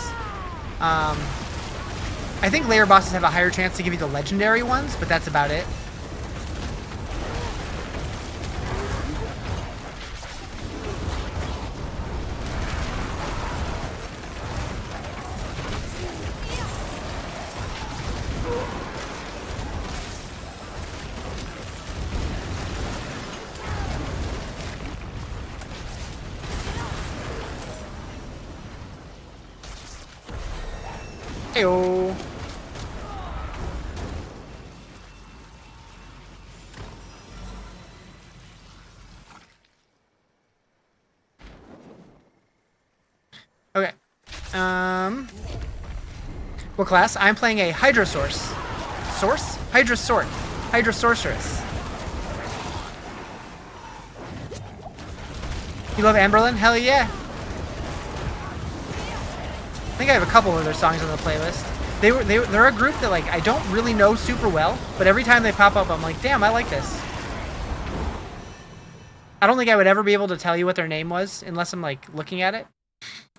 I think layer bosses have a higher chance to give you the legendary ones, but that's about it. Heyo. Okay. What class? I'm playing a Hydra Source. Source? Hydra Sword. Hydra Sorceress. You love Amberlin? Hell yeah. I think I have a couple of their songs on the playlist. They're a group that like I don't really know super well, but every time they pop up, I'm like, damn, I like this. I don't think I would ever be able to tell you what their name was unless I'm like looking at it.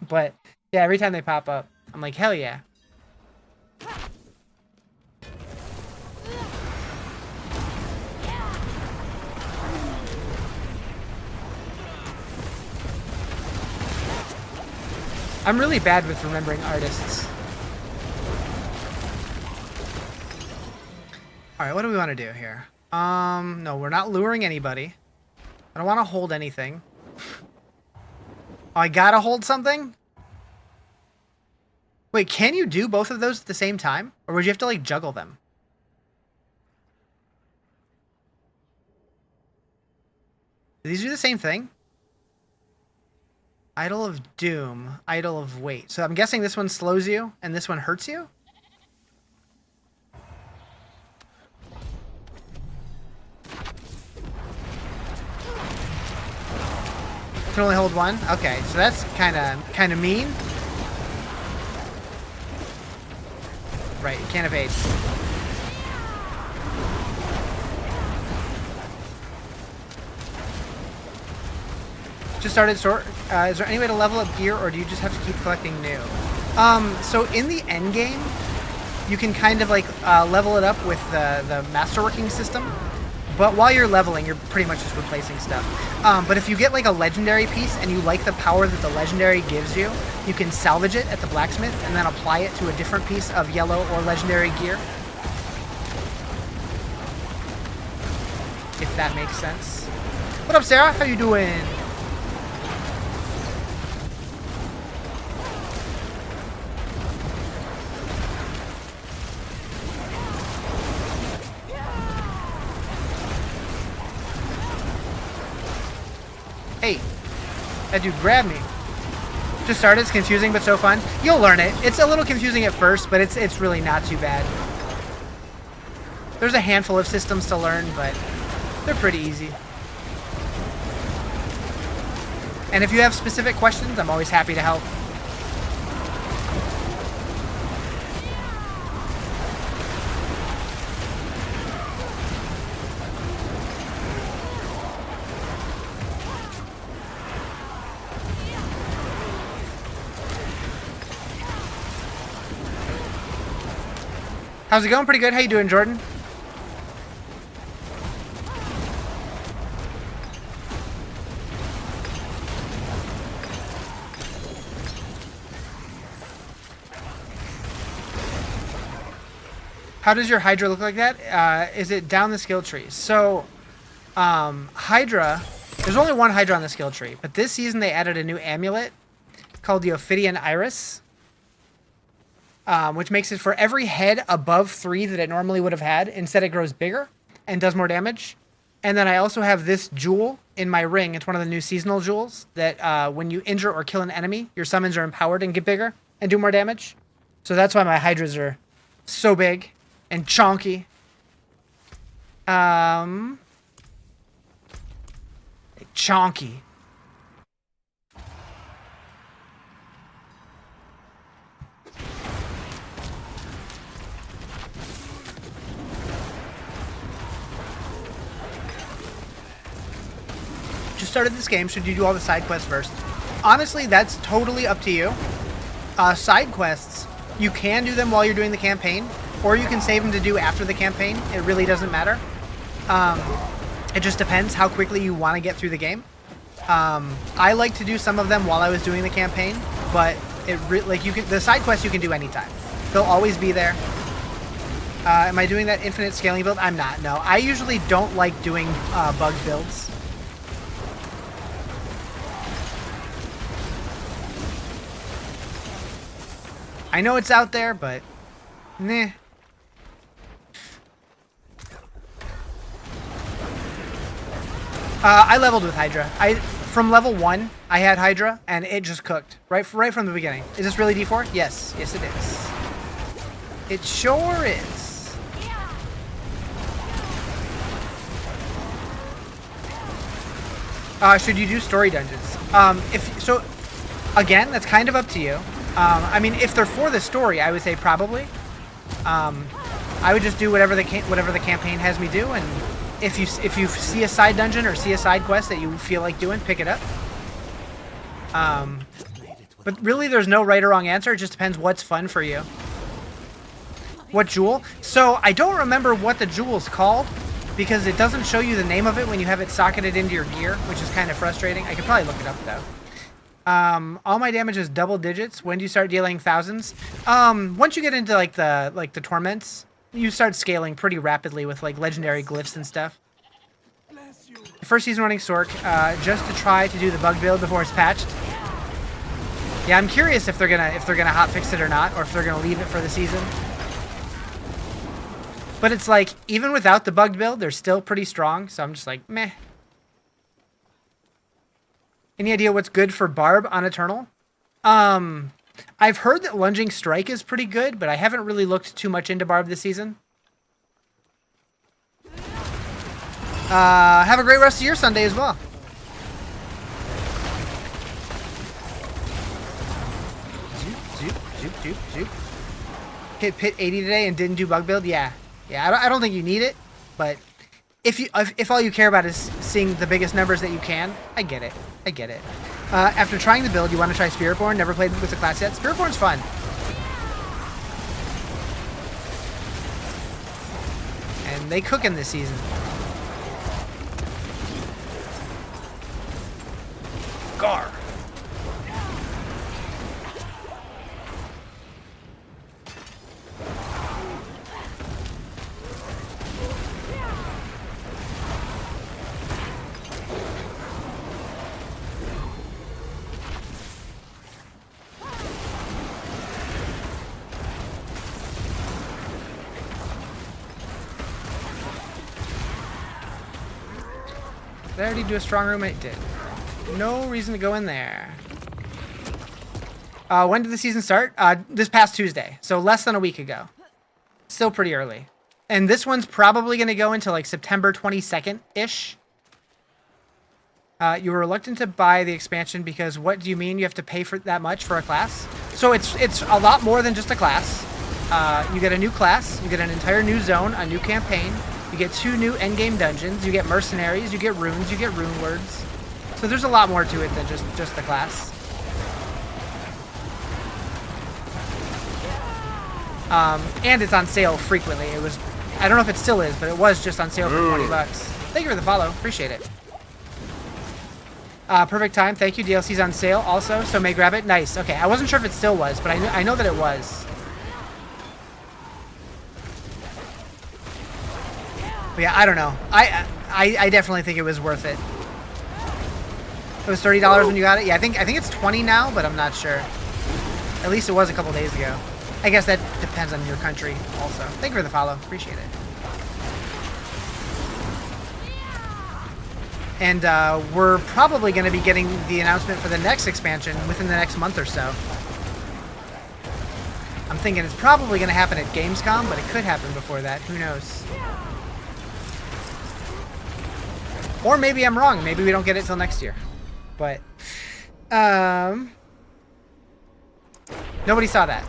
But yeah, every time they pop up, I'm like, hell yeah. I'm really bad with remembering artists. Alright, what do we want to do here? No, we're not luring anybody. I don't want to hold anything. Oh, I gotta hold something? Wait, can you do both of those at the same time? Or would you have to, like, juggle them? Do these do the same thing? Idol of Doom, Idol of Weight. So I'm guessing this one slows you, and this one hurts you? can only hold one? Okay, so that's kind of mean. Right, you can't evade. Just started sort. Is there any way to level up gear, or do you just have to keep collecting new? So in the end game, you can kind of like level it up with the masterworking system. But while you're leveling, you're pretty much just replacing stuff. But if you get like a legendary piece and you like the power that the legendary gives you, you can salvage it at the blacksmith and then apply it to a different piece of yellow or legendary gear. If that makes sense. What up, Sarah? How you doing? Hey, that dude grabbed me. Just started, it's confusing but so fun. You'll learn it. It's a little confusing at first, but it's really not too bad. There's a handful of systems to learn, but they're pretty easy. And if you have specific questions, I'm always happy to help. How's it going? Pretty good. How you doing, Jordan? How does your Hydra look like that? Is it down the skill tree? So, Hydra, there's only one Hydra on the skill tree, but this season they added a new amulet called the Ophidian Iris. Which makes it for every head above 3 that it normally would have had. Instead, it grows bigger and does more damage. And then I also have this jewel in my ring. It's one of the new seasonal jewels that when you injure or kill an enemy, your summons are empowered and get bigger and do more damage. So that's why my Hydras are so big and chonky. Chonky. Just started this game, should you do all the side quests first? Honestly, that's totally up to you. Side quests, you can do them while you're doing the campaign, or you can save them to do after the campaign. It really doesn't matter. It just depends how quickly you want to get through the game. I like to do some of them while I was doing the campaign, but the side quests you can do anytime. They'll always be there. Am I doing that infinite scaling build? I'm not. No, I usually don't like doing bug builds. I know it's out there, but nah. I leveled with Hydra. From level 1, I had Hydra, and it just cooked right from the beginning. Is this really D4? Yes, yes it is. It sure is. Should you do story dungeons? Again, that's kind of up to you. I mean, if they're for the story, I would say probably. I would just do whatever the campaign has me do, and if you see a side dungeon or see a side quest that you feel like doing, pick it up. But really, there's no right or wrong answer. It just depends what's fun for you. What jewel? So I don't remember what the jewel's called because it doesn't show you the name of it when you have it socketed into your gear, which is kind of frustrating. I could probably look it up though. All my damage is double digits. When do you start dealing thousands? Once you get into like the torments, you start scaling pretty rapidly with like legendary glyphs and stuff. First season running Sork, just to try to do the bug build before it's patched. Yeah, I'm curious if they're gonna hotfix it or not, or if they're gonna leave it for the season. But it's like even without the bugged build, they're still pretty strong. So I'm just like meh. Any idea what's good for Barb on Eternal? I've heard that Lunging Strike is pretty good, but I haven't really looked too much into Barb this season. Have a great rest of your Sunday as well. Zoop, zoop. Hit pit 80 today and didn't do bug build. Yeah, I don't think you need it, but if all you care about is seeing the biggest numbers that you can, I get it. After trying the build, you want to try Spiritborn. Never played with the class yet. Spiritborn's fun. And they cooking this season. Gar. Did I already do a strong room? It did. No reason to go in there. When did the season start? This past Tuesday. So less than a week ago. Still pretty early. And this one's probably going to go into like September 22nd-ish. You were reluctant to buy the expansion because what do you mean you have to pay for that much for a class? So it's a lot more than just a class. You get a new class. You get an entire new zone, a new campaign. You get 2 new endgame dungeons. You get mercenaries. You get runes. You get rune words. So there's a lot more to it than just the class. And it's on sale frequently. It was, I don't know if it still is, but it was just on sale for 20 bucks. Thank you for the follow. Appreciate it. Perfect time. Thank you. DLC's on sale also, so may grab it. Nice. Okay, I wasn't sure if it still was, but I know that it was. But yeah, I don't know. I definitely think it was worth it. It was $30 when you got it. Yeah, I think it's 20 now, but I'm not sure. At least it was a couple days ago. I guess that depends on your country also. Thank you for the follow. Appreciate it. And we're probably going to be getting the announcement for the next expansion within the next month or so. I'm thinking it's probably going to happen at Gamescom, but it could happen before that. Who knows? Or maybe I'm wrong. Maybe we don't get it till next year. But, nobody saw that.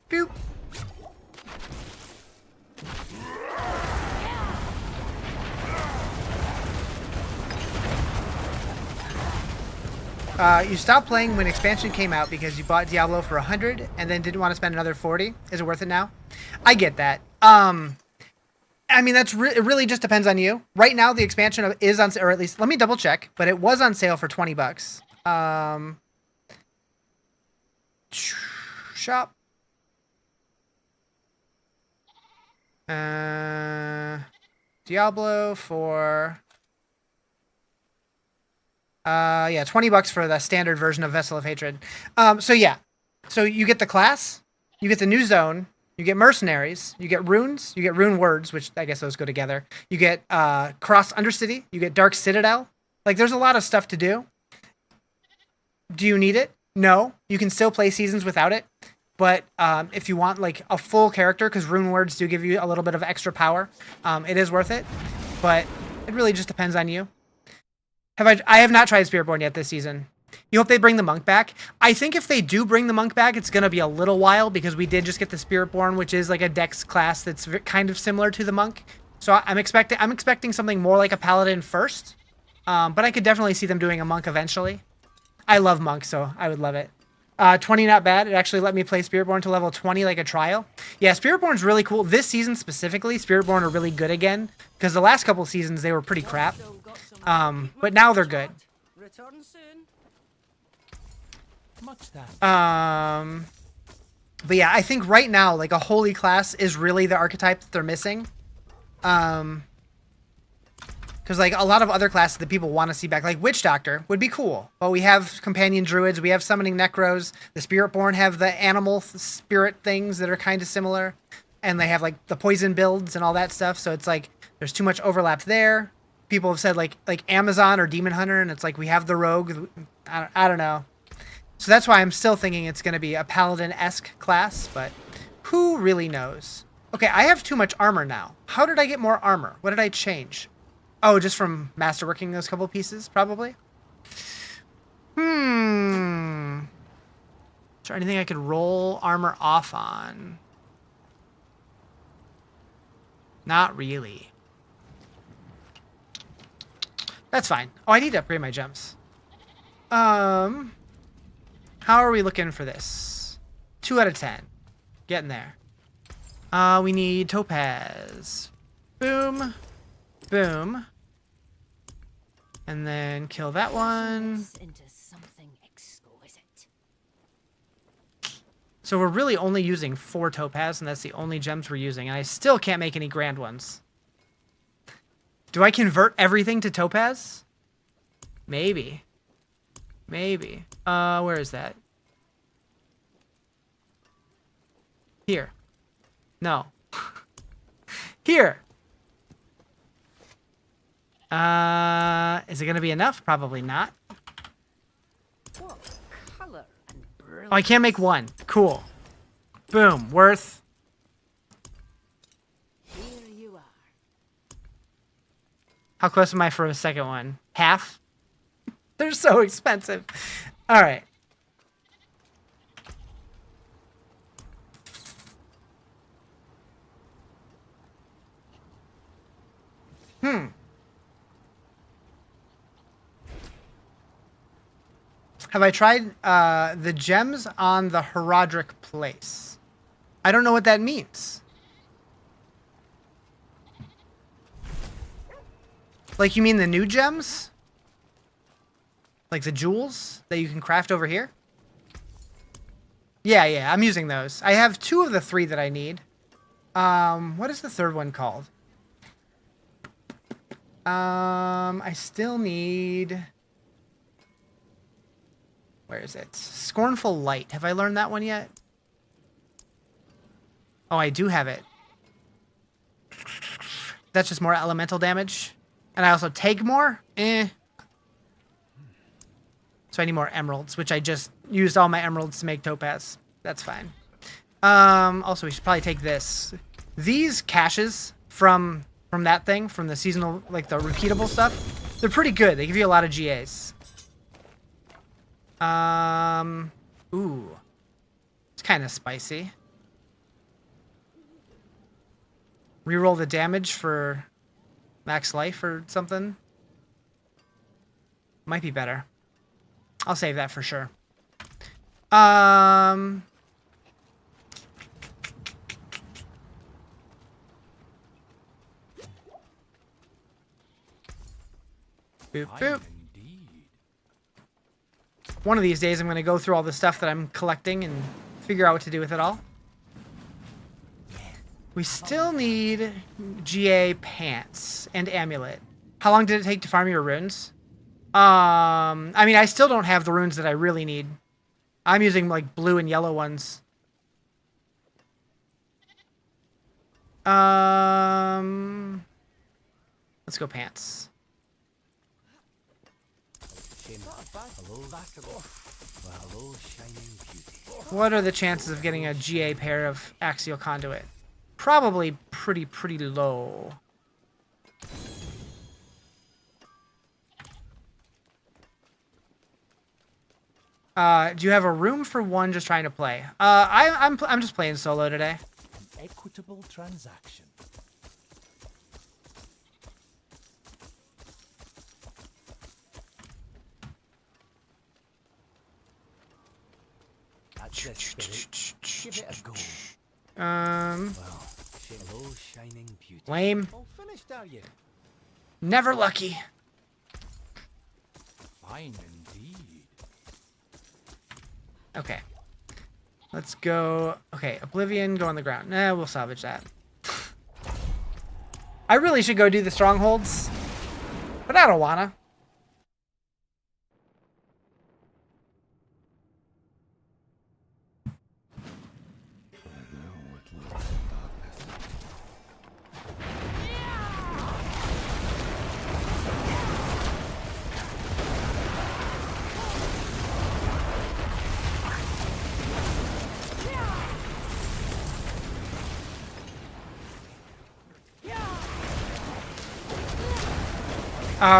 Boop. You stopped playing when expansion came out because you bought Diablo for 100 and then didn't want to spend another 40. Is it worth it now? I get that. I mean, it really just depends on you. Right now, the expansion is on, or at least let me double check, but it was on sale for 20 bucks. Shop. Diablo for yeah, 20 bucks for the standard version of Vessel of Hatred. So yeah. So you get the class, you get the new zone, you get mercenaries, you get runes, you get rune words, which I guess those go together. You get Cross Undercity, you get Dark Citadel. Like there's a lot of stuff to do. Do you need it? No. You can still play seasons without it. But if you want like a full character, because rune words do give you a little bit of extra power, it is worth it. But it really just depends on you. I have not tried Spiritborn yet this season. You hope they bring the monk back? I think if they do bring the monk back, it's going to be a little while because we did just get the Spiritborn, which is like a dex class that's kind of similar to the monk. So I'm expecting something more like a paladin first. But I could definitely see them doing a monk eventually. I love monks, so I would love it. 20 not bad. It actually let me play Spiritborn to level 20 like a trial. Yeah, Spiritborn's really cool. This season specifically, Spiritborn are really good again because the last couple seasons they were pretty crap. But now they're good. Return soon. Much that. But yeah, I think right now like a holy class is really the archetype that they're missing. Because like a lot of other classes that people want to see back, like Witch Doctor would be cool. But we have companion druids, we have summoning necros. The Spiritborn have the animal spirit things that are kind of similar, and they have like the poison builds and all that stuff. So it's like there's too much overlap there. People have said like Amazon or Demon Hunter, and it's like we have the rogue. I don't know. So that's why I'm still thinking it's going to be a paladin-esque class, but who really knows? Okay, I have too much armor now. How did I get more armor? What did I change? Oh, just from masterworking those couple pieces, probably? Is there anything I could roll armor off on? Not really. That's fine. Oh, I need to upgrade my gems. How are we looking for this? 2 out of 10. Getting there. We need topaz. Boom. Boom. And then kill that one. Into something exquisite. So we're really only using 4 topaz, and that's the only gems we're using. And I still can't make any grand ones. Do I convert everything to topaz? Maybe. Maybe. Where is that? Here. No. Here. Is it gonna be enough? Probably not. What color and brilliance. Oh, I can't make 1. Cool. Boom. Worth. Here you are. How close am I for a second one? Half? They're so expensive. All right. Have I tried the gems on the Horadrim place? I don't know what that means. Like, you mean the new gems? Like the jewels that you can craft over here? Yeah, I'm using those. I have 2 of the 3 that I need. What is the third one called? I still need... Where is it? Scornful Light. Have I learned that one yet? Oh, I do have it. That's just more elemental damage. And I also take more? So I need more emeralds, which I just used all my emeralds to make topaz. That's fine. Also, we should probably take this. These caches from that thing, from the seasonal, like the repeatable stuff, they're pretty good. They give you a lot of GAs. Ooh. It's kind of spicy. Reroll the damage for max life or something. Might be better. I'll save that for sure. Boop, boop. One of these days I'm going to go through all the stuff that I'm collecting and figure out what to do with it all. We still need GA pants and amulet. How long did it take to farm your runes? I mean, I still don't have the runes that I really need. I'm using like blue and yellow ones. Let's go pants. What are the chances of getting a GA pair of axial conduit? Probably pretty low. Do you have a room for 1 just trying to play? I'm just playing solo today. An equitable transaction. That's the spirit. Give it a go. Hello, shining beauty. Lame. All finished, are you? Never lucky. Fine indeed. Okay. Let's go. Okay, Oblivion, go on the ground. Nah, we'll salvage that. I really should go do the strongholds. But I don't wanna.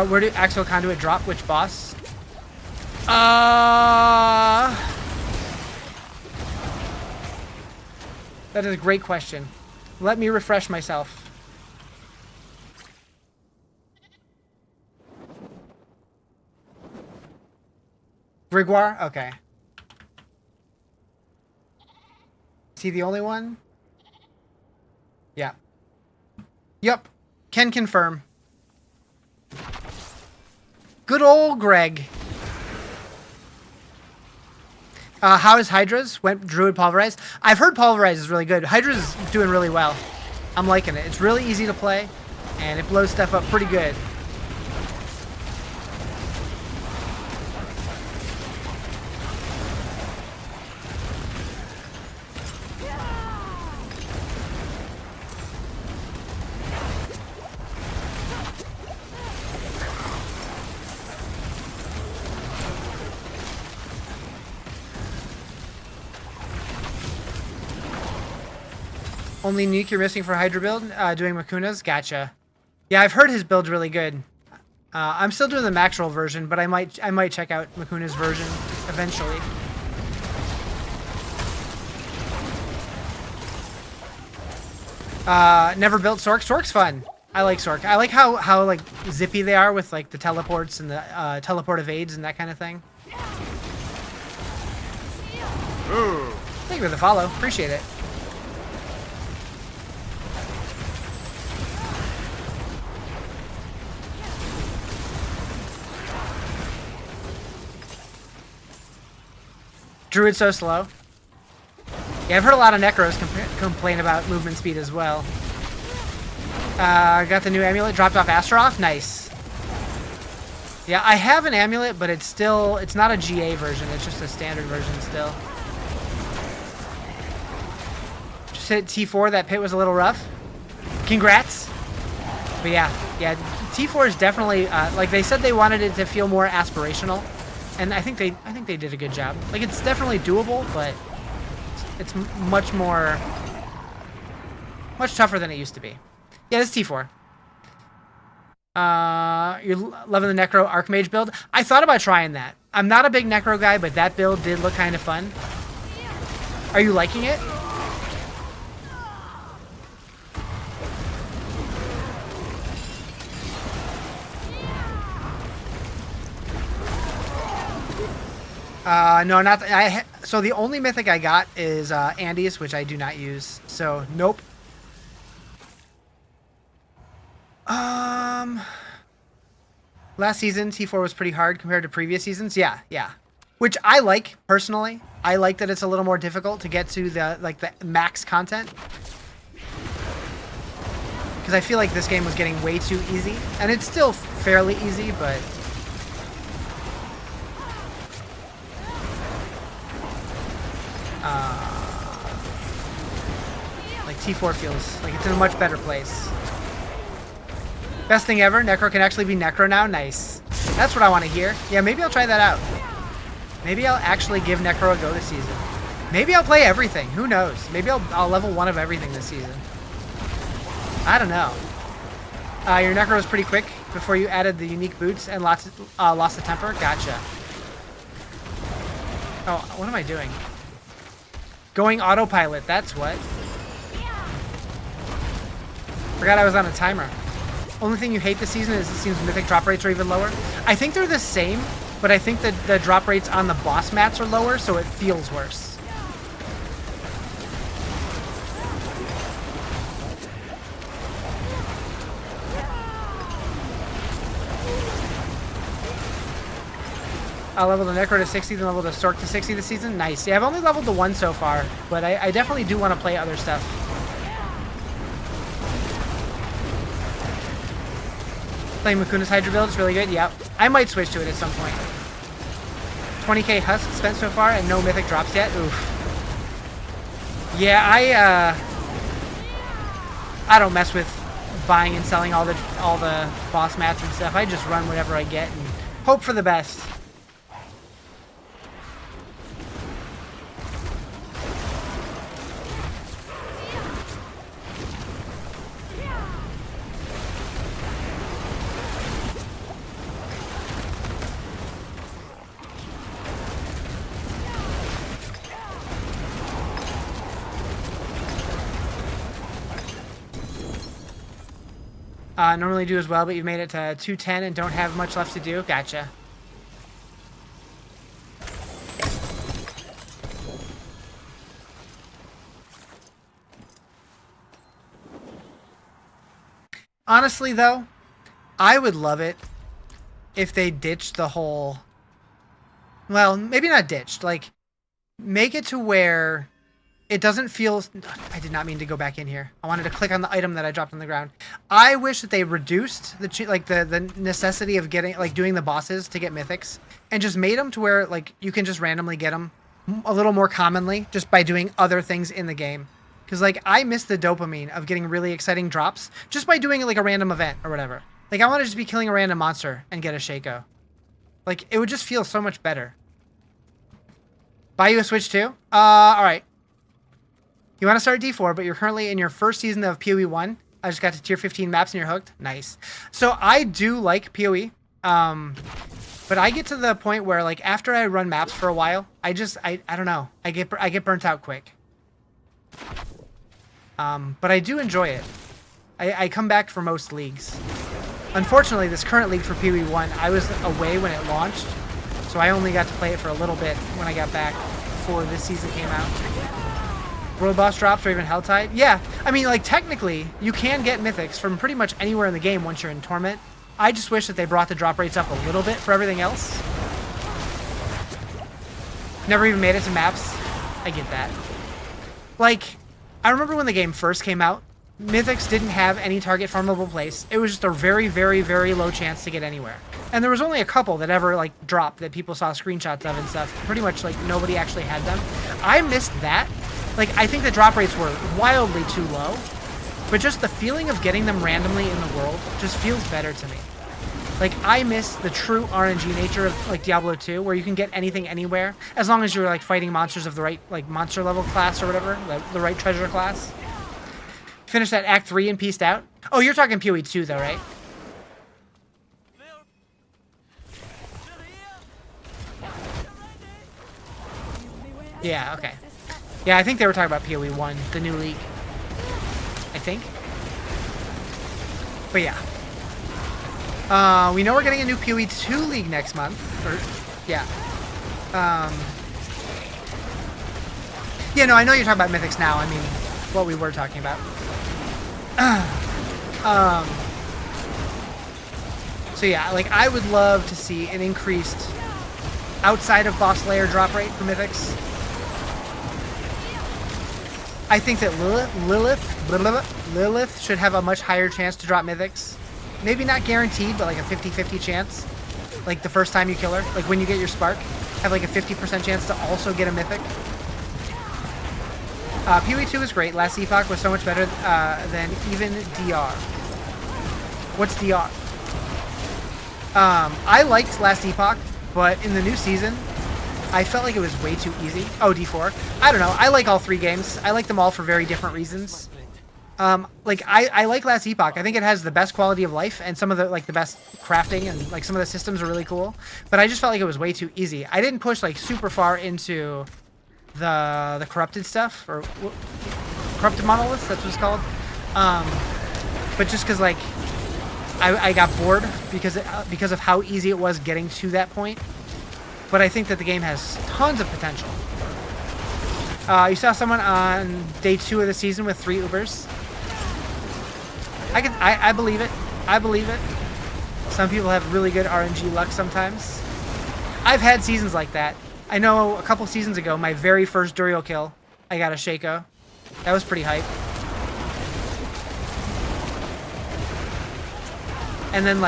Where do Axial Conduit drop? Which boss? That is a great question. Let me refresh myself. Grigor? Okay. Is he the only one? Yeah. Yep. Can confirm. Good old Greg. How is Hydra's? Went Druid Pulverize? I've heard Pulverize is really good. Hydra's doing really well. I'm liking it. It's really easy to play, and it blows stuff up pretty good. Only nuke you're missing for Hydra build? Doing Makuna's? Gotcha. Yeah, I've heard his build's really good. I'm still doing the max roll version, but I might check out Makuna's version eventually. Never built Sork. Sork's fun. I like Sork. I like how like zippy they are with like the teleports and the teleport evades and that kind of thing. Ooh. Thank you for the follow. Appreciate it. Druid's so slow. Yeah, I've heard a lot of Necros complain about movement speed as well. Got the new amulet, dropped off Astaroth. Nice. Yeah, I have an amulet, but it's not a GA version. It's just a standard version still. Just hit T4. That pit was a little rough. Congrats. But yeah, T4 is definitely like they said they wanted it to feel more aspirational. And I think they did a good job. Like, it's definitely doable, but it's much tougher than it used to be. Yeah, this is T4. You're loving the Necro Archmage build? I thought about trying that. I'm not a big Necro guy, but that build did look kind of fun. Are you liking it? No, not so the only mythic I got is Andes, which I do not use. So nope. Last season T4 was pretty hard compared to previous seasons. Yeah. Which I like personally. I like that it's a little more difficult to get to the max content. Because I feel like this game was getting way too easy, and it's still fairly easy, but like T4 feels like it's in a much better place. Best thing ever, Necro can actually be Necro now. Nice. That's what I want to hear. Yeah, maybe I'll try that out. Maybe I'll actually give Necro a go this season. Maybe I'll play everything. Who knows? Maybe I'll level 1 of everything this season. I don't know. Your Necro was pretty quick before you added the unique boots and lost the temper. Gotcha. Oh, what am I doing? Going autopilot, that's what. Forgot I was on a timer. Only thing you hate this season is it seems mythic drop rates are even lower. I think they're the same, but I think that the drop rates on the boss mats are lower, so it feels worse. I'll level the Necro to 60, then level the Sork to 60 this season. Nice. Yeah, I've only leveled the 1 so far, but I definitely do want to play other stuff. Playing Makuna's Hydra build is really good. Yep. I might switch to it at some point. 20k husk spent so far and no mythic drops yet. Oof. Yeah, I don't mess with buying and selling all the boss mats and stuff. I just run whatever I get and hope for the best. Normally do as well, but you've made it to 210 and don't have much left to do. Gotcha. Honestly, though, I would love it if they ditched the whole... Well, maybe not ditched. Like, make it to where it doesn't feel... I did not mean to go back in here. I wanted to click on the item that I dropped on the ground. I wish that they reduced the necessity of getting doing the bosses to get mythics and just made them to where you can just randomly get them a little more commonly just by doing other things in the game. Because I miss the dopamine of getting really exciting drops just by doing a random event or whatever. I want to just be killing a random monster and get a Shaco. It would just feel so much better. Buy you a Switch too? Alright. You want to start D4, but you're currently in your first season of PoE 1. I just got to tier 15 maps and you're hooked. Nice. So I do like PoE. But I get to the point where after I run maps for a while, I don't know. I get burnt out quick. But I do enjoy it. I come back for most leagues. Unfortunately, this current league for PoE 1, I was away when it launched, so I only got to play it for a little bit when I got back before this season came out. World boss drops or even Helltide? Yeah, I mean, technically, you can get mythics from pretty much anywhere in the game once you're in Torment. I just wish that they brought the drop rates up a little bit for everything else. Never even made it to maps. I get that. I remember when the game first came out, mythics didn't have any target farmable place. It was just a very, very, very low chance to get anywhere. And there was only a couple that ever dropped that people saw screenshots of and stuff. Pretty much nobody actually had them. I missed that. I think the drop rates were wildly too low, but just the feeling of getting them randomly in the world just feels better to me. I miss the true RNG nature of Diablo 2, where you can get anything anywhere, as long as you're fighting monsters of the right monster level class or whatever, the right treasure class. Finished that Act 3 and pieced out. Oh, you're talking PoE 2 though, right? Yeah, okay. Yeah, I think they were talking about PoE 1, the new league. I think. But yeah. We know we're getting a new PoE 2 league next month. Yeah. Yeah, no, I know you're talking about mythics now. I mean, what we were talking about. So yeah, I would love to see an increased outside of boss layer drop rate for mythics. I think that Lilith should have a much higher chance to drop mythics. Maybe not guaranteed, but a 50-50 chance. The first time you kill her. When you get your spark, have a 50% chance to also get a mythic. PoE 2 is great. Last Epoch was so much better than even DR. What's DR? I liked Last Epoch, but in the new season, I felt like it was way too easy. Oh, D4. I don't know. I like all three games. I like them all for very different reasons. I like Last Epoch. I think it has the best quality of life and some of the the best crafting and some of the systems are really cool. But I just felt like it was way too easy. I didn't push super far into the corrupted stuff or corrupted monoliths. That's what it's called. But just because I got bored because of how easy it was getting to that point. But I think that the game has tons of potential. You saw someone on day 2 of the season with 3 Ubers. I believe it. I believe it. Some people have really good RNG luck sometimes. I've had seasons like that. I know a couple seasons ago, my very first Duriel kill, I got a Shaco. That was pretty hype. And then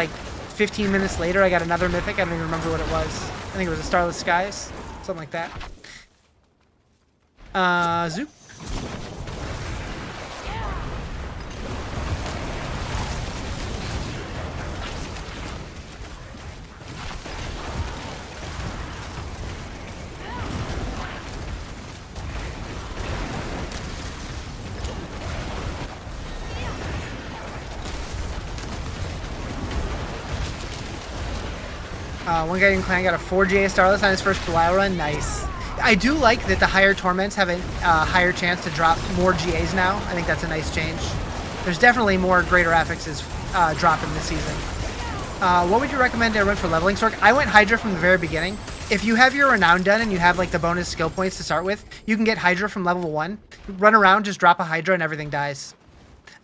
15 minutes later, I got another mythic. I don't even remember what it was. I think it was a Starless Skies. Something like that. Zoop. One guy in clan got a 4 GA Starless on his first Belial run. Nice. I do like that the higher Torments have a higher chance to drop more GAs now. I think that's a nice change. There's definitely more greater affixes dropping this season. What would you recommend everyone for leveling Sork? I went Hydra from the very beginning. If you have your Renown done and you have like the bonus skill points to start with, you can get Hydra from level 1. Run around, just drop a Hydra and everything dies.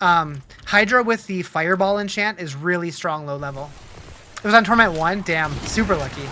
Hydra with the Fireball enchant is really strong low level. It was on Torment 1? Damn, super lucky.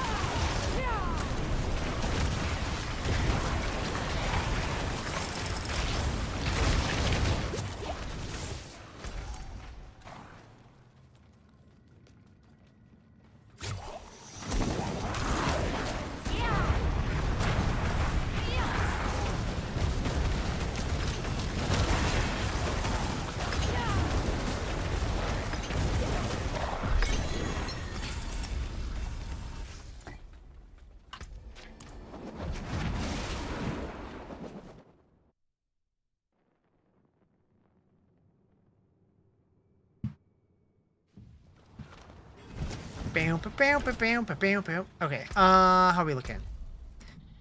Okay, how are we looking?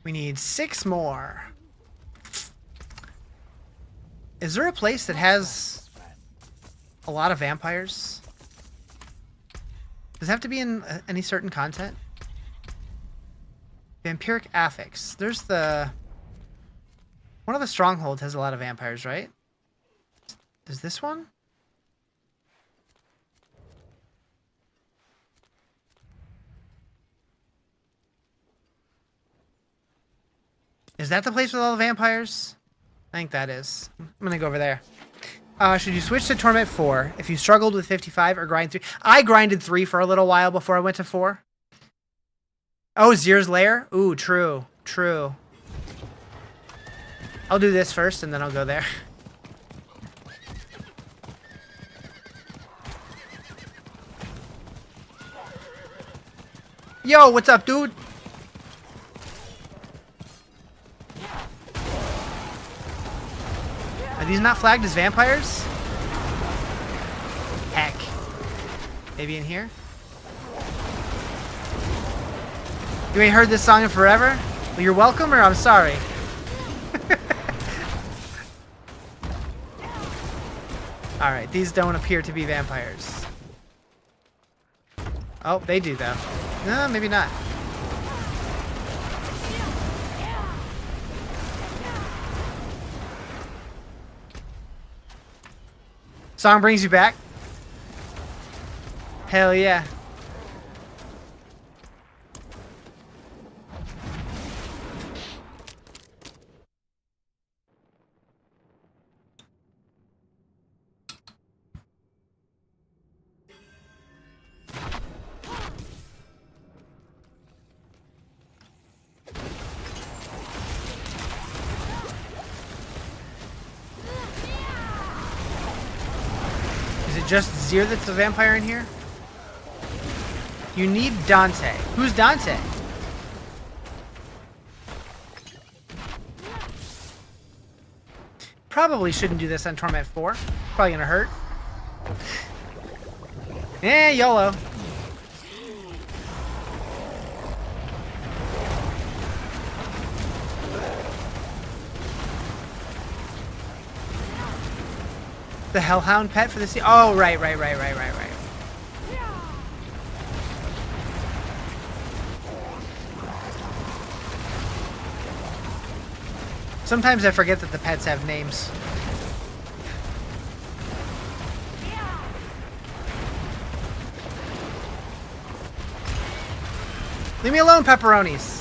We need 6 more. Is there a place that has a lot of vampires? Does it have to be in any certain content? Vampiric affix. There's the... One of the strongholds has a lot of vampires, right? Is this one? Is that the place with all the vampires? I think that is. I'm gonna go over there. Should you switch to Torment 4 if you struggled with 55 or grind 3? I grinded 3 for a little while before I went to 4. Oh, Zir's Lair? Ooh, true. True. I'll do this first and then I'll go there. Yo, what's up, dude? Are these not flagged as vampires? Heck. Maybe in here? You ain't heard this song in forever? Well, you're welcome or I'm sorry. Alright, these don't appear to be vampires. Oh, they do though. No, maybe not. Song brings you back? Hell yeah. Just Zir that's a vampire in here? You need Dante. Who's Dante? Probably shouldn't do this on Torment 4. Probably gonna hurt. Eh, YOLO. The Hellhound pet for the sea? Oh, right. Sometimes I forget that the pets have names. Leave me alone, pepperonis.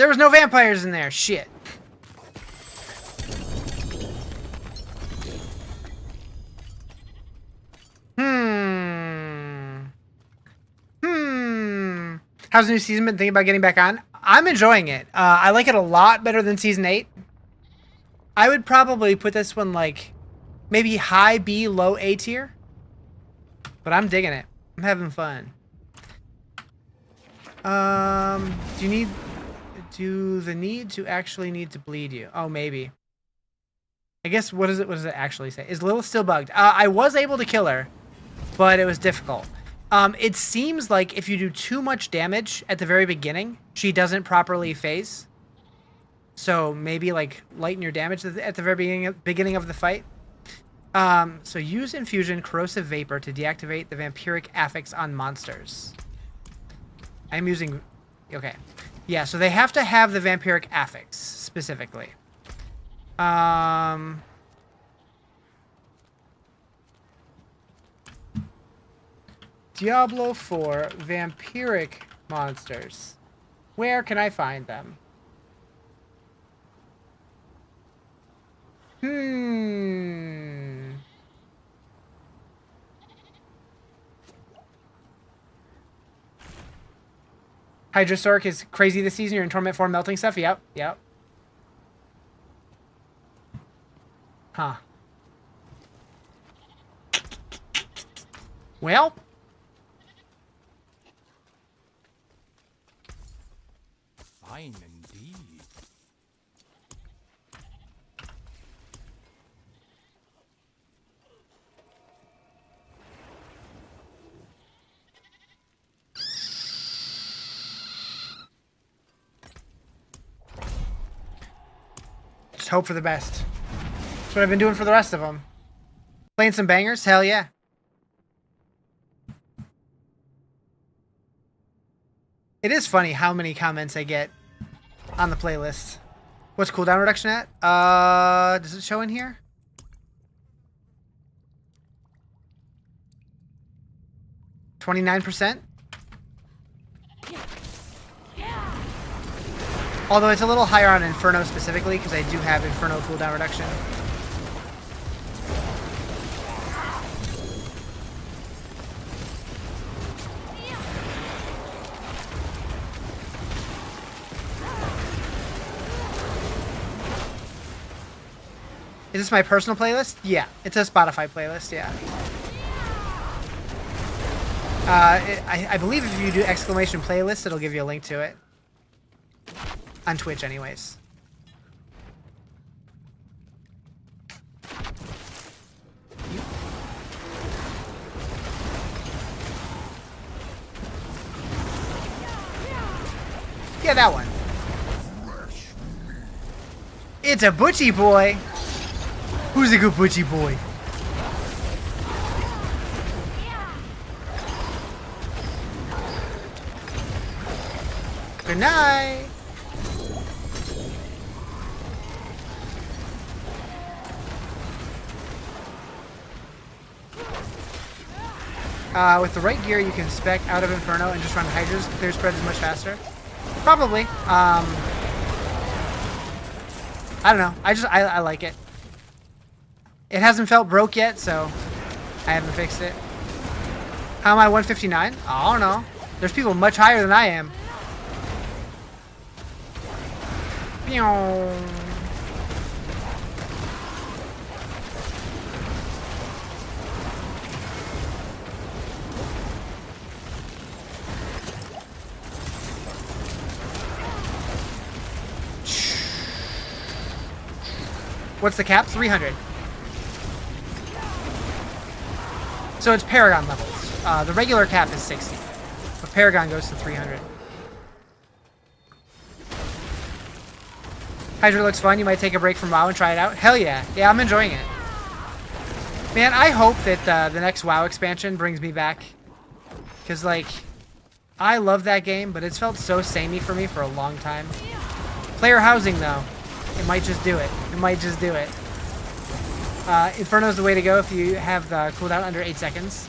There was no vampires in there. Shit. How's the new season been? Thinking about getting back on? I'm enjoying it. I like it a lot better than season 8. I would probably put this one like maybe high B, low A tier. But I'm digging it. I'm having fun. Do the need to actually need to bleed you? Oh, maybe. I guess what does it actually say? Is Lilith still bugged? I was able to kill her, but it was difficult. It seems like if you do too much damage at the very beginning, she doesn't properly phase. So maybe like lighten your damage at the very beginning of the fight. So use infusion corrosive vapor to deactivate the vampiric affix on monsters. I'm using, okay. Yeah, so they have to have the vampiric affix specifically. Diablo 4 vampiric monsters. Where can I find them? Hydra Sorcerer is crazy this season. You're in Torment form melting stuff? Yep, yep. Huh. Well. Fine indeed. Just hope for the best. That's what I've been doing for the rest of them. Playing some bangers? Hell yeah. It is funny how many comments I get on the playlist. What's cooldown reduction at? Does it show in here? %? Although it's a little higher on Inferno specifically, because I do have Inferno cooldown reduction. Is this my personal playlist? Yeah, it's a Spotify playlist, yeah. I believe if you do exclamation playlist, it'll give you a link to it. On Twitch, anyways. Yeah, that one. It's a butchie boy. Who's a good butchie boy? Good night. With the right gear, you can spec out of Inferno and just run Hydras. Clear spreads much faster. Probably. I don't know. I like it. It hasn't felt broke yet, so I haven't fixed it. How am I 159? I don't know. There's people much higher than I am. Pew. What's the cap? 300. So it's Paragon levels. The regular cap is 60, but Paragon goes to 300. Hydra looks fun. You might take a break from WoW and try it out. Hell yeah. Yeah, I'm enjoying it. Man, I hope that the next WoW expansion brings me back. Because, like, I love that game, but it's felt so samey for me for a long time. Player housing, though. It might just do it. It might just do it. Inferno's the way to go if you have the cooldown under 8 seconds.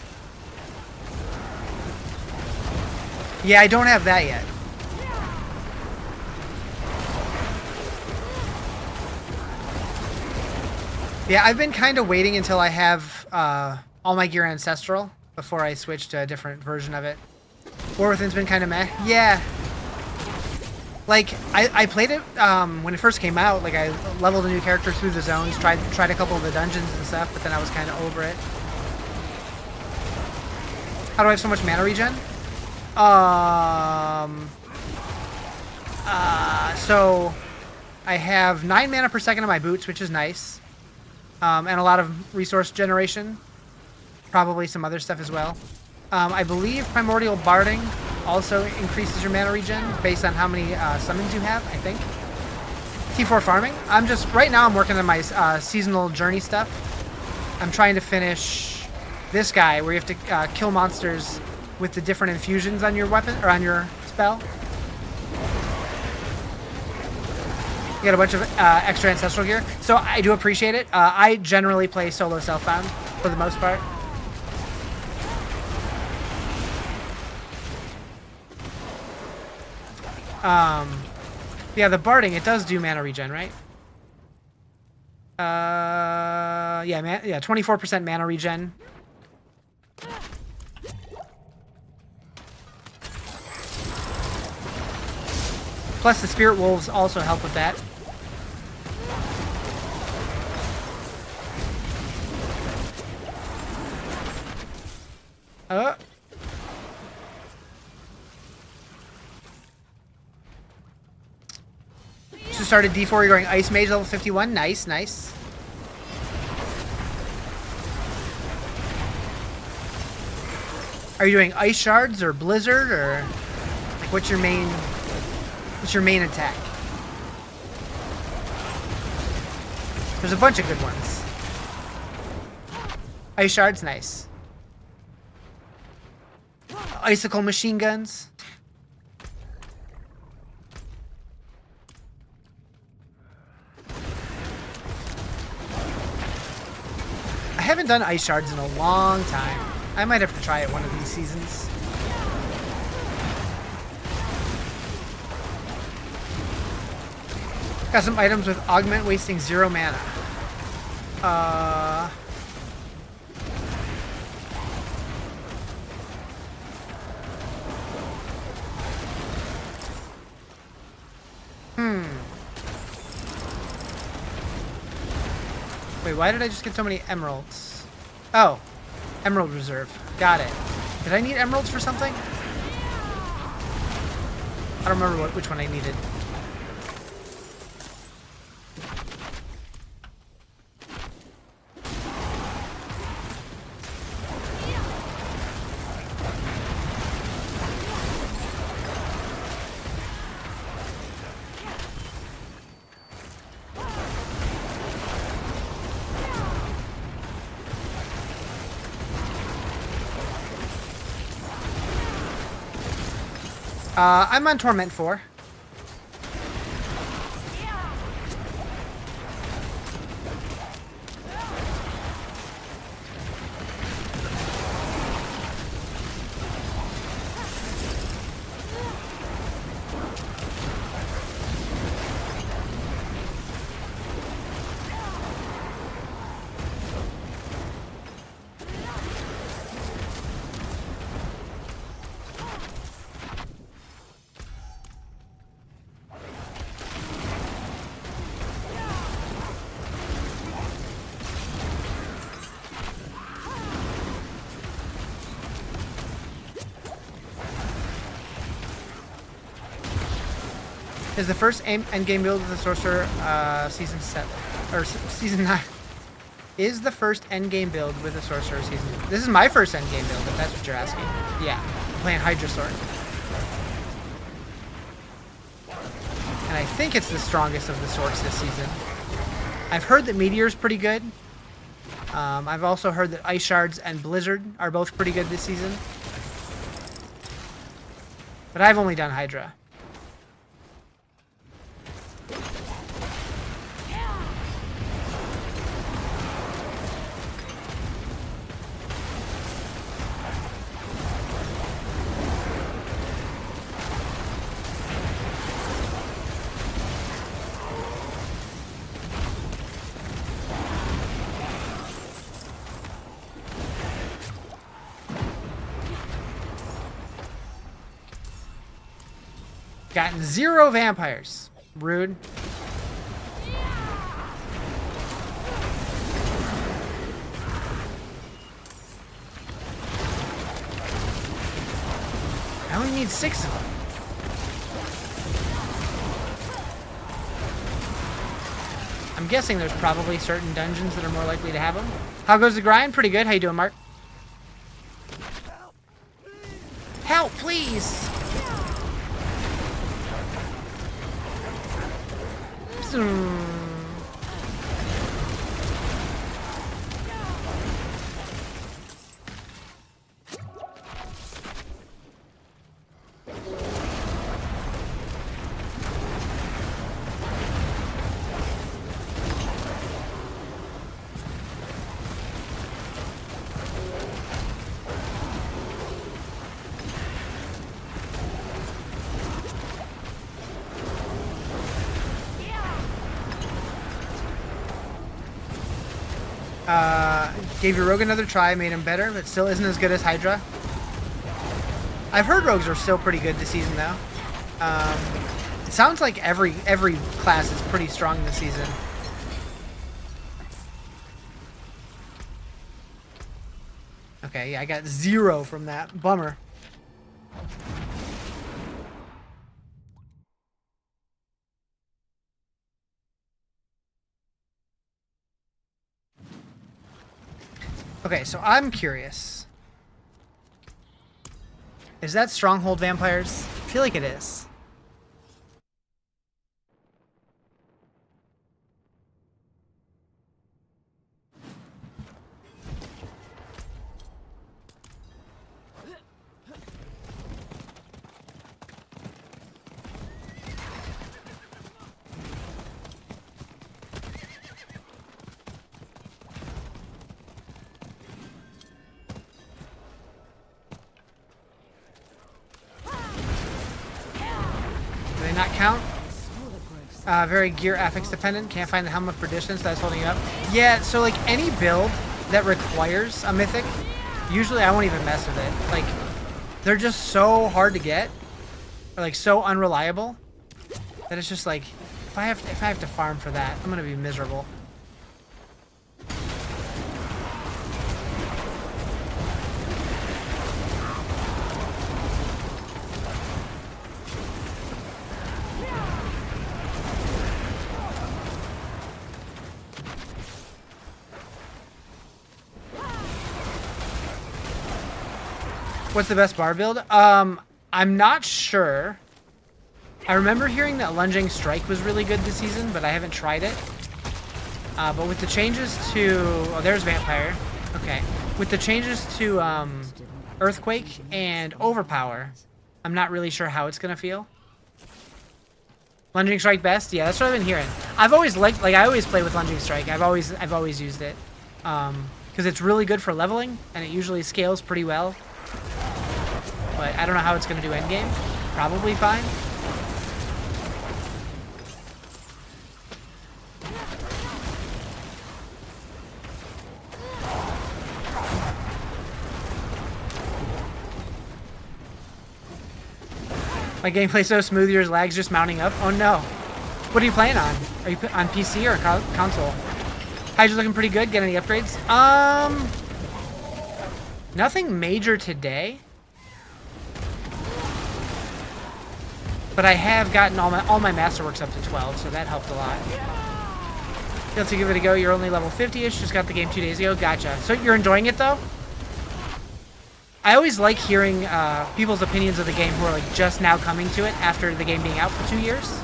Yeah, I don't have that yet. Yeah, I've been kind of waiting until I have all my gear ancestral before I switch to a different version of it. War Within's been kind of meh. Yeah. Like, I played it when it first came out. Like, I leveled a new character through the zones, tried a couple of the dungeons and stuff, but then I was kind of over it. How do I have so much mana regen? So I have 9 mana per second on my boots, which is nice. And a lot of resource generation. Probably some other stuff as well. I believe Primordial Barding also increases your mana regen based on how many summons you have, I think. T4 farming. Right now I'm working on my seasonal journey stuff. I'm trying to finish this guy where you have to kill monsters with the different infusions on your weapon or on your spell. You got a bunch of extra ancestral gear, so I do appreciate it. I generally play solo self-found for the most part. Yeah, the barding, it does do mana regen, right? Yeah, 24% mana regen. Plus the Spirit Wolves also help with that. Just started D4, you're going Ice Mage level 51. Nice, nice. Are you doing Ice Shards or Blizzard or like what's your main attack? There's a bunch of good ones. Ice Shards, nice. Icicle machine guns. I haven't done Ice Shards in a long time. I might have to try it one of these seasons. Got some items with augment wasting 0 mana. Wait, why did I just get so many emeralds? Oh, Emerald Reserve. Got it. Did I need emeralds for something? I don't remember which one I needed. I'm on Torment 4. Is the first endgame build with the Sorcerer season 7 or season 9? Is the first endgame build with the Sorcerer season? This is my first endgame build, if that's what you're asking. Yeah, I'm playing Hydra Sorcerer, and I think it's the strongest of the sorts this season. I've heard that Meteor's pretty good. I've also heard that Ice Shards and Blizzard are both pretty good this season, but I've only done Hydra. Gotten 0 vampires. Rude. I only need 6 of them. I'm guessing there's probably certain dungeons that are more likely to have them. How goes the grind? Pretty good. How you doing, Mark? Help, please! Gave your rogue another try, made him better, but still isn't as good as Hydra. I've heard rogues are still pretty good this season, though. It sounds like every class is pretty strong this season. Okay, yeah, I got 0 from that. Bummer. Okay, so I'm curious. Is that Stronghold vampires? I feel like it is. Not count. Very gear affix dependent. Can't find the Helm of Perdition, so that's holding you up. Yeah, so like any build that requires a mythic, usually I won't even mess with it. Like, they're just so hard to get, or like so unreliable, that it's just like, if I have to farm for that, I'm gonna be miserable. What's the best bar build? I'm not sure. I remember hearing that Lunging Strike was really good this season, but I haven't tried it. But with the changes to... Oh, there's Vampire. Okay. With the changes to Earthquake and Overpower, I'm not really sure how it's going to feel. Lunging Strike best? Yeah, that's what I've been hearing. I've always liked... Like, I always play with Lunging Strike. I've always used it. Because it's really good for leveling, and it usually scales pretty well. But I don't know how it's going to do endgame. Probably fine. My gameplay's so smooth, your lag's just mounting up. Oh no. What are you playing on? Are you on PC or console? Hydra's looking pretty good. Get any upgrades? Nothing major today. But I have gotten all my masterworks up to 12, so that helped a lot. You have to give it a go. You're only level 50-ish. Just got the game 2 days ago. Gotcha. So you're enjoying it, though? I always like hearing people's opinions of the game who are like just now coming to it after the game being out for 2 years.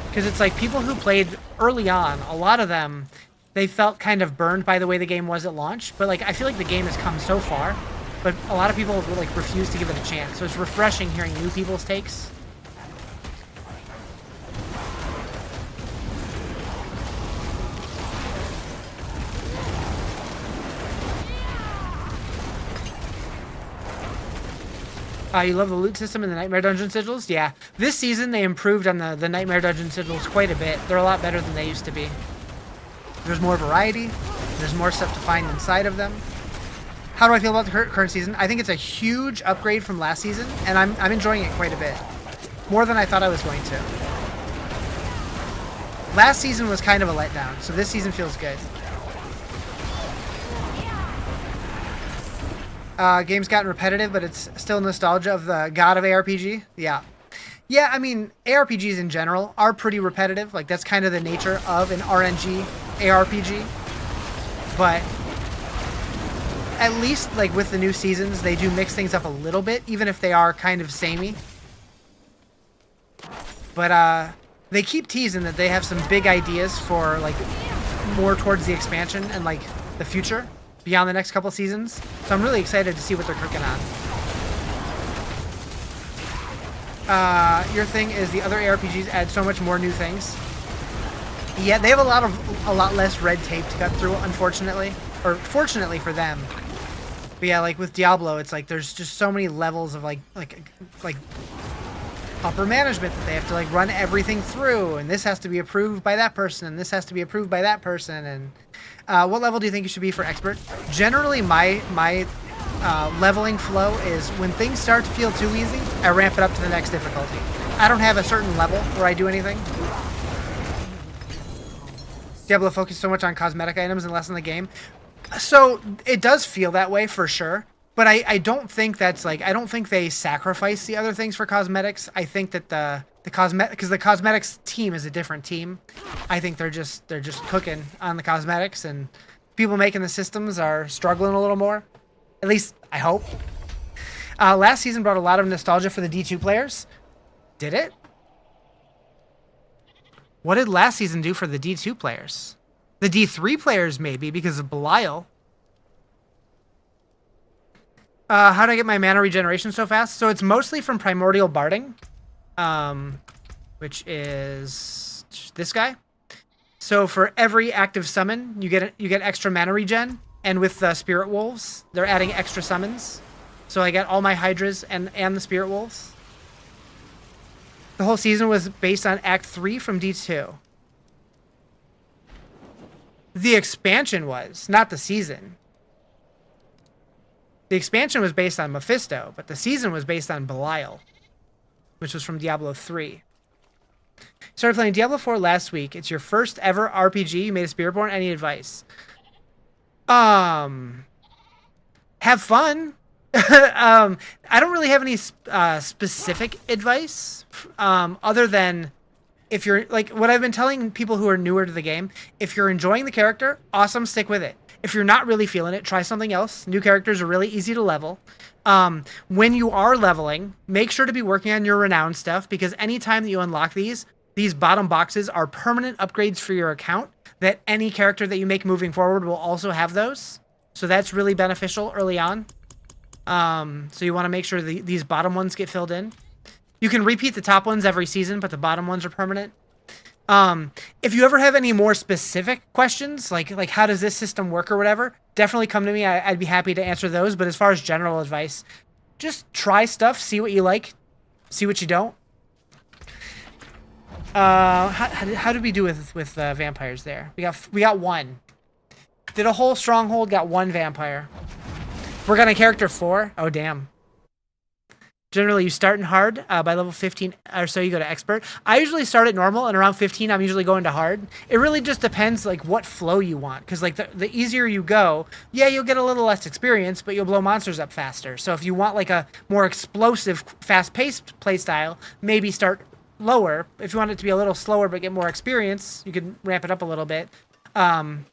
Because it's like people who played early on, a lot of them, they felt kind of burned by the way the game was at launch. But like I feel like the game has come so far, but a lot of people like refuse to give it a chance. So it's refreshing hearing new people's takes. You love the loot system in the Nightmare Dungeon sigils? Yeah. This season, they improved on the Nightmare Dungeon sigils quite a bit. They're a lot better than they used to be. There's more variety. There's more stuff to find inside of them. How do I feel about the current season? I think it's a huge upgrade from last season, and I'm enjoying it quite a bit. More than I thought I was going to. Last season was kind of a letdown, so this season feels good. Game's gotten repetitive, but it's still nostalgia of the god of ARPG. Yeah. Yeah, I mean, ARPGs in general are pretty repetitive. Like, that's kind of the nature of an RNG ARPG. But at least, like, with the new seasons, they do mix things up a little bit, even if they are kind of samey. But, they keep teasing that they have some big ideas for, like, more towards the expansion and, like, the future beyond the next couple seasons. So I'm really excited to see what they're cooking on. Your thing is the other ARPGs add so much more new things. Yeah, they have a lot less red tape to cut through, unfortunately. Or fortunately for them. But yeah, like with Diablo, it's like there's just so many levels of like upper management that they have to like run everything through, and this has to be approved by that person, and this has to be approved by that person. And what level do you think you should be for expert? Generally, my leveling flow is when things start to feel too easy, I ramp it up to the next difficulty. I don't have a certain level where I do anything. Diablo focused so much on cosmetic items and less on the game. So it does feel that way for sure. But I don't think that's like, I don't think they sacrifice the other things for cosmetics. I think that the because the cosmetics team is a different team. I think they're just cooking on the cosmetics, and people making the systems are struggling a little more. At least I hope. Last season brought a lot of nostalgia for the D2 players. Did it? What did last season do for the D2 players? The D3 players maybe because of Belial. How do I get my mana regeneration so fast? So it's mostly from Primordial Barding, which is this guy. So for every active summon, you get extra mana regen, and with the Spirit Wolves, they're adding extra summons. So I get all my Hydras and the Spirit Wolves. The whole season was based on Act 3 from D2. The expansion was, not the season. The expansion was based on Mephisto, but the season was based on Belial, which was from Diablo 3. Started playing Diablo 4 last week. It's your first ever RPG. You made a Spiritborn. Any advice? Have fun. I don't really have any specific advice other than if you're like what I've been telling people who are newer to the game. If you're enjoying the character, awesome, stick with it. If you're not really feeling it, try something else. New characters are really easy to level. When you are leveling, make sure to be working on your renown stuff, because anytime that you unlock these bottom boxes are permanent upgrades for your account that any character that you make moving forward will also have those. So that's really beneficial early on. So you want to make sure these bottom ones get filled in. You can repeat the top ones every season, but the bottom ones are permanent. If you ever have any more specific questions, like how does this system work or whatever, definitely come to me. I'd be happy to answer those. But as far as general advice, just try stuff, see what you like, see what you don't. How did we do with vampires there? We got one. Did a whole stronghold, got one vampire. We're gonna character 4. Oh damn. Generally, you start in hard. By level 15 or so, you go to expert. I usually start at normal, and around 15, I'm usually going to hard. It really just depends, like, what flow you want. Because, like, the easier you go, yeah, you'll get a little less experience, but you'll blow monsters up faster. So if you want, like, a more explosive, fast-paced playstyle, maybe start lower. If you want it to be a little slower but get more experience, you can ramp it up a little bit.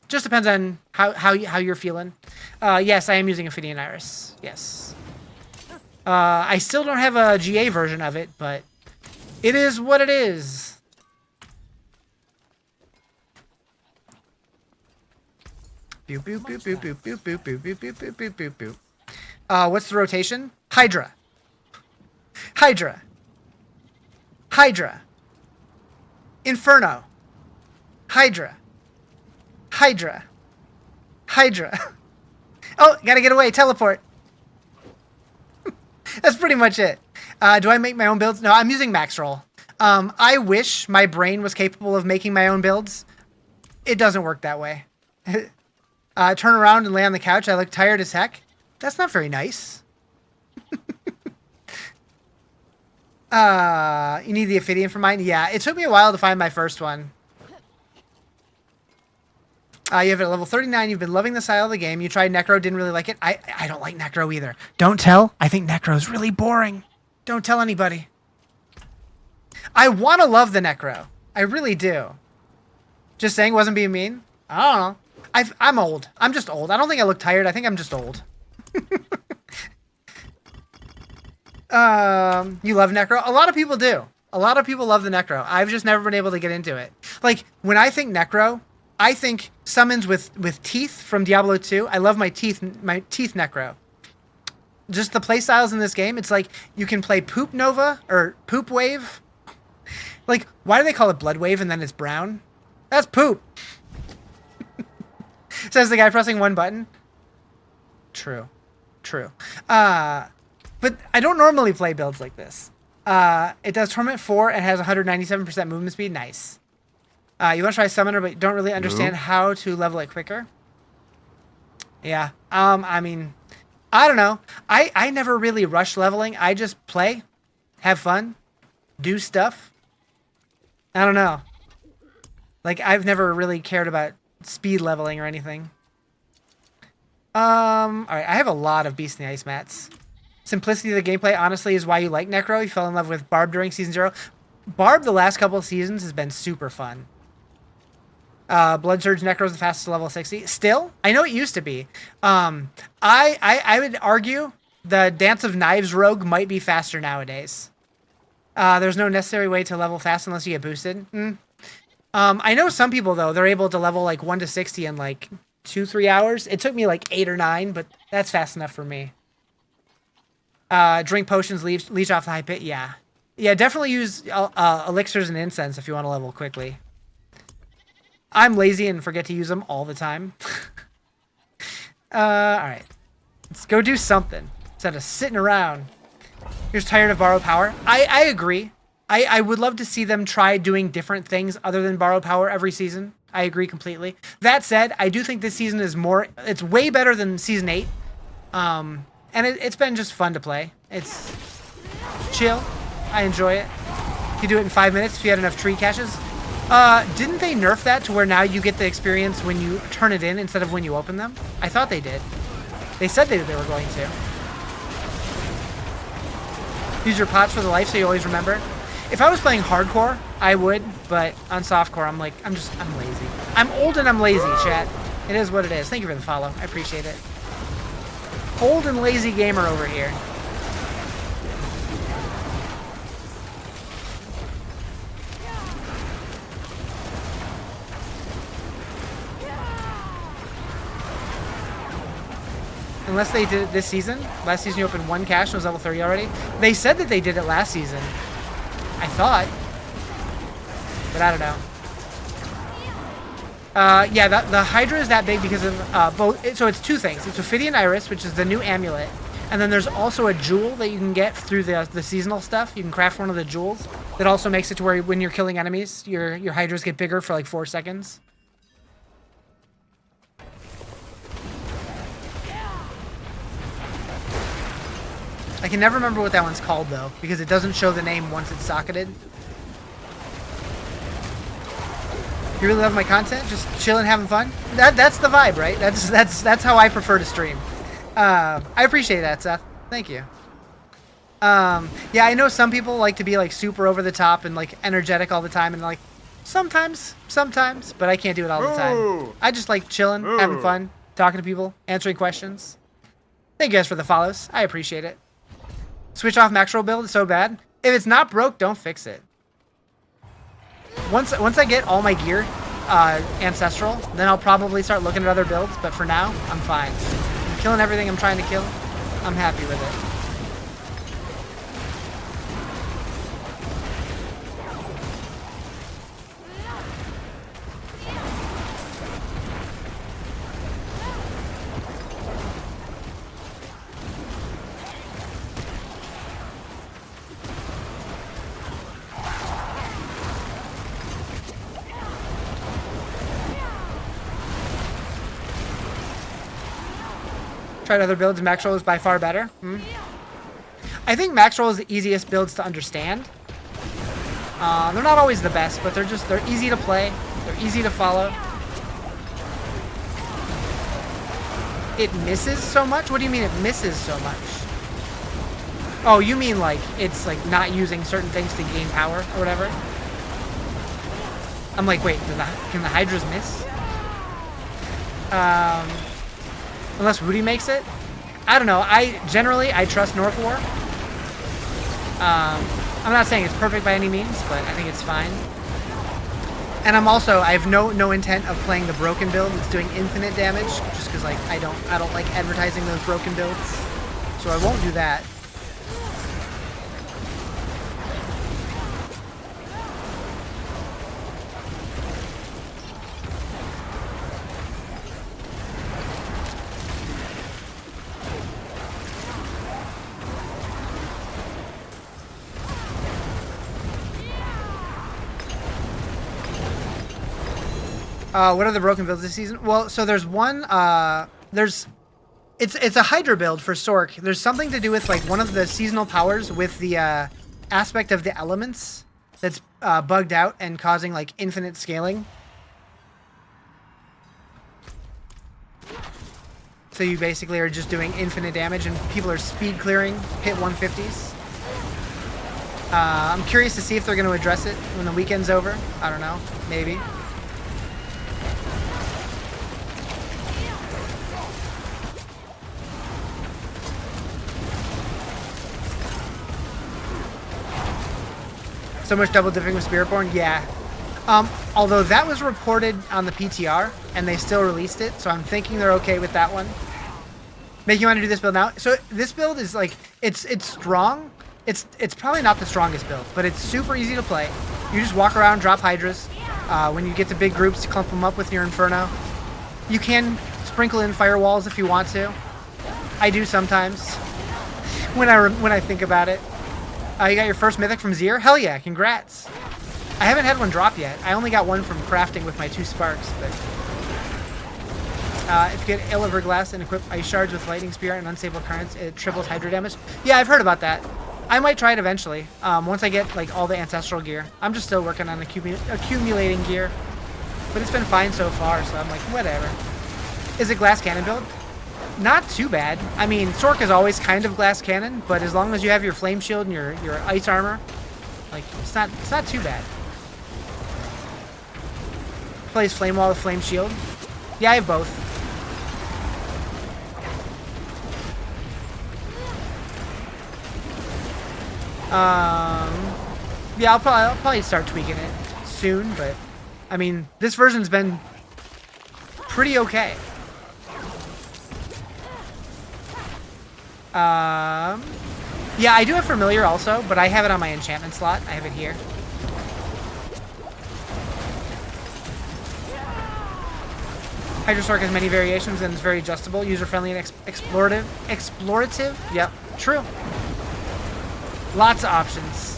Just depends on how you're feeling. Yes, I am using Ophidian Iris. Yes. I still don't have a GA version of it, but it is what it is. Boop, boop, boop, boop, boop, boop, boop, boop, boop, boop, boop, boop, boop, boop. What's the rotation? Hydra. Hydra. Hydra. Inferno. Hydra. Hydra. Hydra. Oh, gotta get away. Teleport. That's pretty much it. Do I make my own builds? No, I'm using max roll. I wish my brain was capable of making my own builds. It doesn't work that way. Turn around and lay on the couch. I look tired as heck. That's not very nice. You need the Ophidian for mine? Yeah, it took me a while to find my first one. You have it at level 39. You've been loving the style of the game. You tried Necro, didn't really like it. I don't like Necro either. Don't tell. I think Necro's really boring. Don't tell anybody. I want to love the Necro. I really do. Just saying, wasn't being mean. I don't know. I'm old. I'm just old. I don't think I look tired. I think I'm just old. You love Necro? A lot of people do. A lot of people love the Necro. I've just never been able to get into it. Like, when I think Necro, I think summons with teeth from Diablo 2. I love my teeth Necro. Just the playstyles in this game, it's like you can play Poop Nova or Poop Wave. Like, why do they call it Blood Wave and then it's brown? That's poop. Says the guy pressing one button. True. But I don't normally play builds like this. It does Torment 4 and has 197% movement speed. Nice. You want to try Summoner, but don't really understand how to level it quicker. Yeah. I mean, I don't know. I never really rush leveling. I just play, have fun, do stuff. I don't know. Like, I've never really cared about speed leveling or anything. Alright, I have a lot of Beast in the Ice mats. Simplicity of the gameplay, honestly, is why you like Necro. You fell in love with Barb during Season 0. Barb, the last couple of seasons, has been super fun. Blood Surge Necro is the fastest level 60. Still, I know it used to be. I would argue the Dance of Knives Rogue might be faster nowadays. There's no necessary way to level fast unless you get boosted. I know some people, though, they're able to level like 1 to 60 in like 2-3 hours. It took me like 8 or 9, but that's fast enough for me. Drink potions, leech off the high pit. Yeah, definitely use elixirs and incense if you want to level quickly. I'm lazy and forget to use them all the time. All right, let's go do something instead of sitting around. You're just tired of borrowed power. I agree. I would love to see them try doing different things other than borrowed power every season. I agree completely. That said, I do think this season is it's way better than Season 8. And it's been just fun to play. It's chill. I enjoy it. You can do it in 5 minutes if you had enough tree caches. Didn't they nerf that to where now you get the experience when you turn it in instead of when you open them? I thought they did. They said they were going to. Use your pots for the life so you always remember. If I was playing hardcore, I would, but on softcore, I'm lazy. I'm old and I'm lazy, chat. It is what it is. Thank you for the follow. I appreciate it. Old and lazy gamer over here. Unless they did it this season. Last season you opened 1 cache and was level 30 already. They said that they did it last season. I thought. But I don't know. Yeah, the Hydra is that big because of both. So it's 2 things. It's Ophidian Iris, which is the new amulet. And then there's also a jewel that you can get through the seasonal stuff. You can craft one of the jewels. That also makes it to where when you're killing enemies, your Hydras get bigger for like 4 seconds. I can never remember what that one's called, though, because it doesn't show the name once it's socketed. You really love my content? Just chilling, having fun? That's the vibe, right? That's how I prefer to stream. I appreciate that, Seth. Thank you. Yeah, I know some people like to be like super over the top and like energetic all the time, and like sometimes, but I can't do it all the time. I just like chilling, having fun, talking to people, answering questions. Thank you guys for the follows. I appreciate it. Switch off max roll build is so bad. If it's not broke, don't fix it. Once I get all my gear ancestral, then I'll probably start looking at other builds. But for now, I'm fine. I'm killing everything I'm trying to kill. I'm happy with it. Tried other builds. Max roll is by far better. I think max roll is the easiest builds to understand. They're not always the best, but they're easy to play. They're easy to follow. It misses so much? What do you mean it misses so much? Oh, you mean like it's like not using certain things to gain power or whatever? I'm like, wait, can the Hydras miss? Unless Rudy makes it? I don't know. I trust North War. I'm not saying it's perfect by any means, but I think it's fine. And I have no intent of playing the broken build that's doing infinite damage, just because like I don't like advertising those broken builds, so I won't do that. What are the broken builds this season? Well, so there's one, it's a Hydra build for Sork. There's something to do with like one of the seasonal powers with the aspect of the elements that's bugged out and causing like infinite scaling. So you basically are just doing infinite damage and people are speed clearing, hit 150s. I'm curious to see if they're going to address it when the weekend's over. I don't know, maybe. So much double dipping with Spiritborn? Yeah. Although that was reported on the PTR, and they still released it, so I'm thinking they're okay with that one. Make you want to do this build now? So this build is like, it's strong. It's probably not the strongest build, but it's super easy to play. You just walk around, drop Hydras. When you get to big groups, you clump them up with your Inferno. You can sprinkle in firewalls if you want to. I do sometimes, when I think about it. You got your first mythic from Zir? Hell yeah, congrats. I haven't had one drop yet. I only got one from crafting with my 2 sparks, but... if you get Illiver Glass and equip Ice Shards with Lightning Spear and Unstable Currents, it triples Hydra damage. Yeah, I've heard about that. I might try it eventually, once I get like all the Ancestral gear. I'm just still working on accumulating gear, but it's been fine so far, so I'm like, whatever. Is it Glass Cannon build? Not too bad. I mean, Sork is always kind of glass cannon, but as long as you have your flame shield and your ice armor, like it's not too bad. Plays flame wall with flame shield. Yeah, I have both. Yeah, I'll probably start tweaking it soon, but I mean, this version's been pretty okay. Yeah, I do have Familiar also, but I have it on my enchantment slot. I have it here. Hydra Sork has many variations and is very adjustable, user-friendly, and explorative. Yep, true. Lots of options.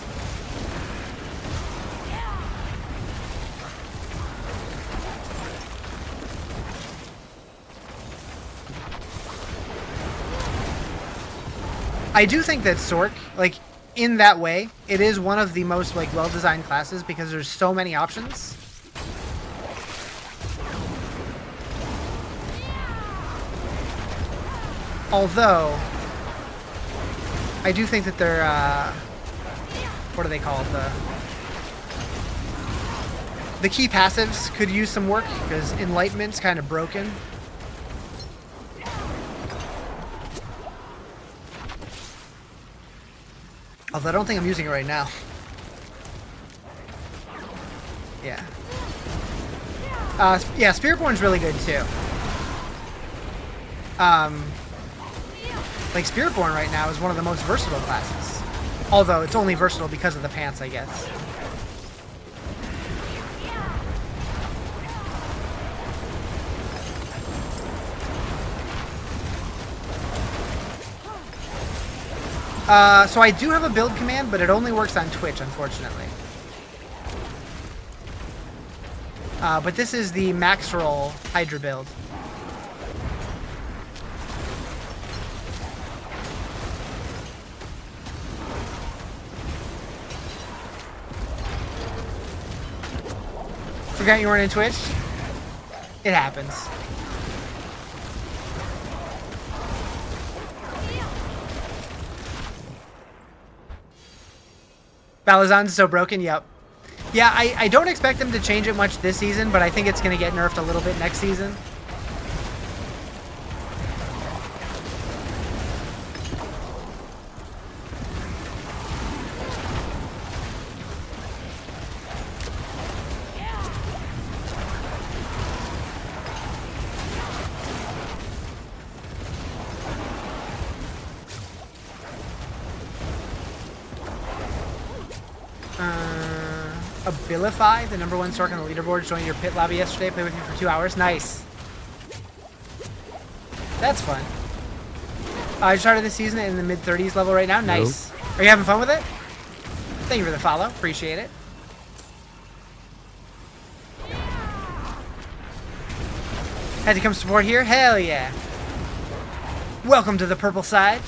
I do think that Sork, like, in that way, it is one of the most, like, well-designed classes because there's so many options. Although, I do think that they're, what are they called? The key passives could use some work because Enlightenment's kind of broken. Although I don't think I'm using it right now. Yeah. Yeah, Spiritborn's really good too. Like Spiritborn right now is one of the most versatile classes. Although it's only versatile because of the pants, I guess. So I do have a build command, but it only works on Twitch, unfortunately. But this is the max roll Hydra build. forgot you weren't in Twitch? It happens. Balazan's so broken, yep. Yeah, I don't expect them to change it much this season, but I think it's going to get nerfed a little bit next season. Abilify, the #1 Sork on the leaderboard, joined your pit lobby yesterday. Played with you for 2 hours. Nice. That's fun. I started this season in the mid-30s level right now. Nice. Nope. Are you having fun with it? Thank you for the follow. Appreciate it. Had to come support here? Hell yeah. Welcome to the purple side.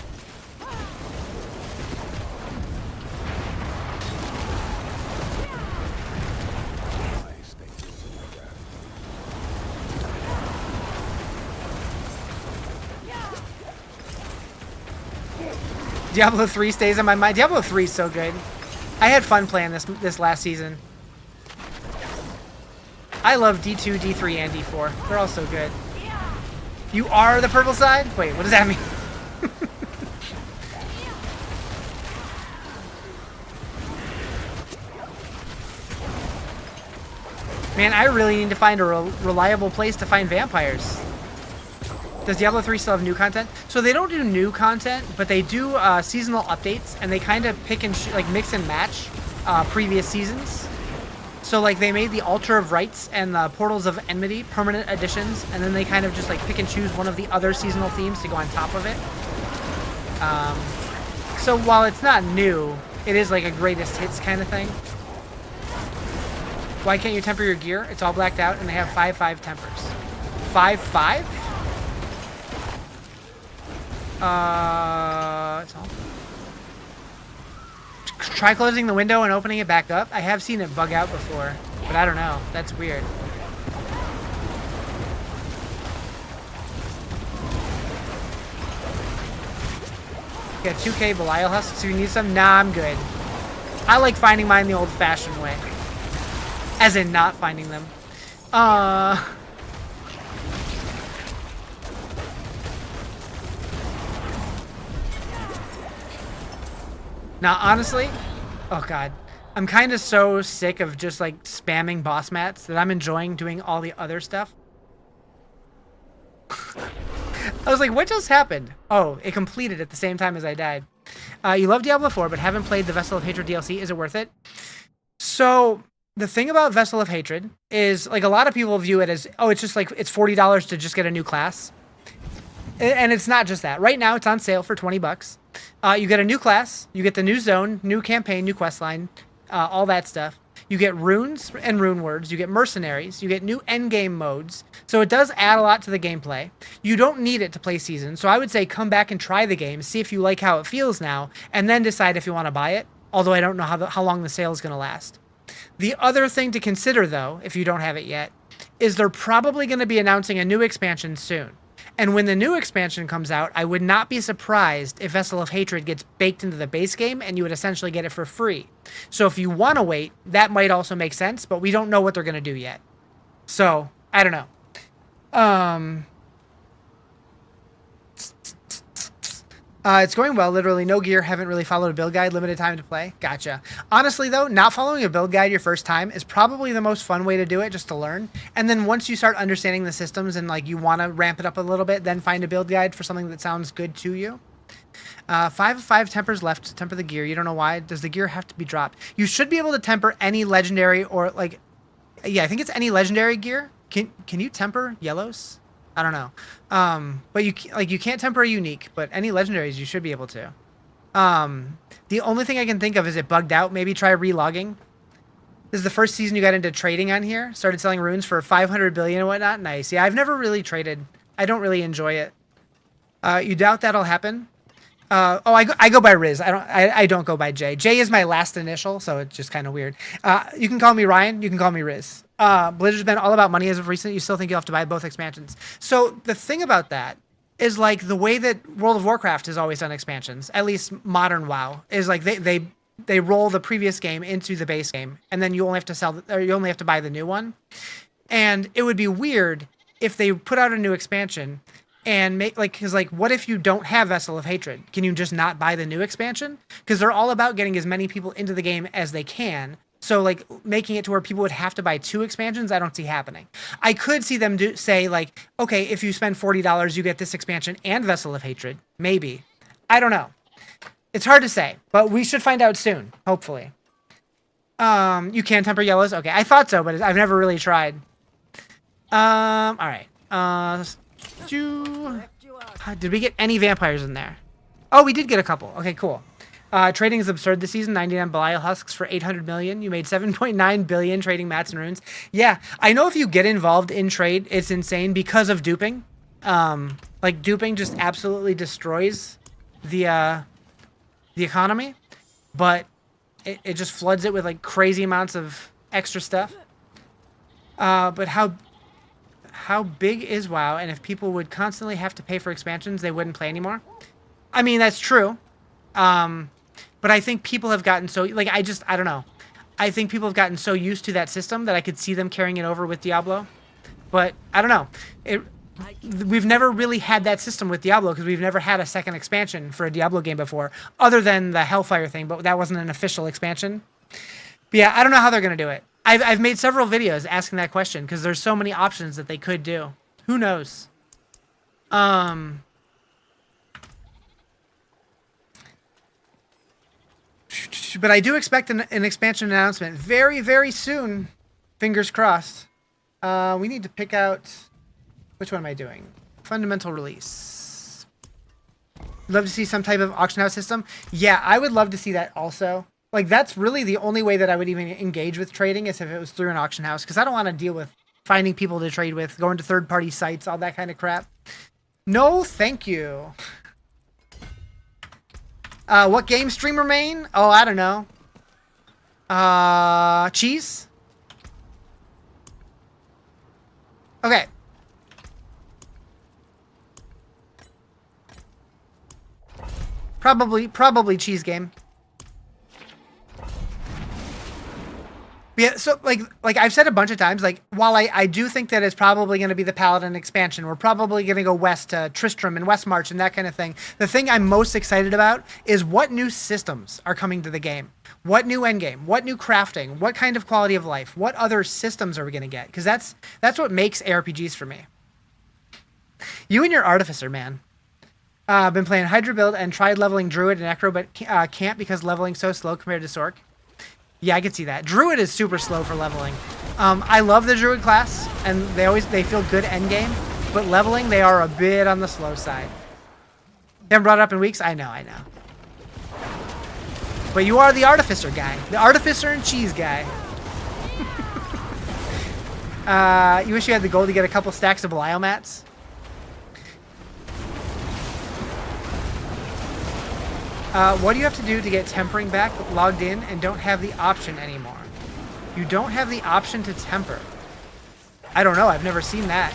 Diablo 3 stays on my mind. Diablo 3 is so good. I had fun playing this last season. I love D2, D3, and D4. They're all so good. You are the purple side? Wait, what does that mean? Man, I really need to find a reliable place to find vampires. Does Diablo 3 still have new content? So they don't do new content, but they do seasonal updates, and they kind of pick and like mix and match previous seasons. So like they made the Altar of Rites and the Portals of Enmity permanent additions, and then they kind of just like pick and choose one of the other seasonal themes to go on top of it. So while it's not new, it is like a greatest hits kind of thing. Why can't you temper your gear? It's all blacked out, and they have 5/5 tempers. 5/5? It's all... Try closing the window and opening it back up. I have seen it bug out before, but I don't know. That's weird. Got 2K Belial husks. Do you need some? Nah, I'm good. I like finding mine the old-fashioned way. As in not finding them. Now, honestly, oh god, I'm kind of so sick of just like spamming boss mats that I'm enjoying doing all the other stuff. I was like, what just happened? Oh, it completed at the same time as I died. You love Diablo 4, but haven't played the Vessel of Hatred DLC. Is it worth it? So, the thing about Vessel of Hatred is, like, a lot of people view it as, oh, it's just like, it's $40 to just get a new class. And it's not just that. Right now, it's on sale for 20 bucks. You get a new class, you get the new zone, new campaign, new quest line, all that stuff. You get runes and rune words, you get mercenaries, you get new endgame modes. So it does add a lot to the gameplay. You don't need it to play season, so I would say come back and try the game, see if you like how it feels now, and then decide if you want to buy it, although I don't know how long the sale is going to last. The other thing to consider, though, if you don't have it yet, is they're probably going to be announcing a new expansion soon. And when the new expansion comes out, I would not be surprised if Vessel of Hatred gets baked into the base game and you would essentially get it for free. So if you want to wait, that might also make sense, but we don't know what they're going to do yet. So, I don't know. It's going well, literally no gear, haven't really followed a build guide, limited time to play. Gotcha. Honestly though, not following a build guide your first time is probably the most fun way to do it, just to learn. And then once you start understanding the systems and like you want to ramp it up a little bit, then find a build guide for something that sounds good to you. 5/5 tempers left to temper the gear. You don't know why. Does the gear have to be dropped? You should be able to temper any legendary or like, yeah, I think it's any legendary gear. Can you temper yellows? I don't know. But you can't temper a unique, but any legendaries you should be able to. The only thing I can think of is it bugged out. Maybe try relogging. This is the first season you got into trading on here. Started selling runes for 500 billion and whatnot. Nice. Yeah, I've never really traded. I don't really enjoy it. You doubt that'll happen? I go by Riz. I don't go by J. J is my last initial, so it's just kind of weird. You can call me Ryan. You can call me Riz. Blizzard's been all about money as of recent. You still think you'll have to buy both expansions. So the thing about that is like the way that World of Warcraft has always done expansions, at least modern WoW, is like they roll the previous game into the base game, and then you only have to you only have to buy the new one. And it would be weird if they put out a new expansion and make because what if you don't have Vessel of Hatred? Can you just not buy the new expansion? Because they're all about getting as many people into the game as they can. So like making it to where people would have to buy 2 expansions, I don't see happening. I could see them say like, okay, if you spend $40, you get this expansion and Vessel of Hatred. Maybe. I don't know. It's hard to say, but we should find out soon, hopefully. You can temper yellows? Okay, I thought so, but I've never really tried. All right. Did we get any vampires in there? Oh, we did get a couple. Okay, cool. Trading is absurd this season. 99 Belial husks for 800 million. You made 7.9 billion trading mats and runes. Yeah, I know if you get involved in trade, it's insane because of duping. Like duping just absolutely destroys the economy, but it just floods it with like crazy amounts of extra stuff. But how big is WoW? And if people would constantly have to pay for expansions, they wouldn't play anymore. I mean, that's true. But I think people have gotten so, like, I don't know. I think people have gotten so used to that system that I could see them carrying it over with Diablo. But I don't know. We've never really had that system with Diablo because we've never had a second expansion for a Diablo game before, other than the Hellfire thing, but that wasn't an official expansion. But yeah, I don't know how they're going to do it. I've made several videos asking that question because there's so many options that they could do. Who knows? But I do expect an expansion announcement very, very soon. Fingers crossed. We need to pick out... Which one am I doing? Fundamental release. Love to see some type of auction house system. Yeah, I would love to see that also. Like, that's really the only way that I would even engage with trading is if it was through an auction house. Because I don't want to deal with finding people to trade with, going to third-party sites, all that kind of crap. No, thank you. What game streamer main? Oh, I don't know. Cheese? Okay. Probably cheese game. Yeah, so like I've said a bunch of times, like while I do think that it's probably going to be the Paladin expansion, we're probably going to go west to Tristram and Westmarch and that kind of thing. The thing I'm most excited about is what new systems are coming to the game. What new endgame? What new crafting? What kind of quality of life? What other systems are we going to get? Because that's what makes ARPGs for me. You and your Artificer, man. Been playing Hydra build and tried leveling Druid and Necro, but can't because leveling's so slow compared to Sorc. Yeah, I could see that. Druid is super slow for leveling. I love the Druid class, and they feel good endgame, but leveling, they are a bit on the slow side. They haven't brought it up in weeks? I know. But you are the Artificer guy. The Artificer and Cheese guy. You wish you had the gold to get a couple stacks of Belial mats? What do you have to do to get tempering back logged in and don't have the option anymore? You don't have the option to temper. I don't know. I've never seen that.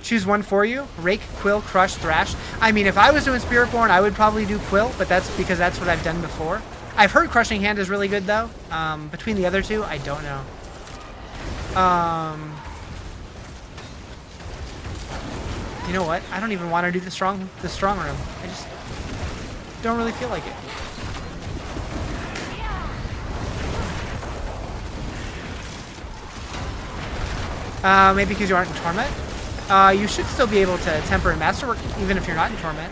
Choose one for you. Rake, Quill, Crush, Thrash. I mean, if I was doing Spiritborn, I would probably do Quill, but that's because that's what I've done before. I've heard Crushing Hand is really good, though. Between the other two, I don't know. You know what? I don't even want to do the strong room. I just don't really feel like it. Maybe because you aren't in Torment? You should still be able to temper and masterwork even if you're not in Torment.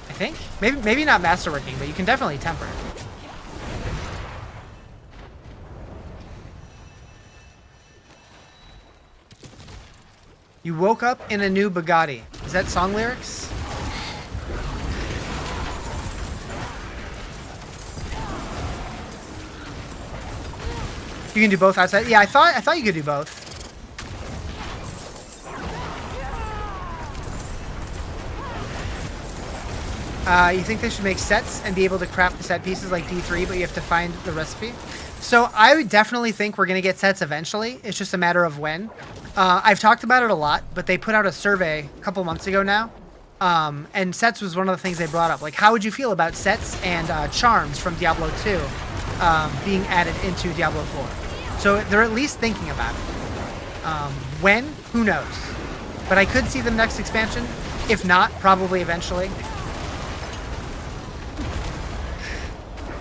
I think. Maybe not masterworking, but you can definitely temper. You woke up in a new Bugatti. Is that song lyrics? You can do both outside. Yeah, I thought you could do both. You think they should make sets and be able to craft the set pieces like D3, but you have to find the recipe? So I would definitely think we're going to get sets eventually. It's just a matter of when. I've talked about it a lot, but they put out a survey a couple months ago now. And sets was one of the things they brought up. Like, how would you feel about sets and charms from Diablo 2 being added into Diablo 4? So they're at least thinking about it. When? Who knows? But I could see the next expansion. If not, probably eventually.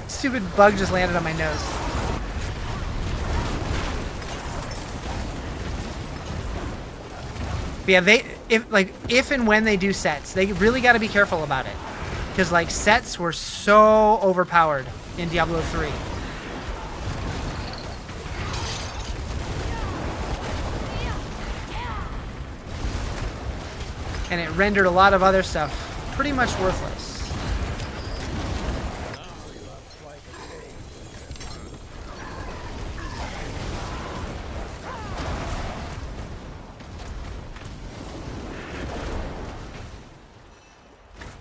Stupid bug just landed on my nose. But yeah, if and when they do sets, they really got to be careful about it, because like sets were so overpowered in Diablo 3. And it rendered a lot of other stuff pretty much worthless.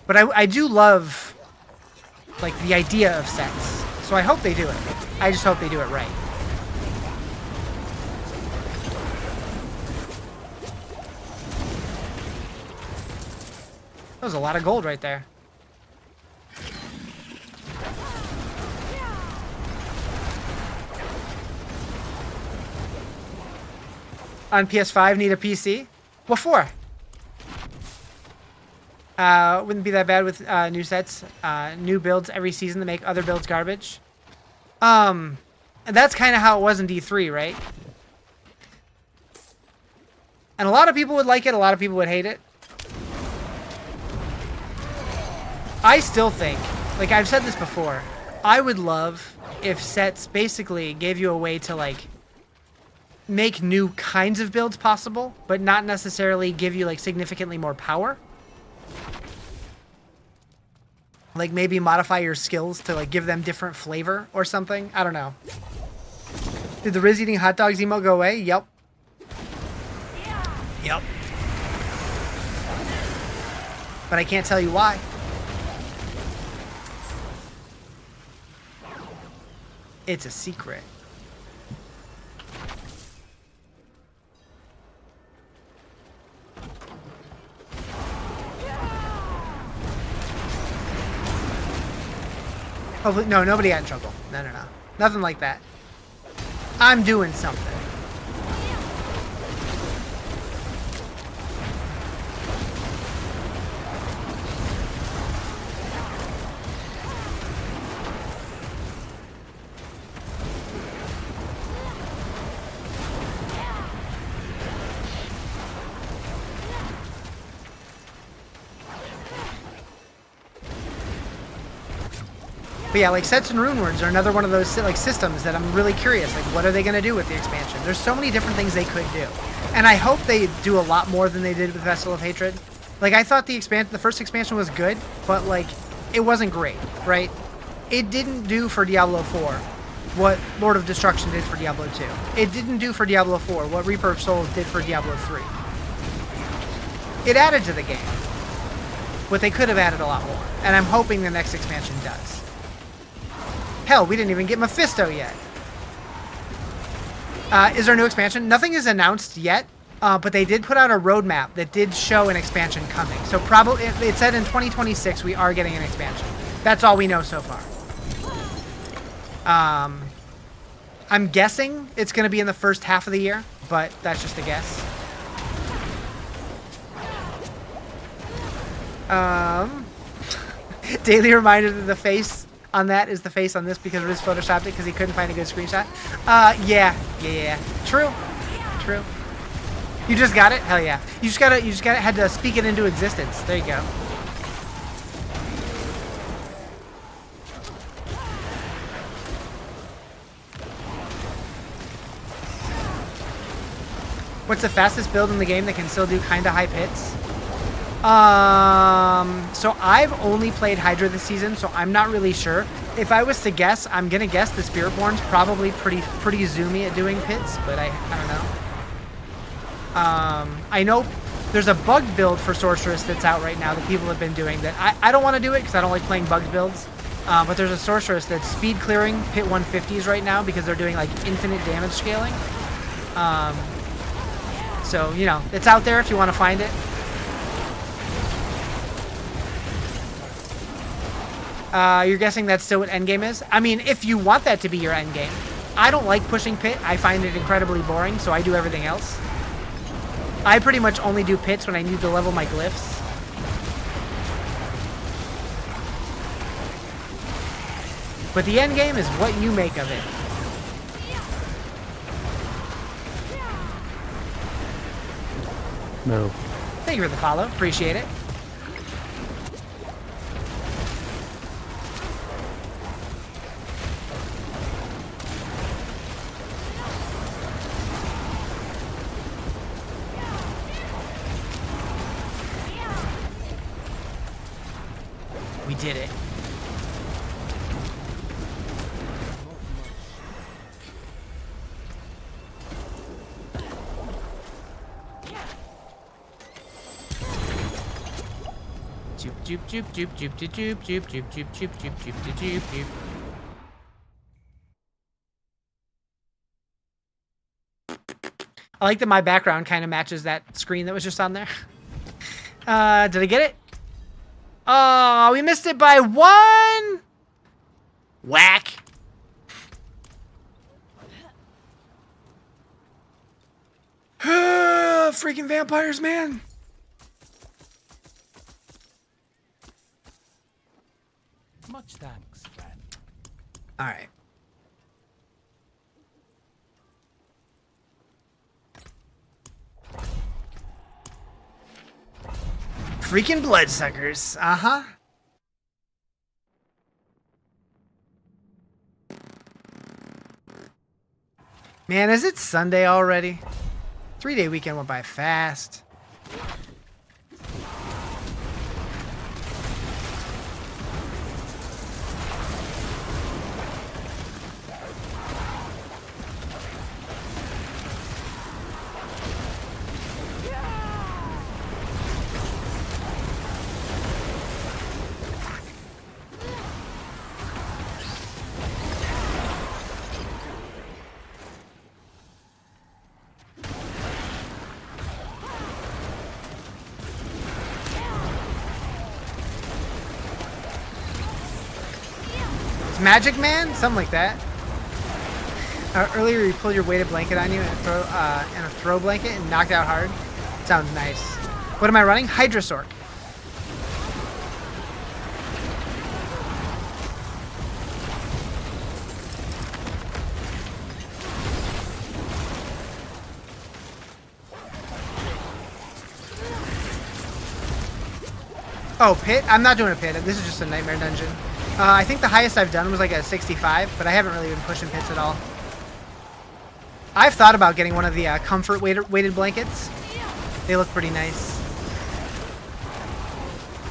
But I do love, like, the idea of sets. So I hope they do it. I just hope they do it right. That was a lot of gold right there. On PS5, need a PC? What for? Wouldn't be that bad with new sets, new builds every season to make other builds garbage. And that's kind of how it was in D3, right? And a lot of people would like it, a lot of people would hate it. I still think, like I've said this before, I would love if sets basically gave you a way to like make new kinds of builds possible, but not necessarily give you like significantly more power. Like maybe modify your skills to like give them different flavor or something. I don't know. Did the Riz eating hot dogs emote go away? Yep. Yep. But I can't tell you why. It's a secret. Hopefully, no, nobody got in trouble. No, no, no. Nothing like that. I'm doing something. But yeah, like sets and rune words are another one of those like systems that I'm really curious. Like, what are they going to do with the expansion? There's so many different things they could do, and I hope they do a lot more than they did with Vessel of Hatred. Like, I thought the first expansion was good, but like, it wasn't great, right? It didn't do for Diablo 4 what Lord of Destruction did for Diablo 2. It didn't do for Diablo 4 what Reaper of Souls did for Diablo 3. It added to the game, but they could have added a lot more, and I'm hoping the next expansion does. Hell, we didn't even get Mephisto yet. Is there a new expansion? Nothing is announced yet, but they did put out a roadmap that did show an expansion coming. So probably, it said in 2026 we are getting an expansion. That's all we know so far. I'm guessing it's going to be in the first half of the year, but that's just a guess. Daily reminder that the face on that is the face on this because Riz photoshopped it because he couldn't find a good screenshot. Yeah. True. You just got it? Hell yeah. You just had to speak it into existence. There you go. What's the fastest build in the game that can still do kinda high hits? So I've only played Hydra this season, so I'm not really sure. If I was to guess, I'm gonna guess the Spiritborn's probably pretty zoomy at doing pits, but I don't know. I know there's a bugged build for Sorceress that's out right now that people have been doing that I don't want to do it because I don't like playing bugged builds. But there's a sorceress that's speed clearing pit 150s right now because they're doing like infinite damage scaling. So, you know, it's out there if you want to find it. You're guessing that's still what endgame is? I mean, if you want that to be your endgame. I don't like pushing pit. I find it incredibly boring, so I do everything else. I pretty much only do pits when I need to level my glyphs. But the endgame is what you make of it. No. Thank you for the follow. Appreciate it. We did it. Joop joop joop joop joop joop joop joop joop joop joop joop joop joop. I like that my background kind of matches that screen that was just on there. Did I get it? Oh, we missed it by 1! Whack. Freaking vampires, man. Much thanks, friend. All right. Freaking bloodsuckers. Uh-huh. Man, is it Sunday already? 3-day weekend went by fast. Magic Man? Something like that. Earlier you pulled your weighted blanket on you and a throw blanket and knocked out hard. Sounds nice. What am I running? Hydra Sorcerer. Oh, pit? I'm not doing a pit. This is just a nightmare dungeon. I think the highest I've done was like a 65, but I haven't really been pushing pits at all. I've thought about getting one of the comfort weighted blankets. They look pretty nice.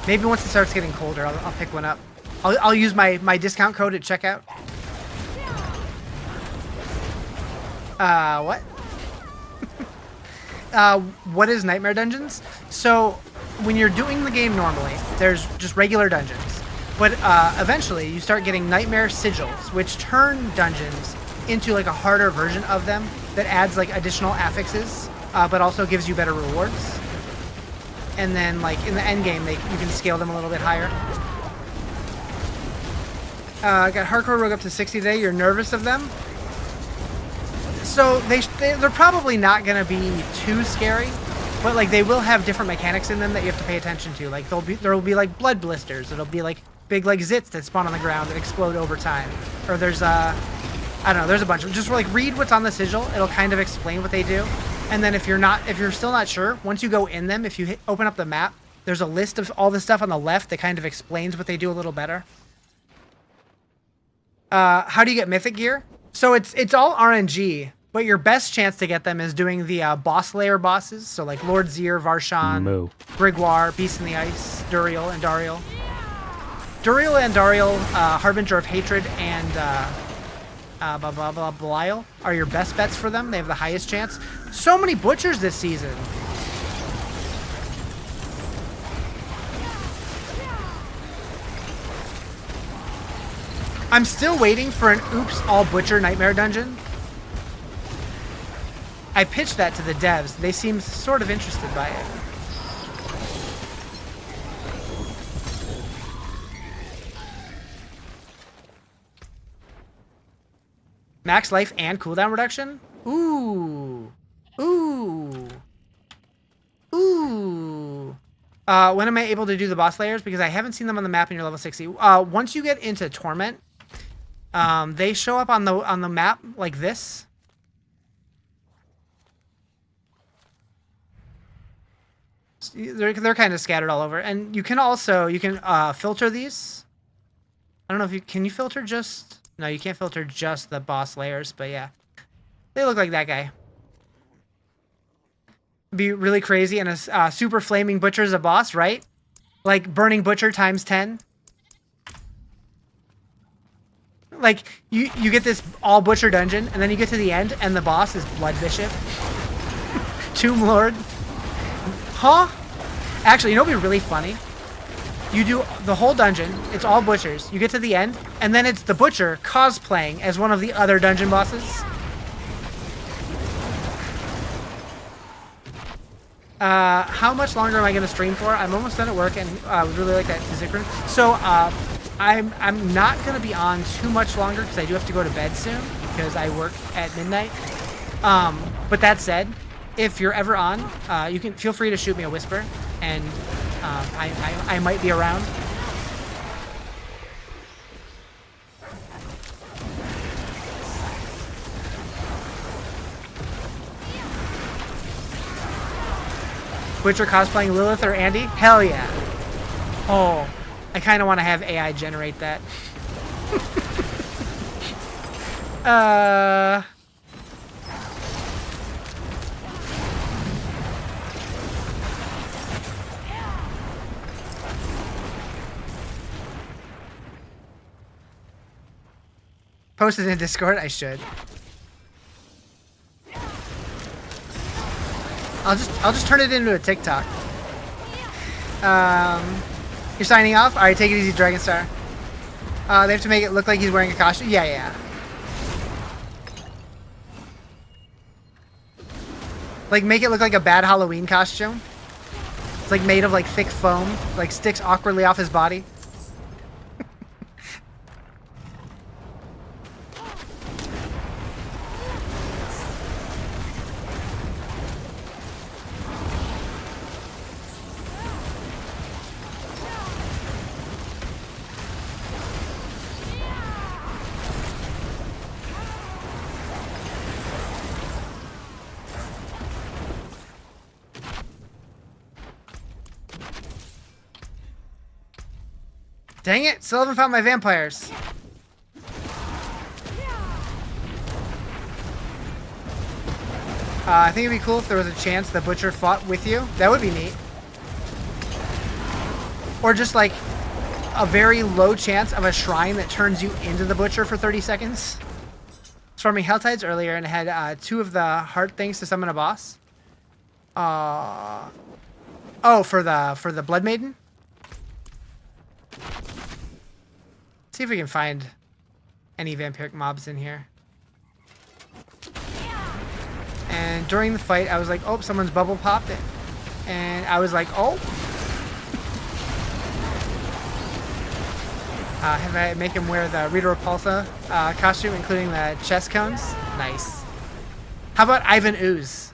Maybe once it starts getting colder, I'll pick one up. I'll use my discount code at checkout. What? What is Nightmare Dungeons? So, when you're doing the game normally, there's just regular dungeons. But eventually, you start getting Nightmare Sigils, which turn dungeons into like a harder version of them that adds like additional affixes, but also gives you better rewards. And then, like in the end game, you can scale them a little bit higher. Got Hardcore Rogue up to 60 today. You're nervous of them? So they're probably not gonna be too scary, but like they will have different mechanics in them that you have to pay attention to. Like there will be like blood blisters. It'll be like big like zits that spawn on the ground that explode over time. Or there's I don't know, there's a bunch of just like read what's on the sigil. It'll kind of explain what they do. And then if you're still not sure, once you go in them, if you open up the map, there's a list of all the stuff on the left that kind of explains what they do a little better. How do you get mythic gear? So it's all RNG, but your best chance to get them is doing the boss layer bosses. So like Lord Zir, Varshan, Grigwar, Beast in the Ice, Duriel, and Dariel. Duriel and Dariel, Harbinger of Hatred, and Belial are your best bets for them. They have the highest chance. So many butchers this season. I'm still waiting for an oops all butcher nightmare dungeon. I pitched that to the devs. They seemed sort of interested by it. Max life and cooldown reduction? Ooh. Ooh. Ooh. When am I able to do the boss layers? Because I haven't seen them on the map and you're level 60. Once you get into Torment, they show up on the map like this. They're kind of scattered all over. And you can also, filter these. I don't know if you, can you filter just, no, you can't filter just the boss layers, but yeah. They look like that guy. Be really crazy, and a super flaming butcher is a boss, right? Like burning butcher times 10. Like you get this all butcher dungeon, and then you get to the end, and the boss is Blood Bishop, Tomb Lord. Huh? Actually, you know what'd be really funny? You do the whole dungeon, it's all butchers. You get to the end, and then it's the butcher cosplaying as one of the other dungeon bosses. How much longer am I going to stream for? I'm almost done at work, and I would really like that music room. So, I'm not going to be on too much longer because I do have to go to bed soon because I work at midnight. But that said, if you're ever on, you can feel free to shoot me a whisper, and I might be around. Butcher cosplaying Lilith or Andy? Hell yeah. Oh, I kind of want to have AI generate that. Post it in Discord? I should. I'll just turn it into a TikTok. You're signing off? Alright, take it easy, Dragonstar. They have to make it look like he's wearing a costume? Yeah. Like, make it look like a bad Halloween costume. It's like made of like thick foam, like sticks awkwardly off his body. Dang it, still haven't found my vampires. I think it'd be cool if there was a chance the butcher fought with you. That would be neat. Or just like a very low chance of a shrine that turns you into the butcher for 30 seconds. I was farming Helltides earlier and had 2 of the heart things to summon a boss. Oh, for the Blood Maiden? See if we can find any vampiric mobs in here. And during the fight, I was like, oh, someone's bubble popped it. And I was like, oh. Have I make him wear the Rita Repulsa costume, including the chest cones? Nice. How about Ivan Ooze?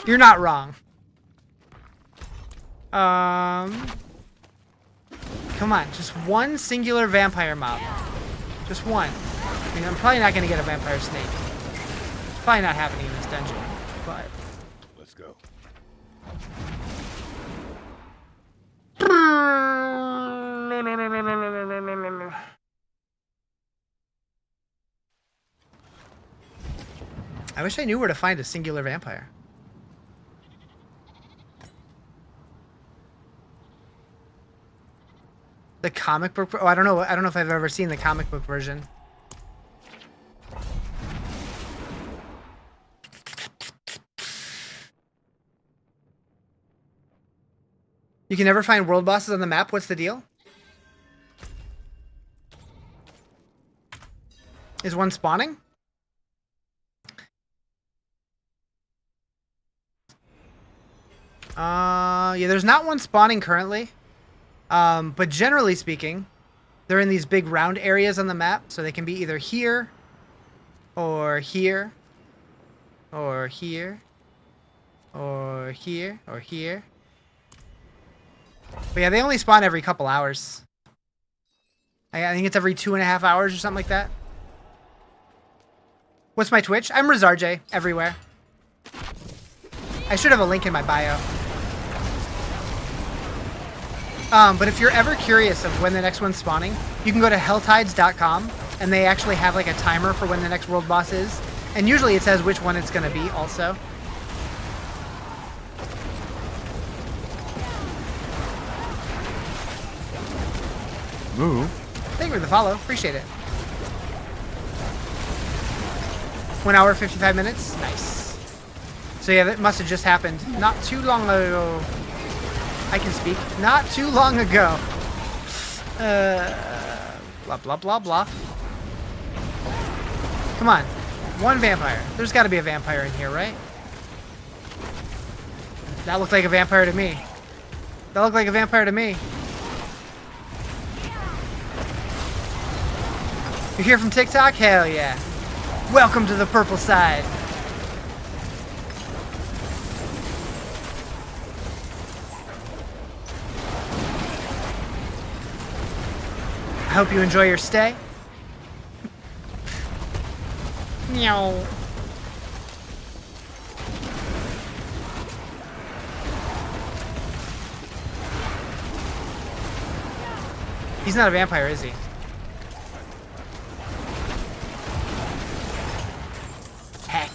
You're not wrong. Come on, just one singular vampire mob. Just one. I mean, I'm probably not going to get a vampire snake. It's probably not happening in this dungeon, but... Let's go. I wish I knew where to find a singular vampire. The comic book. Oh, I don't know. I don't know if I've ever seen the comic book version. You can never find world bosses on the map. What's the deal? Is one spawning? Yeah, there's not one spawning currently. But generally speaking, they're in these big round areas on the map, so they can be either here, or here, or here, or here, or here. But yeah, they only spawn every couple hours. I think it's every 2.5 hours or something like that. What's my Twitch? I'm Rizarjay everywhere. I should have a link in my bio. But if you're ever curious of when the next one's spawning, you can go to helltides.com, and they actually have like a timer for when the next world boss is. And usually it says which one it's going to be also. Moo. Thank you for the follow. Appreciate it. 1 hour, 55 minutes. Nice. So yeah, that must have just happened not too long ago. I can speak. Not too long ago. Blah, blah, blah, blah. Come on. One vampire. There's got to be a vampire in here, right? That looked like a vampire to me. That looked like a vampire to me. You're here from TikTok? Hell yeah. Welcome to the purple side. I hope you enjoy your stay. Meow. He's not a vampire, is he? Heck.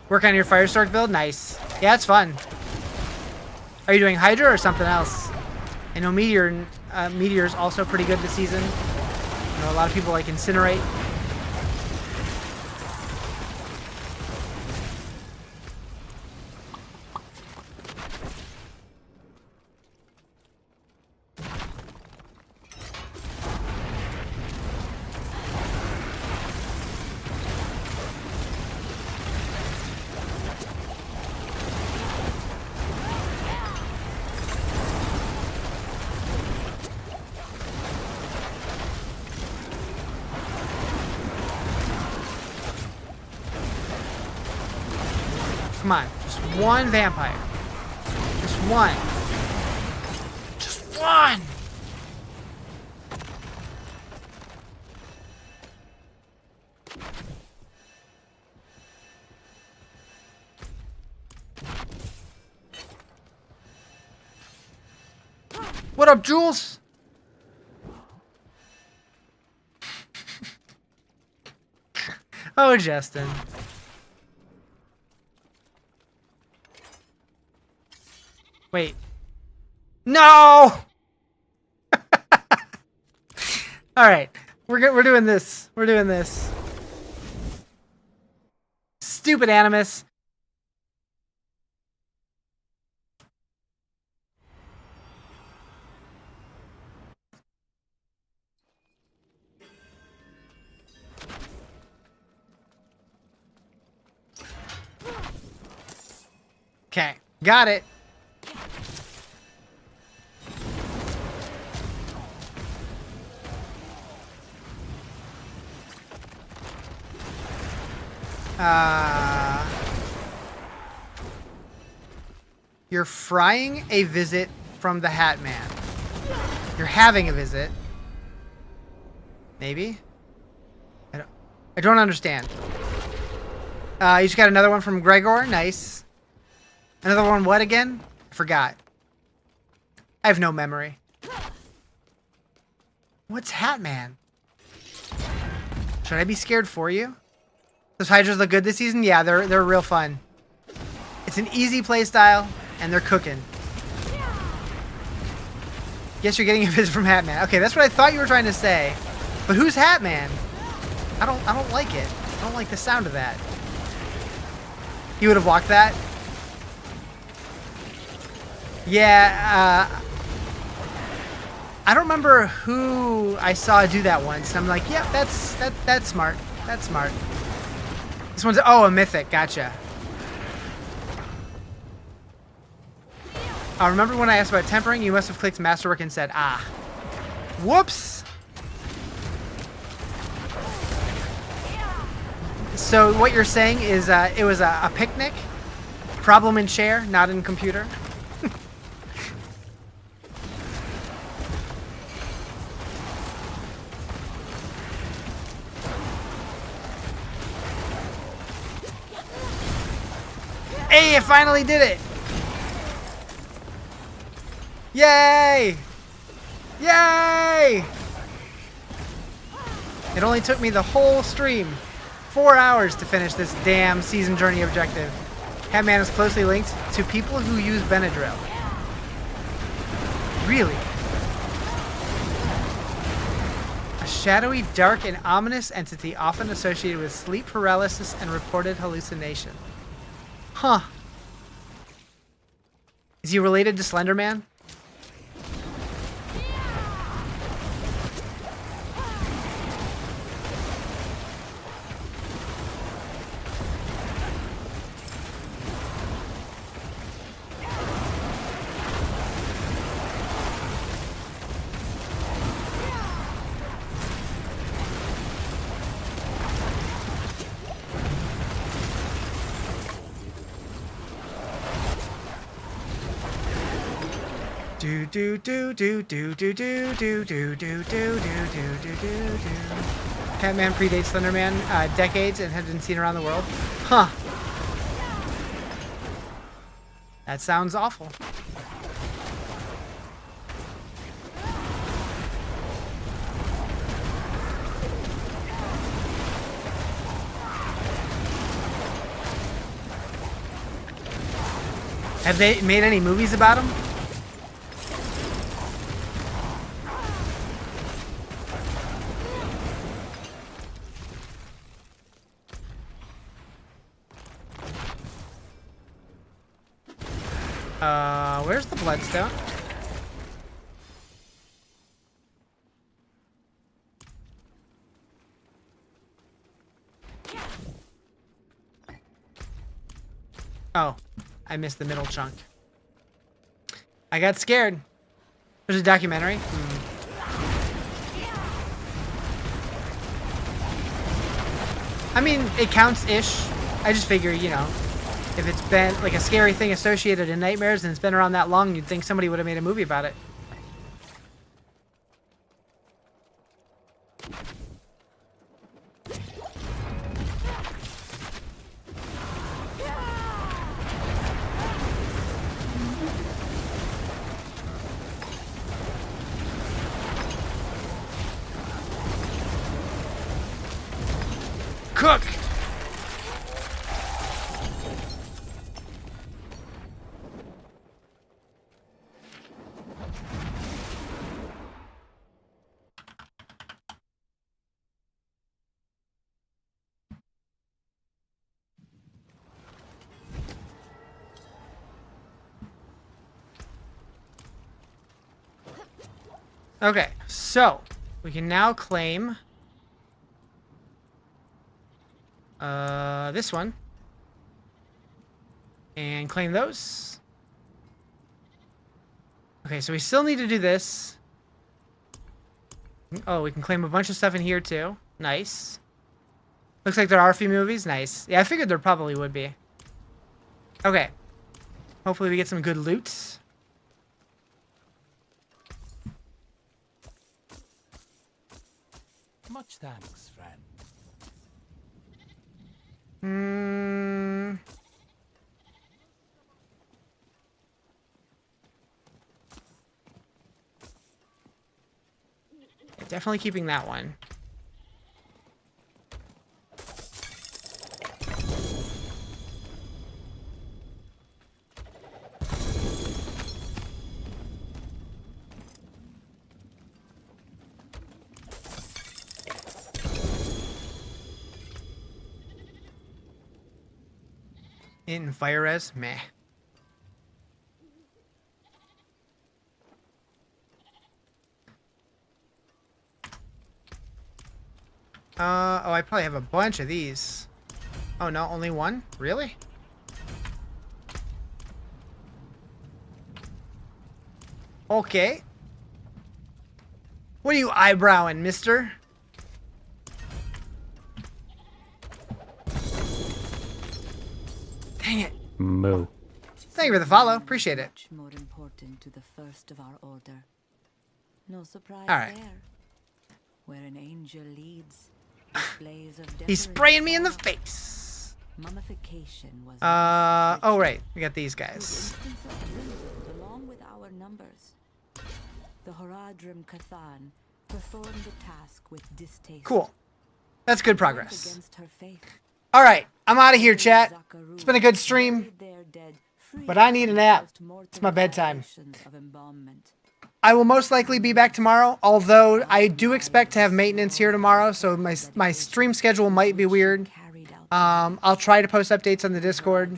Work on your Firestork build? Nice. Yeah, it's fun. Are you doing Hydra or something else? I know Meteor's also pretty good this season. I know a lot of people like Incinerate. Come on, just one vampire. Just one. Just one! What up, Jules? Oh, Justin. Wait. No! Alright. We're doing this. We're doing this. Stupid Animus. Okay. Got it. You're frying a visit from the Hat Man. You're having a visit. Maybe? I don't understand. You just got another one from Gregor. Nice. Another one what again? I forgot. I have no memory. What's Hat Man? Should I be scared for you? Those Hydras look good this season? Yeah, they're real fun. It's an easy play style, and they're cooking. Guess you're getting a visit from Hatman. Okay, that's what I thought you were trying to say. But who's Hatman? I don't like it. I don't like the sound of that. You would have blocked that? Yeah, I don't remember who I saw do that once. And I'm like, yeah, that's smart. That's smart. This one's, oh, a mythic. Gotcha. Remember when I asked about tempering? You must have clicked Masterwork and said, ah. Whoops. So what you're saying is it was a picnic? Problem in chair, not in computer? Hey, I finally did it! Yay! Yay! It only took me the whole stream, 4 hours to finish this damn season journey objective. Hatman is closely linked to people who use Benadryl. Really? A shadowy, dark, and ominous entity often associated with sleep paralysis and reported hallucination. Huh. Is he related to Slender Man? Do do do do do do do do do do do do do do do. Catman predates Slenderman decades and has been seen around the world. Huh. That sounds awful. Have they made any movies about him? Where's the bloodstone? Oh, I missed the middle chunk. I got scared. There's a documentary. I mean, it counts-ish. I just figure, you know, if it's been like a scary thing associated in nightmares and it's been around that long, you'd think somebody would have made a movie about it. Cook! Okay, so we can now claim this one and claim those. Okay, so we still need to do this. Oh, we can claim a bunch of stuff in here too. Nice. Looks like there are a few movies. Nice. Yeah, I figured there probably would be. Okay. Hopefully we get some good loot. Much thanks, friend. Definitely keeping that one. In fire res? Meh. Oh, I probably have a bunch of these. Oh, no, only one? Really? Okay. What are you eyebrowing, mister? Dang it. Moo. Thank you for the follow. Appreciate it. Much more important to the first of our order. No surprise All right. there. Where an angel leads, displays of He's deference spraying me in the follow. face. Mummification was Oh, right. We got these guys. along with our numbers. The Horadrim Cathan performed the task with distaste. Cool. That's good Went progress. against her faith. All right. I'm out of here, chat. It's been a good stream, but I need a nap. It's my bedtime. I will most likely be back tomorrow, although I do expect to have maintenance here tomorrow, so my stream schedule might be weird. I'll try to post updates on the Discord.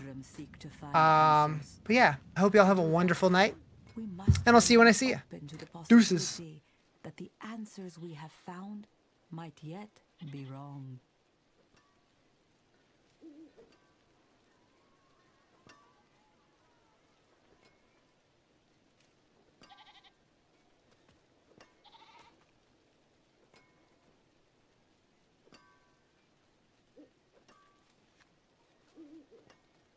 But yeah, I hope y'all have a wonderful night, and I'll see you when I see you. Deuces. That the answers we have found might yet be wrong.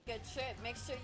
Good trip. Make sure you